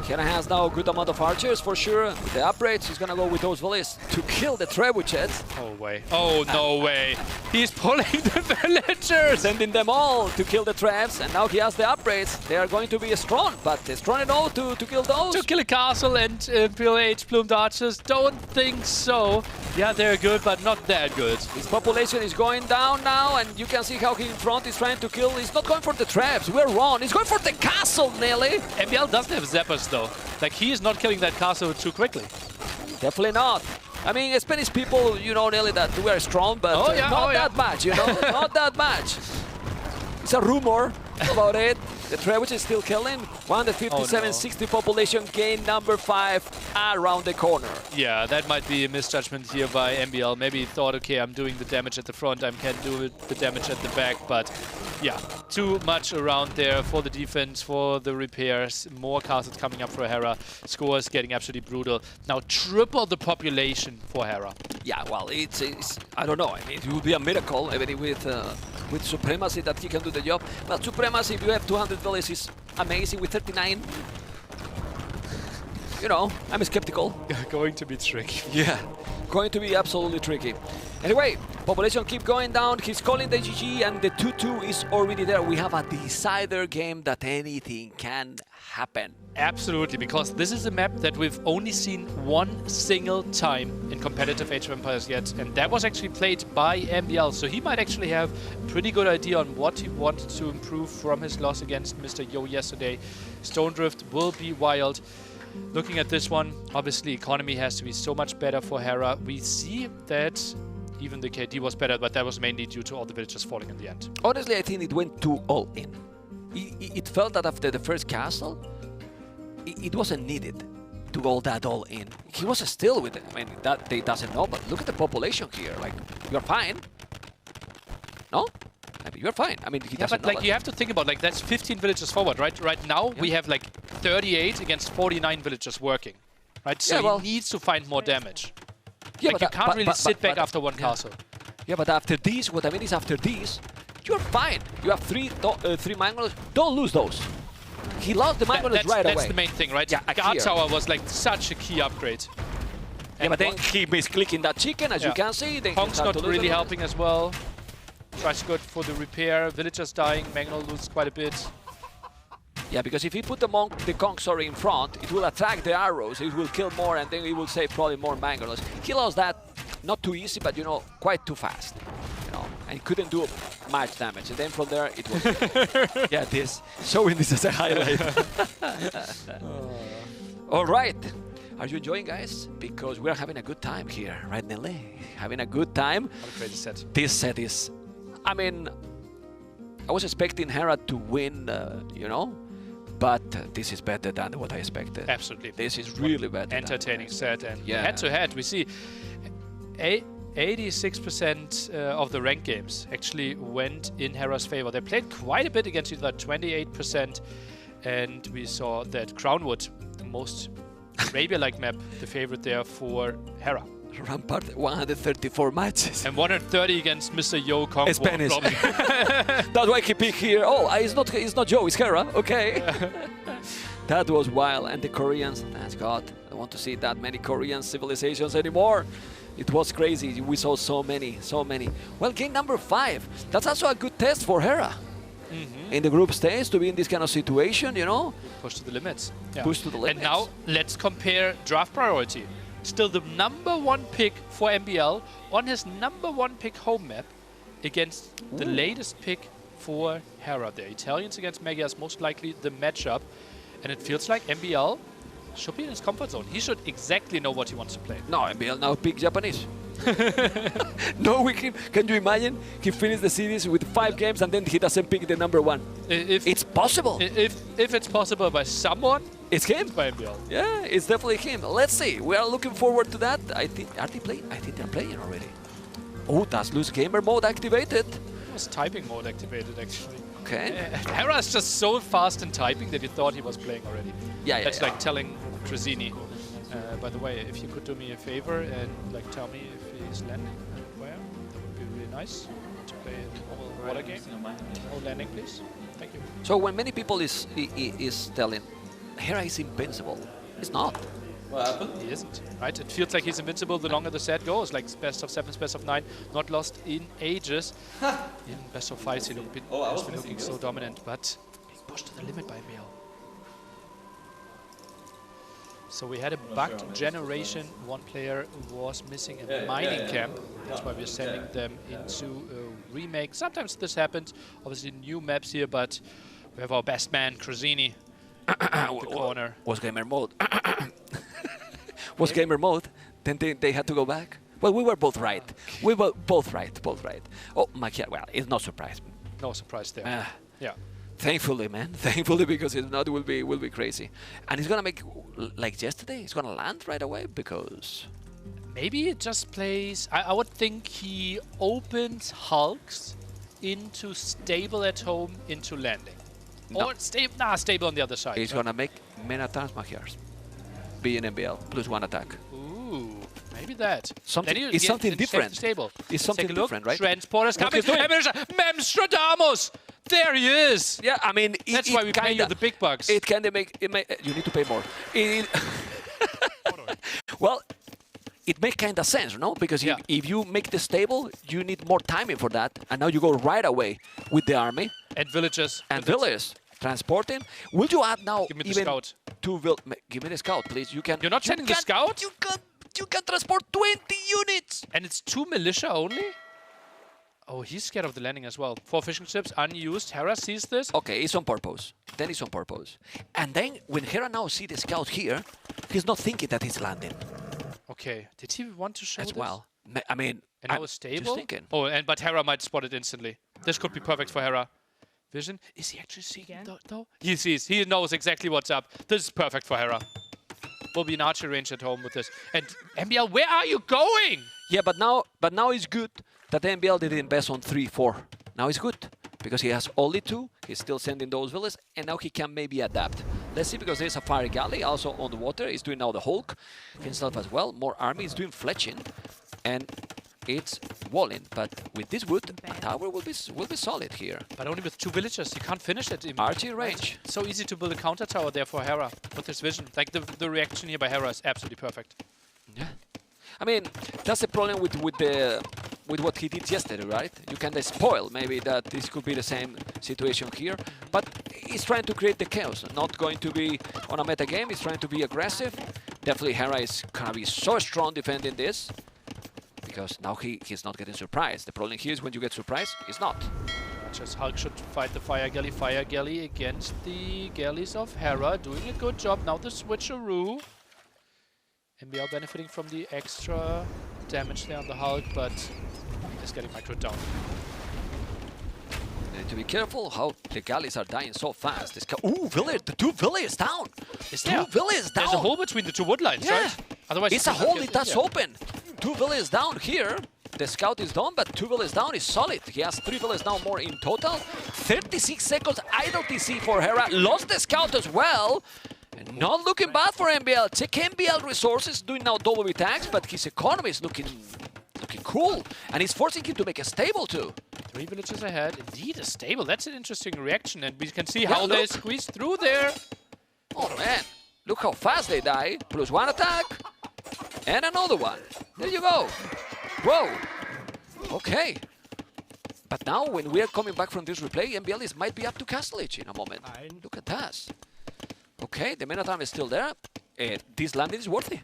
[SPEAKER 1] Hera has now a good amount of archers for sure. With the upgrades, he's gonna go with those villages to kill the trebuchets.
[SPEAKER 2] Oh way. Oh no way. He's pulling the villagers!
[SPEAKER 1] Sending them all to kill the traps, and now he has the upgrades. They are going to be strong, but strong enough to kill those.
[SPEAKER 2] To kill a castle and Imperial Age plumed archers? Don't think so. Yeah, they're good, but not that good.
[SPEAKER 1] His population is going down now, and you can see how he in front is trying to kill. He's not going for the traps. We're wrong. He's going for the castle, Nelly.
[SPEAKER 2] MBL doesn't have zappers though. Like, he is not killing that castle too quickly.
[SPEAKER 1] Definitely not. I mean, Spanish people, you know, Nelly, that we are strong, but not that much, you know? Not that much. It's a rumor about it. The trebuchet is still killing. 157, 60 population gain, number 5 around the corner.
[SPEAKER 2] Yeah, that might be a misjudgment here by MBL. Maybe he thought, okay, I'm doing the damage at the front, I can do the damage at the back, but yeah, too much around there for the defense, for the repairs. More castles coming up for Hera. Scores getting absolutely brutal. Now triple the population for Hera.
[SPEAKER 1] Yeah, well, it's I don't know. I mean, it would be a miracle, even with supremacy, that he can do the job. Well, supremacy, if you have 200 villages, is amazing. With 39, you know, I'm skeptical.
[SPEAKER 2] Going to be tricky.
[SPEAKER 1] Yeah, going to be absolutely tricky. Anyway, population keep going down. He's calling the GG, and the 2-2 is already there. We have a decider game that anything can happen.
[SPEAKER 2] Absolutely, because this is a map that we've only seen one single time in competitive Age of Empires yet, and that was actually played by MBL, so he might actually have a pretty good idea on what he wanted to improve from his loss against Mr. Yo yesterday. Stone Drift will be wild. Looking at this one, obviously economy has to be so much better for Hera. We see that even the KD was better, but that was mainly due to all the villagers falling in the end.
[SPEAKER 1] Honestly, I think it went too all in. It felt that after the first castle, it wasn't needed to go that all in. He was still with it. I mean, that they doesn't know, but look at the population here. Like, you're fine. No? I mean, you're fine. I mean, he doesn't know.
[SPEAKER 2] But like, you have to think about, like, that's 15 villagers forward, right? Right now, we have like 38 against 49 villagers working, right? So he needs to find more damage.
[SPEAKER 1] Yeah,
[SPEAKER 2] like, you can't really sit back after one castle.
[SPEAKER 1] Yeah, but after this, what I mean is after this, you're fine. You have three mangolas. Don't lose those. He lost the mangolas right away.
[SPEAKER 2] That's the main thing, right?
[SPEAKER 1] Yeah,
[SPEAKER 2] Guard Tower was like such a key upgrade.
[SPEAKER 1] Yeah, but then he misclicking that chicken, as you can see.
[SPEAKER 2] Honk's not really helping as well. Trash good for the repair. Villagers dying. Mangonel loses quite a bit.
[SPEAKER 1] Yeah, because if he put the conch in front, it will attack the arrows, it will kill more, and then it will save probably more mangolas. He lost that, not too easy, but you know, quite too fast. You know, and couldn't do much damage. And then from there, it was yeah, this showing this as a highlight. All right, are you enjoying, guys? Because we're having a good time here, right, Nelly? Having a good time.
[SPEAKER 2] What a crazy set.
[SPEAKER 1] This set is, I mean, I was expecting Hera to win, you know. But this is better than what I expected.
[SPEAKER 2] Absolutely.
[SPEAKER 1] This is really better.
[SPEAKER 2] Entertaining set, and head-to-head, we see 86% of the ranked games actually went in Hera's favor. They played quite a bit against each other, 28%, and we saw that Crownwood, the most Arabia-like map, the favorite there for Hera.
[SPEAKER 1] Rampart, 134 matches.
[SPEAKER 2] And 130 against Mr. Yo Kong.
[SPEAKER 1] Spanish. That's why he picked here. Oh, it's not Joe, it's Hera. Okay. That was wild. And the Koreans, thank God. I don't want to see that many Korean civilizations anymore. It was crazy. We saw so many. Well, game number 5. That's also a good test for Hera. In the group stage, to be in this kind of situation, you know.
[SPEAKER 2] Push to the limits.
[SPEAKER 1] Yeah. Push to the limits.
[SPEAKER 2] And now, let's compare draft priority. Still the #1 pick for MBL on his #1 pick home map against the latest pick for Hera. The Italians against Magyar, most likely the matchup. And it feels like MBL should be in his comfort zone. He should exactly know what he wants to play.
[SPEAKER 1] No, MBL now pick Japanese. No, can you imagine? He finished the series with 5 games and then he doesn't pick the #1. It's possible.
[SPEAKER 2] If it's possible by someone,
[SPEAKER 1] it's him.
[SPEAKER 2] By MBL.
[SPEAKER 1] Yeah, it's definitely him. Let's see. We are looking forward to that. I think, are they playing? I think they're playing already. Oh, that's loose gamer mode activated.
[SPEAKER 2] It was typing mode activated, actually.
[SPEAKER 1] Okay.
[SPEAKER 2] Hera is just so fast in typing that he thought he was playing already.
[SPEAKER 1] Yeah,
[SPEAKER 2] That's like telling Trezini, by the way, if you could do me a favor and like tell me if he's landing and where, that would be really nice to play a normal water game. Oh, landing, please. Thank you.
[SPEAKER 1] So when many people is telling Hera is invincible, it's not.
[SPEAKER 3] What happened?
[SPEAKER 2] He isn't, right? It feels like he's invincible the longer the set goes, like best of 7, best of 9, not lost in ages. In best of 5, he has been looking so dominant, but being pushed to the limit by MBL. So we had a bugged generation. One player was missing in the mining camp. That's why we're sending them into a remake. Sometimes this happens. Obviously new maps here, but we have our best man, Crozini, the corner.
[SPEAKER 1] Was gamer mode. Was gamer mode. Then they had to go back. Well, we were both right. We were both right. Oh, Makia, well, it's no surprise.
[SPEAKER 2] No surprise there. Yeah.
[SPEAKER 1] Thankfully, man. Thankfully, because if not, it will be crazy. And he's gonna make like yesterday. He's gonna land right away because
[SPEAKER 2] maybe it just plays. I would think he opens hulks into stable at home into landing, or stable on the other side.
[SPEAKER 1] He's gonna make many attacks, Magyars. Be in MBL +1 attack.
[SPEAKER 2] Ooh, maybe that.
[SPEAKER 1] It's something different.
[SPEAKER 2] Stable.
[SPEAKER 1] It's something different, right?
[SPEAKER 2] Transporters coming. Memstradamus. There he is!
[SPEAKER 1] Yeah, I mean...
[SPEAKER 2] That's why we pay you the big bucks.
[SPEAKER 1] You need to pay more. Well, it makes kind of sense, no? Because
[SPEAKER 2] Yeah.
[SPEAKER 1] if you make the stable, you need more timing for that. And now you go right away with the army.
[SPEAKER 2] And villages.
[SPEAKER 1] And villagers transporting. Will you add now
[SPEAKER 2] Give me the
[SPEAKER 1] even
[SPEAKER 2] scout.
[SPEAKER 1] give me the scout, please. You can.
[SPEAKER 2] You're not sending the scout?
[SPEAKER 1] You can transport 20 units.
[SPEAKER 2] And it's 2 militia only? Oh, he's scared of the landing as well. 4 fishing ships unused. Hera sees this.
[SPEAKER 1] Okay, it's on purpose. Then it's on purpose. And then when Hera now see the scout here, he's not thinking that he's landing
[SPEAKER 2] Okay. Did he want to show
[SPEAKER 1] as
[SPEAKER 2] this?
[SPEAKER 1] well. I mean,
[SPEAKER 2] And now it's
[SPEAKER 1] just
[SPEAKER 2] stable?
[SPEAKER 1] thinking.
[SPEAKER 2] Oh, but Hera might spot it instantly. This could be perfect for Hera. Vision. Is he actually seeing it though? He sees. He knows exactly what's up. This is perfect for Hera. Will be an archer range at home with this. And MBL, where are you going?
[SPEAKER 1] Yeah, but now it's good that the MBL didn't invest on 3-4. Now it's good because he has only 2. He's still sending those villas, and now he can maybe adapt. Let's see, because there's a fire galley also on the water. He's doing now the Hulk himself as well. More army. He's doing fletching, and it's walling. But with this wood, a tower will be solid here.
[SPEAKER 2] But only with 2 villagers. You can't finish it.
[SPEAKER 1] Archie range.
[SPEAKER 2] It's so easy to build a counter tower there for Hera with this vision. Like the reaction here by Hera is absolutely perfect.
[SPEAKER 1] Yeah. I mean, that's the problem with what he did yesterday, right? You can spoil maybe that this could be the same situation here, but he's trying to create the chaos. Not going to be on a meta game. He's trying to be aggressive. Definitely Hera is gonna be so strong defending this because now he's not getting surprised. The problem here is when you get surprised, he's not.
[SPEAKER 2] Just Hulk should fight the fire galley. Fire galley against the galleys of Hera, doing a good job. Now the switcheroo. MBL benefiting from the extra damage there on the Hulk, but is getting microed down.
[SPEAKER 1] They need to be careful how the galleys are dying so fast. This ooh, village, the 2 villages down.
[SPEAKER 2] Is there?
[SPEAKER 1] 2 villages down.
[SPEAKER 2] There's a hole between the 2 wood lines,
[SPEAKER 1] Yeah.
[SPEAKER 2] right? Otherwise,
[SPEAKER 1] It's a hole that's open. 2 villages down here. The scout is done, but 2 villages down is solid. He has 3 villages now more in total. 36 seconds idle TC for Hera. Lost the scout as well. And not looking bad for MBL. Check MBL resources, doing now double attacks, but his economy is looking cool. And he's forcing him to make a stable too.
[SPEAKER 2] 3 villages ahead. Indeed, a stable. That's an interesting reaction, and we can see how they squeeze through there.
[SPEAKER 1] Oh man, look how fast they die. Plus 1 attack. And another one. There you go. Whoa. Okay. But now when we are coming back from this replay, MBL might be up to Castle Age in a moment. Look at that. Okay, the Minotaur is still there. This landing is worthy.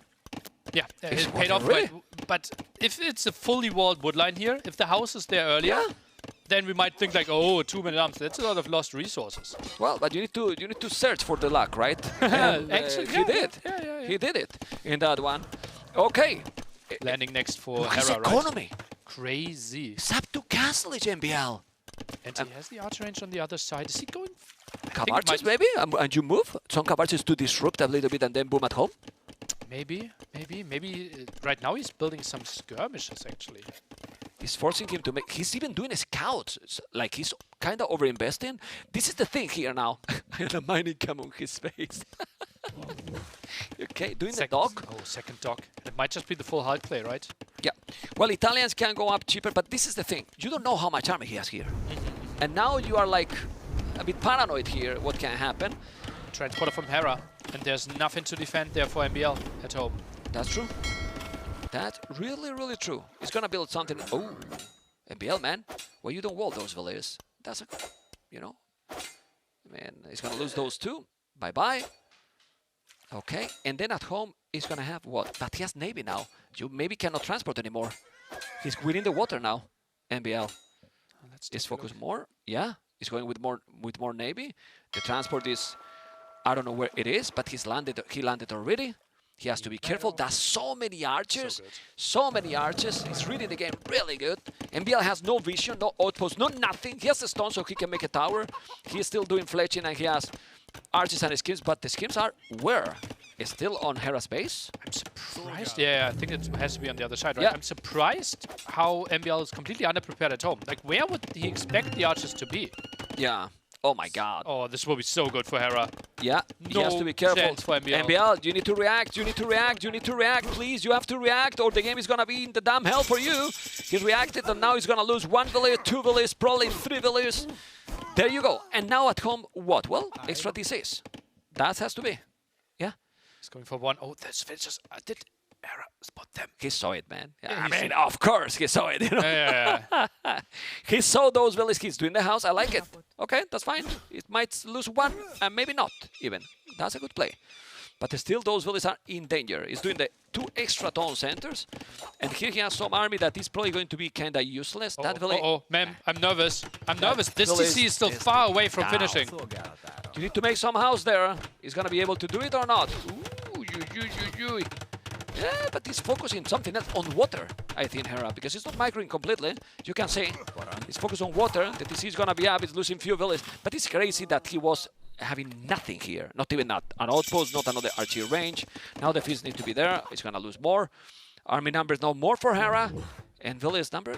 [SPEAKER 2] Yeah,
[SPEAKER 1] It's
[SPEAKER 2] it paid off.
[SPEAKER 1] really?
[SPEAKER 2] But if it's a fully walled wood line here, if the house is there earlier, then we might think like, oh, 2 minute arms. That's a lot of lost resources.
[SPEAKER 1] Well, but you need to search for the luck, right? And,
[SPEAKER 2] Excellent.
[SPEAKER 1] he did.
[SPEAKER 2] Yeah.
[SPEAKER 1] He did it in that one. Okay.
[SPEAKER 2] Landing next for
[SPEAKER 1] Look at his
[SPEAKER 2] Hera, right?
[SPEAKER 1] economy.
[SPEAKER 2] Crazy.
[SPEAKER 1] It's up to Castle Age, MBL.
[SPEAKER 2] And he has the archer range on the other side. Is he going?
[SPEAKER 1] Cabarches, maybe? And you move some Cabarches to disrupt a little bit and then boom at home?
[SPEAKER 2] Maybe. Right now he's building some skirmishes, actually.
[SPEAKER 1] He's forcing him to make... He's even doing scouts. It's like he's kind of over-investing. This is the thing here now. And a mining cam on his face. Okay, doing the dock.
[SPEAKER 2] Oh, second dock. It might just be the full Hulk play, right?
[SPEAKER 1] Yeah. Well, Italians can go up cheaper, but this is the thing. You don't know how much army he has here. And now you are like a bit paranoid here what can happen.
[SPEAKER 2] Transporter from Hera. And there's nothing to defend there for MBL at home.
[SPEAKER 1] That's true. That's really, really true. He's gonna build something. Oh, MBL, man. Well, you don't wall those villages. That's a, you know. Man, he's gonna lose those too. Bye-bye. Okay, and then at home, he's gonna have what? But he has Navy now. You maybe cannot transport anymore. He's within the water now, MBL. Let's focus more. Yeah, he's going with more Navy. The transport is, I don't know where it is, but he landed already. He has to be careful. There's so many archers. So many archers. He's reading the game really good. MBL has no vision, no outpost, no nothing. He has a stone so he can make a tower. He's still doing fletching and he has archers and schemes, but the schemes are where? It's still on Hera's base.
[SPEAKER 2] I'm surprised. Yeah, I think it has to be on the other side, right?
[SPEAKER 1] Yeah.
[SPEAKER 2] I'm surprised how MBL is completely underprepared at home. Like, where would he expect the archers to be?
[SPEAKER 1] Yeah. Oh my god.
[SPEAKER 2] Oh, this will be so good for Hera.
[SPEAKER 1] Yeah, he has to be careful.
[SPEAKER 2] Chance for MBL.
[SPEAKER 1] MBL, you need to react, you need to react, you need to react. Please, you have to react or the game is gonna be in the damn hell for you. He reacted and now he's gonna lose 1 village, 2 villages, probably 3 villages. There you go. And now at home, what? Well, extra DCs. That has to be. Yeah.
[SPEAKER 2] He's going for one. Oh, that's just did Hera spot them?
[SPEAKER 1] He saw it, man.
[SPEAKER 2] Yeah,
[SPEAKER 1] I mean, of course, he saw it. You know?
[SPEAKER 2] Yeah.
[SPEAKER 1] He saw those village kids doing the house. I like it. Okay, that's fine. It might lose one, and maybe not even. That's a good play. But still, those villages are in danger. He's doing the 2 extra town centers, and here he has some army that is probably going to be kind of useless. That village.
[SPEAKER 2] Man, I'm nervous. I'm nervous. This TC is still far away from finishing.
[SPEAKER 1] You need to make some house there. He's gonna be able to do it or not? Ooh, yeah, but he's focusing something else on water, I think, Hera, because he's not microing completely. You can say he's focused on water. The TC is gonna be up. He's losing few villages, but it's crazy that he was having nothing here. Not even an outpost, not another archery range. Now the fields need to be there. He's gonna lose more. Army numbers now more for Hera, and village number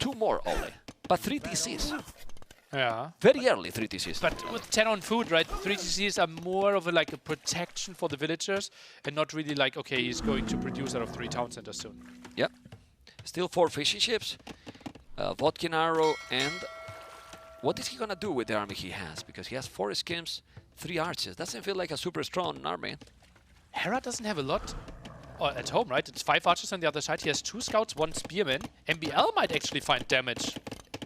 [SPEAKER 1] 2 more only, but 3 TCs.
[SPEAKER 2] Yeah.
[SPEAKER 1] Very early 3 TCs.
[SPEAKER 2] But with 10 on food, right, 3 TCs are more of a protection for the villagers and not really like, okay, he's going to produce out of 3 town centers soon.
[SPEAKER 1] Yep. Still 4 fishing ships, Vodkin arrow, and what is he gonna do with the army he has? Because he has 4 skims, 3 archers. Doesn't feel like a super strong army.
[SPEAKER 2] Hera doesn't have a lot at home, right? It's 5 archers on the other side. He has 2 scouts, 1 spearman. MBL might actually find damage.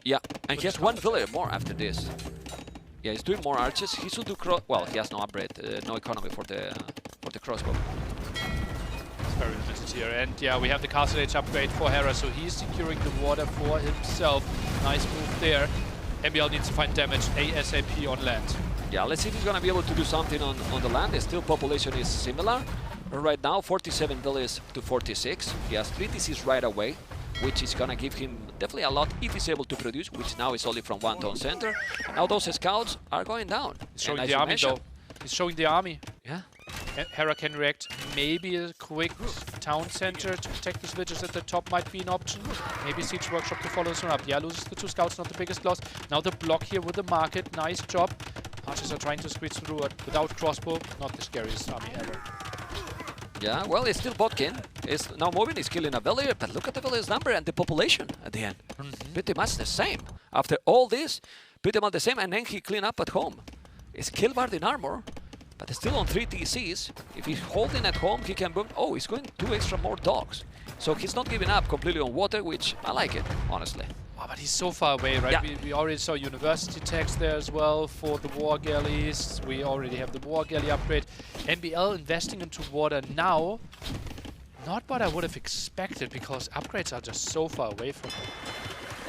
[SPEAKER 1] Yeah, and he has 1 villager more after this. Yeah, he's doing more archers. He should do well, he has no upgrade, no economy for the crossbow.
[SPEAKER 2] It's very limited here. And yeah, we have the Castle Age upgrade for Hera, so he's securing the water for himself. Nice move there. MBL needs to find damage ASAP on land.
[SPEAKER 1] Yeah, let's see if he's gonna be able to do something on the land. The still population is similar. Right now, 47 villages to 46. He has 3 TCs right away, which is gonna give him definitely a lot if he's able to produce, which now is only from 1 town center. Now those scouts are going down.
[SPEAKER 2] He's showing the army though. He's showing the army.
[SPEAKER 1] Yeah.
[SPEAKER 2] Hera can react. Maybe a quick town center to protect the villages at the top might be an option. Maybe Siege Workshop to follow this one up. Yeah, loses the 2 scouts, not the biggest loss. Now the block here with the market. Nice job. Archers are trying to squeeze through it without crossbow. Not the scariest army ever.
[SPEAKER 1] Yeah, well, it's still Botkin. It's now moving, he's killing a villager, but look at the villager's number and the population at the end. Pretty much the same. After all this, pretty much the same, and then he clean up at home. It's Killbard in armor, but it's still on 3 TCs. If he's holding at home, he can boom. Oh, he's going 2 extra more dogs. So he's not giving up completely on water, which I like it, honestly.
[SPEAKER 2] Wow, but he's so far away, right?
[SPEAKER 1] Yeah.
[SPEAKER 2] We already saw university tags there as well for the war galleys. We already have the war galley upgrade. MBL investing into water now. Not what I would have expected, because upgrades are just so far away from him.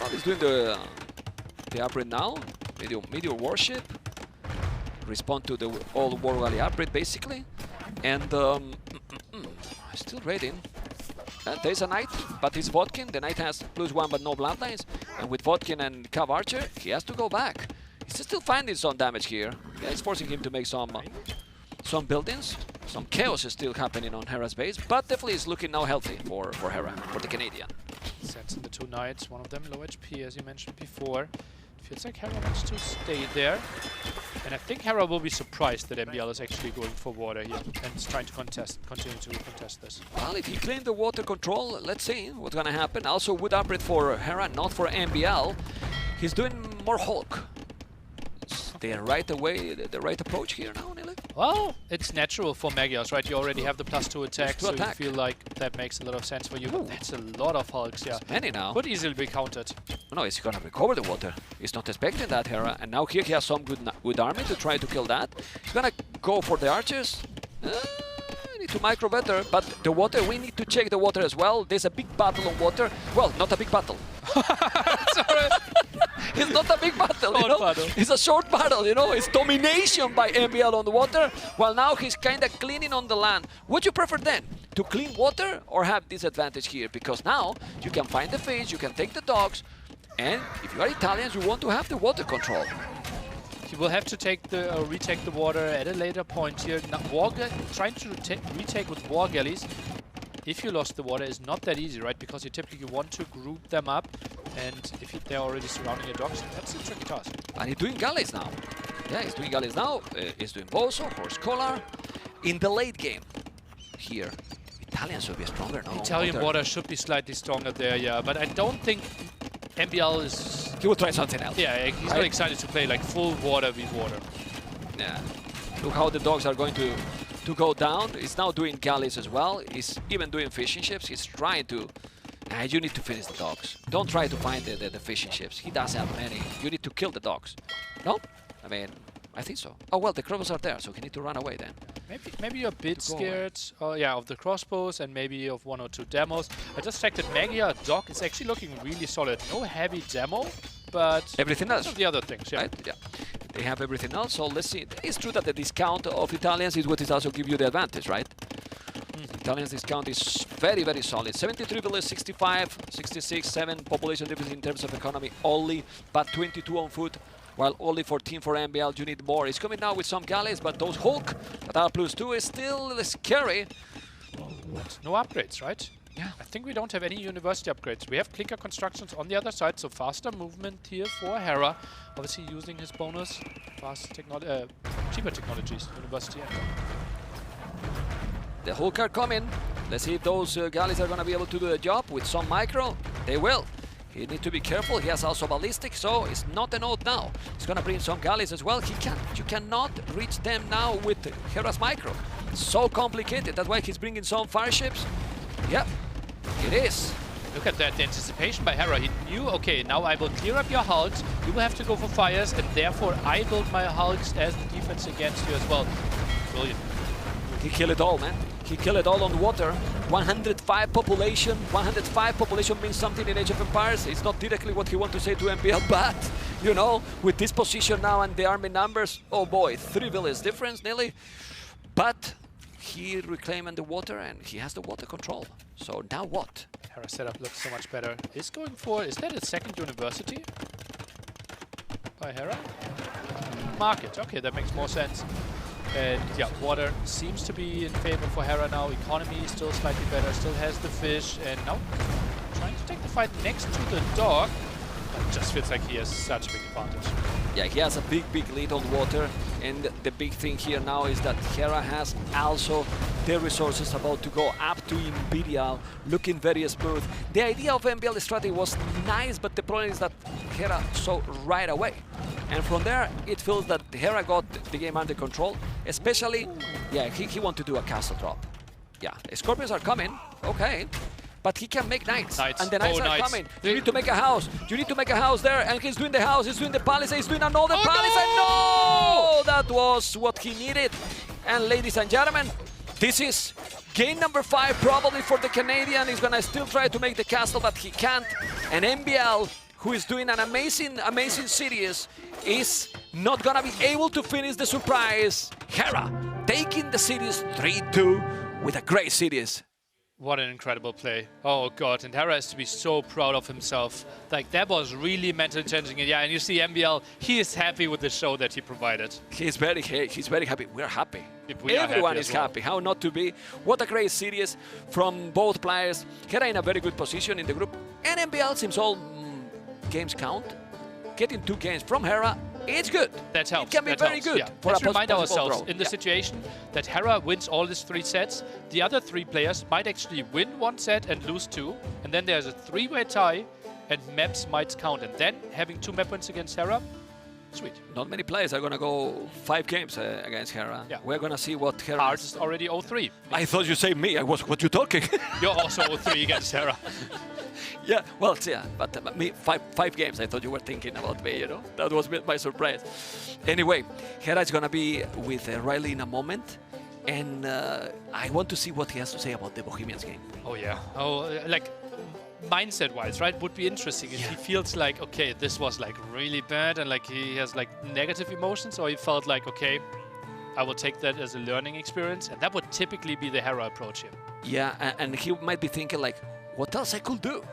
[SPEAKER 1] Well, he's doing the upgrade now. Meteor warship. Respond to the old war galley upgrade, basically. And still raiding. There's a knight, but it's Vodkin. The knight has +1 but no bloodlines. And with Vodkin and Cav Archer, he has to go back. He's still finding some damage here. Yeah, it's forcing him to make some buildings. Some chaos is still happening on Hera's base, but definitely is looking now healthy for Hera, for the Canadian.
[SPEAKER 2] Sets in the 2 knights, one of them low HP, as you mentioned before. Feels like Hera wants to stay there. And I think Hera will be surprised that MBL is actually going for water here and is trying to continue to contest this.
[SPEAKER 1] Well, if he claimed the water control, let's see what's gonna happen. Also, wood upgrade for Hera, not for MBL. He's doing more Hulk. It's the right away, the right approach here now, Nile.
[SPEAKER 2] Well, it's natural for Magios, right? You already have the +2 attack, so you feel like that makes a lot of sense for you. But that's a lot of Hulks, yeah.
[SPEAKER 1] It's many now.
[SPEAKER 2] Could easily be countered.
[SPEAKER 1] No, he's gonna recover the water. He's not expecting that, Hera. And now here he has some good army to try to kill that. He's gonna go for the archers. Need to micro better, but the water, we need to check the water as well. There's a big battle on water. Well, not a big battle.
[SPEAKER 2] Sorry.
[SPEAKER 1] It's not a big battle, you know? It's a short battle, you know? It's domination by MBL on the water, while now he's kind of cleaning on the land. Would you prefer then to clean water or have this advantage here? Because now you can find the fish, you can take the dogs, and if you are Italians, you want to have the water control.
[SPEAKER 2] He will have to take the retake the water at a later point here. Now, trying to retake with war galleys, if you lost the water, is not that easy, right? Because you typically want to group them up, and if they're already surrounding your dogs, that's a tricky task.
[SPEAKER 1] And he's doing galleys now. Yeah, he's doing galleys now. He's doing Boso, Horse Collar. In the late game here, Italians should be stronger now.
[SPEAKER 2] Italian water should be slightly stronger there, yeah. But I don't think MBL is...
[SPEAKER 1] He will try something else.
[SPEAKER 2] Yeah, he's not excited to play like full water v water.
[SPEAKER 1] Yeah. Look how the dogs are going to to go down. He's now doing galleys as well. He's even doing fishing ships. He's trying to... you need to finish the dogs. Don't try to find the fishing ships. He does have many. You need to kill the dogs. No? I mean, I think so. Oh, well, the crossbows are there, so he need to run away then.
[SPEAKER 2] Maybe you're a bit scared of the crossbows and maybe of 1 or 2 demos. I just checked that Magia Dock is actually looking really solid. No heavy demo, but
[SPEAKER 1] everything else.
[SPEAKER 2] The other things, yeah.
[SPEAKER 1] Right? Yeah. They have everything else, so let's see. It's true that the discount of Italians is what is also give you the advantage, right? Italians discount is very, very solid. 73 village, 65, 66, 7 population difference in terms of economy only, but 22 on foot, while only 14 for MBL. You need more. It's coming now with some galleys, but those Hulk that are +2 is still scary.
[SPEAKER 2] No upgrades, right?
[SPEAKER 1] Yeah.
[SPEAKER 2] I think we don't have any university upgrades. We have clinker constructions on the other side, so faster movement here for Hera. Obviously using his bonus, cheaper technologies, university.
[SPEAKER 1] The Hulk are coming. Let's see if those galleys are going to be able to do the job with some micro. They will. He needs to be careful. He has also ballistic, so it's not an old now. He's going to bring some galleys as well. You cannot reach them now with Hera's micro. It's so complicated. That's why he's bringing some fire ships. Yep, it is.
[SPEAKER 2] Look at that, the anticipation by Hera. He knew, okay, now I will clear up your hulks. You will have to go for fires, and therefore I build my hulks as the defense against you as well. Brilliant.
[SPEAKER 1] He killed it all, man. He killed it all on water. 105 population. 105 population means something in Age of Empires. It's not directly what he wants to say to MBL, but, you know, with this position now and the army numbers, oh boy, 3 villages difference nearly. But he reclaimed the water and he has the water control. So now what?
[SPEAKER 2] Hera's setup looks so much better. Is that a second university by Hera? Market, okay, that makes more sense. And yeah, water seems to be in favor for Hera now. Economy is still slightly better, still has the fish, and now trying to take the fight next to the dog. But it just feels like he has such a big advantage.
[SPEAKER 1] Yeah, he has a big lead on water, and the big thing here now is that Hera has also the resources about to go up to Imperial, looking very smooth. The idea of MBL strategy was nice, but the problem is that Hera saw right away. And from there, it feels that Hera got the game under control, especially, yeah, he wanted to do a castle drop. Yeah, scorpions are coming, okay. But he can make knights, and the knights are coming. You need to make a house. You need to make a house there, and he's doing the house. He's doing the palisade. He's doing another palisade. No! That was what he needed. And ladies and gentlemen, this is game number 5 probably for the Canadian. He's gonna still try to make the castle, but he can't. And MBL, who is doing an amazing series, is not gonna be able to finish the surprise. Hera taking the series 3-2 with a great series.
[SPEAKER 2] What an incredible play. Oh god, and Hera has to be so proud of himself. Like, that was really mentally challenging. Yeah, and you see MBL, he is happy with the show that he provided.
[SPEAKER 1] He's very happy. We're happy.
[SPEAKER 2] Everyone
[SPEAKER 1] is happy. How not to be? What a great series from both players. Hera in a very good position in the group. And MBL seems all games count. Getting 2 games from Hera, it's good.
[SPEAKER 2] That helps.
[SPEAKER 1] It can be very good.
[SPEAKER 2] Yeah.
[SPEAKER 1] For
[SPEAKER 2] Let's remind ourselves,
[SPEAKER 1] draw.
[SPEAKER 2] in the situation that Hera wins all his 3 sets, the other 3 players might actually win 1 set and lose 2, and then there's a 3-way tie, and maps might count. And then having 2 map wins against Hera, sweet.
[SPEAKER 1] Not many players are going to go 5 games against Hera.
[SPEAKER 2] Yeah.
[SPEAKER 1] We're going to see what Hera
[SPEAKER 2] Ours is already 0-3.
[SPEAKER 1] I thought you say me. What you talking?
[SPEAKER 2] You're also 0-3 against Hera.
[SPEAKER 1] Yeah, well, yeah, but me, 5 games. I thought you were thinking about me, you know? That was my surprise. Anyway, Hera is going to be with Riley in a moment. And I want to see what he has to say about the Bohemians game.
[SPEAKER 2] Oh, yeah. Oh, like, mindset-wise, right? Would be interesting if he feels like, okay, this was, like, really bad and, like, he has, like, negative emotions, or he felt like, okay, I will take that as a learning experience. And that would typically be the Hera approach here.
[SPEAKER 1] Yeah, and he might be thinking, like, what else I could do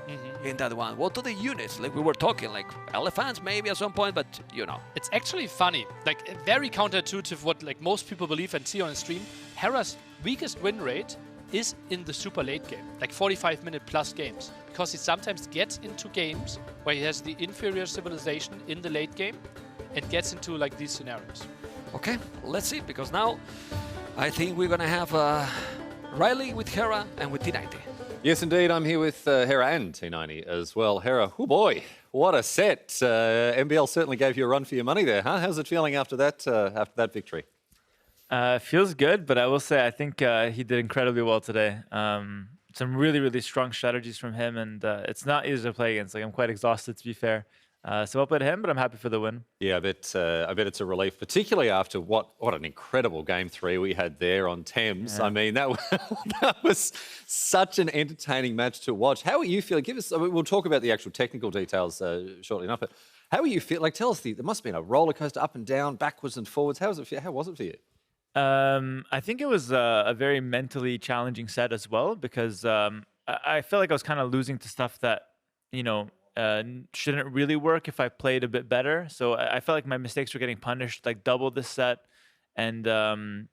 [SPEAKER 1] in that one? What are the units? Like we were talking, like elephants maybe at some point, but you know.
[SPEAKER 2] It's actually funny, like very counterintuitive what like most people believe and see on the stream. Hera's weakest win rate is in the super late game, like 45-minute plus games, because he sometimes gets into games where he has the inferior civilization in the late game and gets into like these scenarios.
[SPEAKER 1] Okay, let's see, because now I think we're gonna have Riley with Hera and with T90.
[SPEAKER 3] Yes, indeed. I'm here with Hera and T90 as well. Hera, oh boy, what a set. MBL certainly gave you a run for your money there, huh? How's it feeling after that victory?
[SPEAKER 4] Feels good, but I will say I think he did incredibly well today. Some really, really strong strategies from him, and it's not easy to play against. Like, I'm quite exhausted, to be fair. So well played him, but I'm happy for the win.
[SPEAKER 3] Yeah, I bet it's a relief, particularly after what an incredible game 3 we had there on Thames.
[SPEAKER 4] Yeah.
[SPEAKER 3] I mean, that was such an entertaining match to watch. How are you feeling? Give us. I mean, we'll talk about the actual technical details shortly enough. But how are you feel? Like, tell us. There must have been a roller coaster, up and down, backwards and forwards. How was it for you?
[SPEAKER 4] I think it was a very mentally challenging set as well, because I felt like I was kind of losing to stuff that, shouldn't really work if I played a bit better. So I felt like my mistakes were getting punished like double this set, and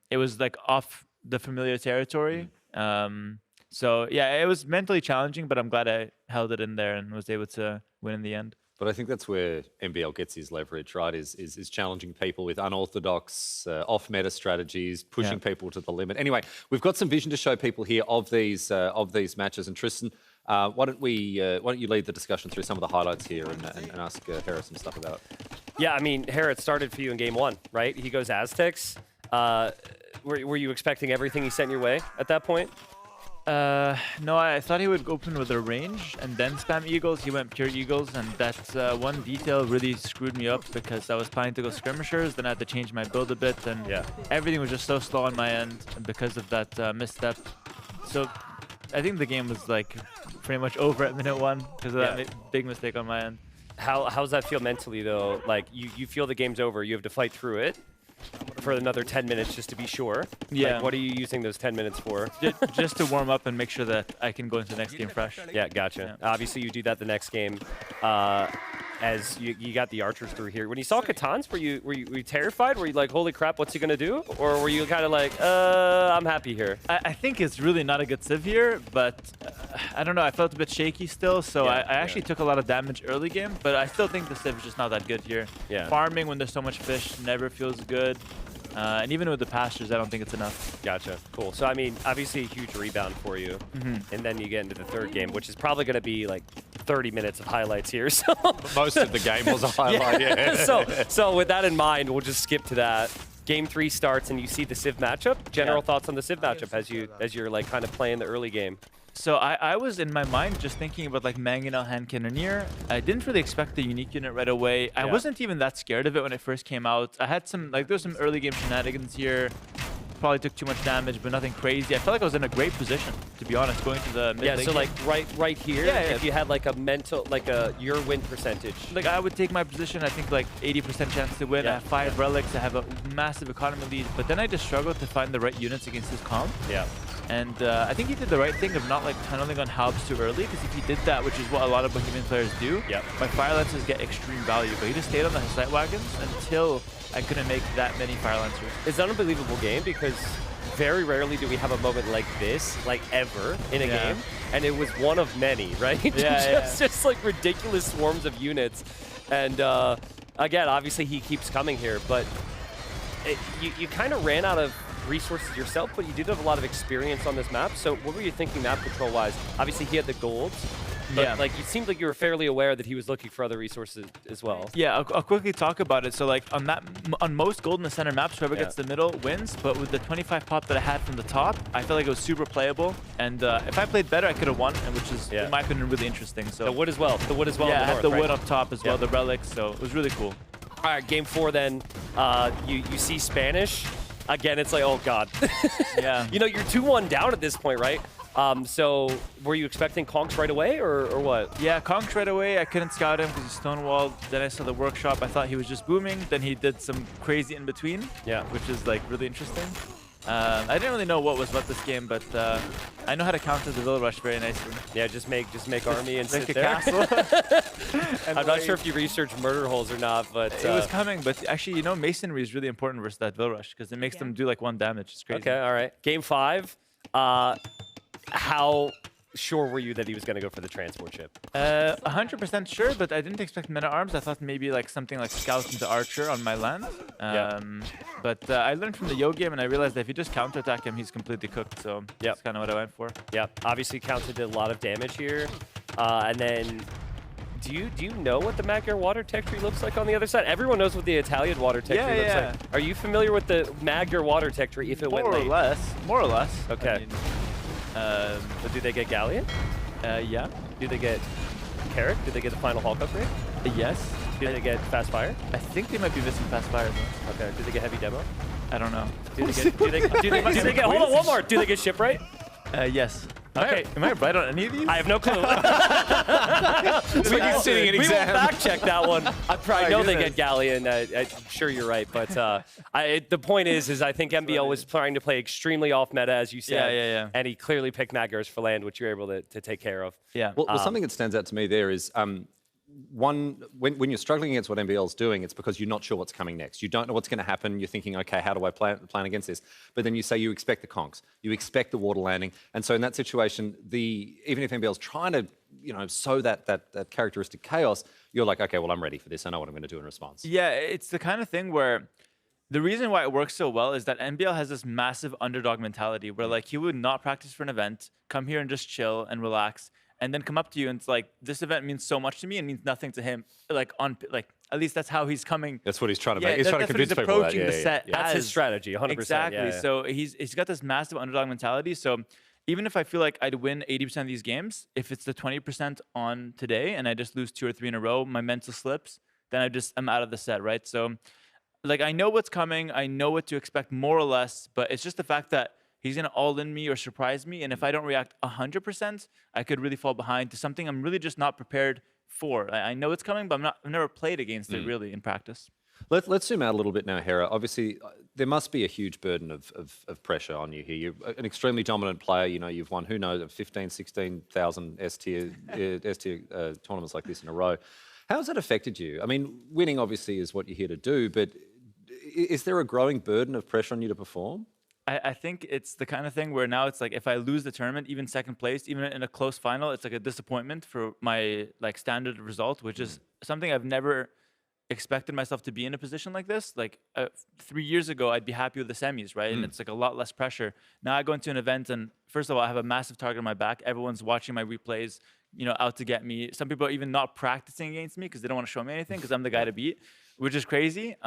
[SPEAKER 4] it was like off the familiar territory. So yeah, it was mentally challenging, but I'm glad I held it in there and was able to win in the end.
[SPEAKER 3] But I think that's where MBL gets his leverage, right? Is challenging people with unorthodox, off-meta strategies, pushing people to the limit. Anyway, we've got some vision to show people here of these matches. And Tristan, why don't you lead the discussion through some of the highlights here and ask Hera some stuff about it?
[SPEAKER 5] Yeah, I mean, Hera, it started for you in game 1, right? He goes Aztecs. Were you expecting everything he sent your way at that point?
[SPEAKER 4] No, I thought he would open with a range and then spam Eagles. He went pure Eagles, and that's one detail really screwed me up, because I was planning to go skirmishers, then I had to change my build a bit, and everything was just so slow on my end because of that misstep. So I think the game was like pretty much over at minute 1 because of that big mistake on my end.
[SPEAKER 5] How's that feel mentally, though? Like, you feel the game's over, you have to fight through it for another 10 minutes just to be sure.
[SPEAKER 4] Yeah.
[SPEAKER 5] Like, what are you using those 10 minutes for?
[SPEAKER 4] Just to warm up and make sure that I can go into the next game fresh.
[SPEAKER 5] Yeah, gotcha.
[SPEAKER 4] Yeah.
[SPEAKER 5] Obviously, you do that the next game. As you got the archers through here. When you saw Katans, were you terrified? Were you like, holy crap, what's he gonna do? Or were you kind of like, I'm happy here?
[SPEAKER 4] I think it's really not a good civ here, but I don't know. I felt a bit shaky still, so I actually took a lot of damage early game, but I still think the civ is just not that good here.
[SPEAKER 5] Yeah.
[SPEAKER 4] Farming when there's so much fish never feels good. And even with the pastures, I don't think it's enough.
[SPEAKER 5] Gotcha. Cool. So, I mean, obviously a huge rebound for you. And then you get into the third game, which is probably going to be like 30 minutes of highlights here. So
[SPEAKER 3] Most of the game was a highlight, yeah.
[SPEAKER 5] So with that in mind, we'll just skip to that. Game 3 starts and you see the civ matchup. General thoughts on the civ matchup as you're like kind of playing the early game.
[SPEAKER 4] So I was in my mind just thinking about like Mangonel Hand Cannoneer. I didn't really expect the unique unit right away. I wasn't even that scared of it when it first came out. I had some, like, there was some early game shenanigans here. Probably took too much damage, but nothing crazy. I felt like I was in a great position, to be honest, going to the mid lane
[SPEAKER 5] so
[SPEAKER 4] game.
[SPEAKER 5] like right here, if you had like a mental, like your win percentage.
[SPEAKER 4] Like, I would take my position, I think like 80% chance to win. I have 5 relics, I have a massive economy lead, but then I just struggled to find the right units against his comp.
[SPEAKER 5] Yeah.
[SPEAKER 4] And I think he did the right thing of not like tunneling on halbs too early, because if he did that, which is what a lot of Bohemian players do, my Fire Lancers get extreme value. But he just stayed on the Sight Wagons until I couldn't make that many Fire Lancers.
[SPEAKER 5] It's an unbelievable game because very rarely do we have a moment like this, like ever, in a game. And it was one of many, right? Just like ridiculous swarms of units. And again, obviously he keeps coming here, but you kind of ran out of resources yourself, but you did have a lot of experience on this map. So what were you thinking map control wise? Obviously he had the golds, but like it seemed like you were fairly aware that he was looking for other resources as well.
[SPEAKER 4] Yeah, I'll quickly talk about it. So like on most gold in the center maps, whoever gets the middle wins. But with the 25 pop that I had from the top, I felt like it was super playable. And if I played better, I could have won, and which is in my opinion really interesting. So
[SPEAKER 5] the wood as well. The wood as well.
[SPEAKER 4] Yeah, I had the
[SPEAKER 5] north,
[SPEAKER 4] wood up top as well, the relics. So it was really cool.
[SPEAKER 5] All right, game 4 then. You see Spanish. Again, it's like, oh god. You know, you're 2-1 down at this point, right? So were you expecting Conks right away or what?
[SPEAKER 4] Yeah, Conks right away. I couldn't scout him because he's stonewalled. Then I saw the workshop. I thought he was just booming. Then he did some crazy in between, which is like really interesting. I didn't really know what was what this game, but I know how to counter the Vill Rush very nicely.
[SPEAKER 5] Yeah, just make army and
[SPEAKER 4] make
[SPEAKER 5] sit
[SPEAKER 4] a
[SPEAKER 5] there.
[SPEAKER 4] castle.
[SPEAKER 5] I'm not sure if you researched murder holes or not, but
[SPEAKER 4] it was coming. But actually, you know, masonry is really important versus that Vill Rush because it makes them do like 1 damage. It's crazy.
[SPEAKER 5] Okay, all right. Game 5. How sure were you that he was going to go for the transport ship?
[SPEAKER 4] 100% sure, but I didn't expect meta arms. I thought maybe like something like scout into archer on my land. But I learned from the Yo game, and I realized that if you just counterattack him, he's completely cooked. So that's kind of what I went for.
[SPEAKER 5] Obviously counted a lot of damage here. And then Do you know what the Magyar water tech tree looks like on the other side? Everyone knows what the Italian water tech tree looks like. Are you familiar with the Magyar water tech tree if it went late?
[SPEAKER 4] More or less.
[SPEAKER 5] Okay.
[SPEAKER 4] I mean,
[SPEAKER 5] But do they get Galleon?
[SPEAKER 4] yeah.
[SPEAKER 5] Do they get Carrick? Do they get the final Hulk upgrade?
[SPEAKER 4] Yes.
[SPEAKER 5] Do they get Fast Fire?
[SPEAKER 4] I think they might be missing fast fire though.
[SPEAKER 5] Okay. Do they get Heavy Demo?
[SPEAKER 4] I don't know.
[SPEAKER 5] Do they get hold on, one more. Do they get Shipwright?
[SPEAKER 4] Yes.
[SPEAKER 5] Okay.
[SPEAKER 4] Am I right on any of these?
[SPEAKER 5] I have no clue.
[SPEAKER 3] It's like you're sitting in
[SPEAKER 5] We will
[SPEAKER 3] exam.
[SPEAKER 5] fact check that one. I know they get Galleon. I'm sure you're right, but the point is I think MBL was trying to play extremely off meta, as you said.
[SPEAKER 4] Yeah.
[SPEAKER 5] And he clearly picked Magyars for land, which you're able to take care of.
[SPEAKER 4] Yeah.
[SPEAKER 3] Well, something that stands out to me there is when you're struggling against what MBL's doing, it's because you're not sure what's coming next. You don't know what's going to happen. You're thinking, okay, how do I plan against this? But then you say you expect the conks, you expect the water landing, and so in that situation, even if MBL's trying to sow that characteristic chaos, you're like, okay, well, I'm ready for this. I know what I'm going to do in response.
[SPEAKER 4] Yeah, it's the kind of thing where the reason why it works so well is that NBL has this massive underdog mentality where like he would not practice for an event, come here and just chill and relax, and then come up to you and it's like, this event means so much to me and means nothing to him. Like at least that's how he's coming.
[SPEAKER 3] That's what he's trying to
[SPEAKER 4] Yeah,
[SPEAKER 3] make. He's trying to convince
[SPEAKER 4] he's
[SPEAKER 3] people
[SPEAKER 4] approaching
[SPEAKER 3] that.
[SPEAKER 4] the set
[SPEAKER 5] That's his
[SPEAKER 4] as.
[SPEAKER 5] strategy, 100%.
[SPEAKER 4] Exactly.
[SPEAKER 5] Yeah.
[SPEAKER 4] So he's got this massive underdog mentality. So even if I feel like I'd win 80% of these games, if it's the 20% on today and I just lose 2 or 3 in a row, my mental slips, then I'm out of the set, right? So like I know what's coming, I know what to expect more or less, but it's just the fact that he's gonna all-in me or surprise me, and if I don't react 100%, I could really fall behind to something I'm really just not prepared for. I know it's coming, but I've never played against it really in practice.
[SPEAKER 3] Let's zoom out a little bit now, Hera. Obviously, there must be a huge burden of pressure on you here. You're an extremely dominant player. You've won, who knows, 15, 16,000 S-tier tournaments like this in a row. How has that affected you? I mean, winning obviously is what you're here to do, but is there a growing burden of pressure on you to perform?
[SPEAKER 4] I think it's the kind of thing where now it's like if I lose the tournament, even second place, even in a close final, it's like a disappointment for my standard result, which is something I've never expected myself to be in a position like this. Like 3 years ago, I'd be happy with the semis, right? And it's like a lot less pressure. Now I go into an event and first of all, I have a massive target on my back. Everyone's watching my replays, out to get me. Some people are even not practicing against me because they don't want to show me anything because I'm the guy to beat, which is crazy.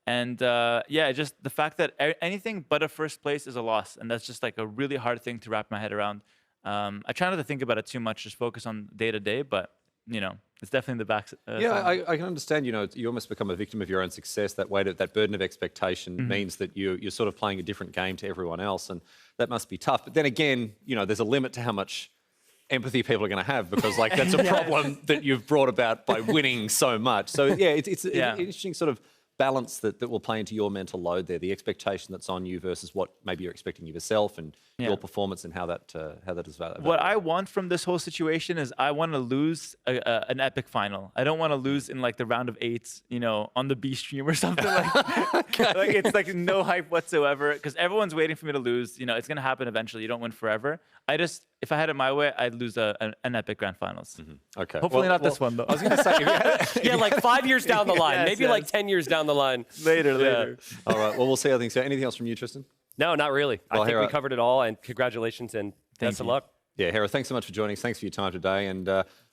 [SPEAKER 4] Yeah, just the fact that anything but a first place is a loss. And that's just like a really hard thing to wrap my head around. I try not to think about it too much, just focus on day to day, but it's definitely the back.
[SPEAKER 3] Yeah, I can understand, you almost become a victim of your own success. That weight, that burden of expectation means that you're sort of playing a different game to everyone else. And that must be tough. But then again, there's a limit to how much empathy people are going to have because that's a problem that you've brought about by winning so much. So yeah, it's an interesting sort of balance that will play into your mental load there, the expectation that's on you versus what maybe you're expecting of yourself and your performance and how that is valuable.
[SPEAKER 4] What I want from this whole situation is I want to lose an epic final. I don't want to lose in like the round of 8s, on the B stream or something like it's like no hype whatsoever because everyone's waiting for me to lose. It's going to happen eventually. You don't win forever. If I had it my way, I'd lose an epic grand finals.
[SPEAKER 3] Okay.
[SPEAKER 4] Hopefully not this one though.
[SPEAKER 3] I was going to say,
[SPEAKER 5] yeah, like 5 years down the line, maybe like 10 years down the line.
[SPEAKER 4] Later.
[SPEAKER 3] All right. Well, we'll see how things go. Anything else from you, Tristan?
[SPEAKER 5] No, not really.
[SPEAKER 3] Well,
[SPEAKER 5] I think
[SPEAKER 3] Hera,
[SPEAKER 5] we covered it all, and congratulations and best of luck.
[SPEAKER 3] Yeah, Hera, thanks so much for joining us. Thanks for your time today, and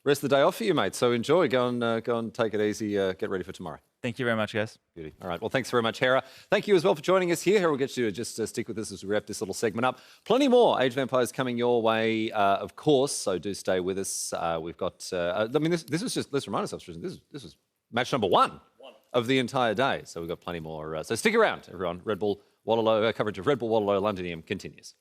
[SPEAKER 3] rest of the day off for you, mate. So enjoy. Go and take it easy. Get ready for tomorrow.
[SPEAKER 4] Thank you very much, guys.
[SPEAKER 3] Beauty. All right. Well, thanks very much, Hera. Thank you as well for joining us here. Hera will get you to just stick with us as we wrap this little segment up. Plenty more Age of Empires coming your way, of course. So do stay with us. We've got. This was just. Let's remind ourselves, Tristan. This was match number one of the entire day. So we've got plenty more. So stick around, everyone. Red Bull Wallaloo coverage of Red Bull Wallaloo Londinium continues.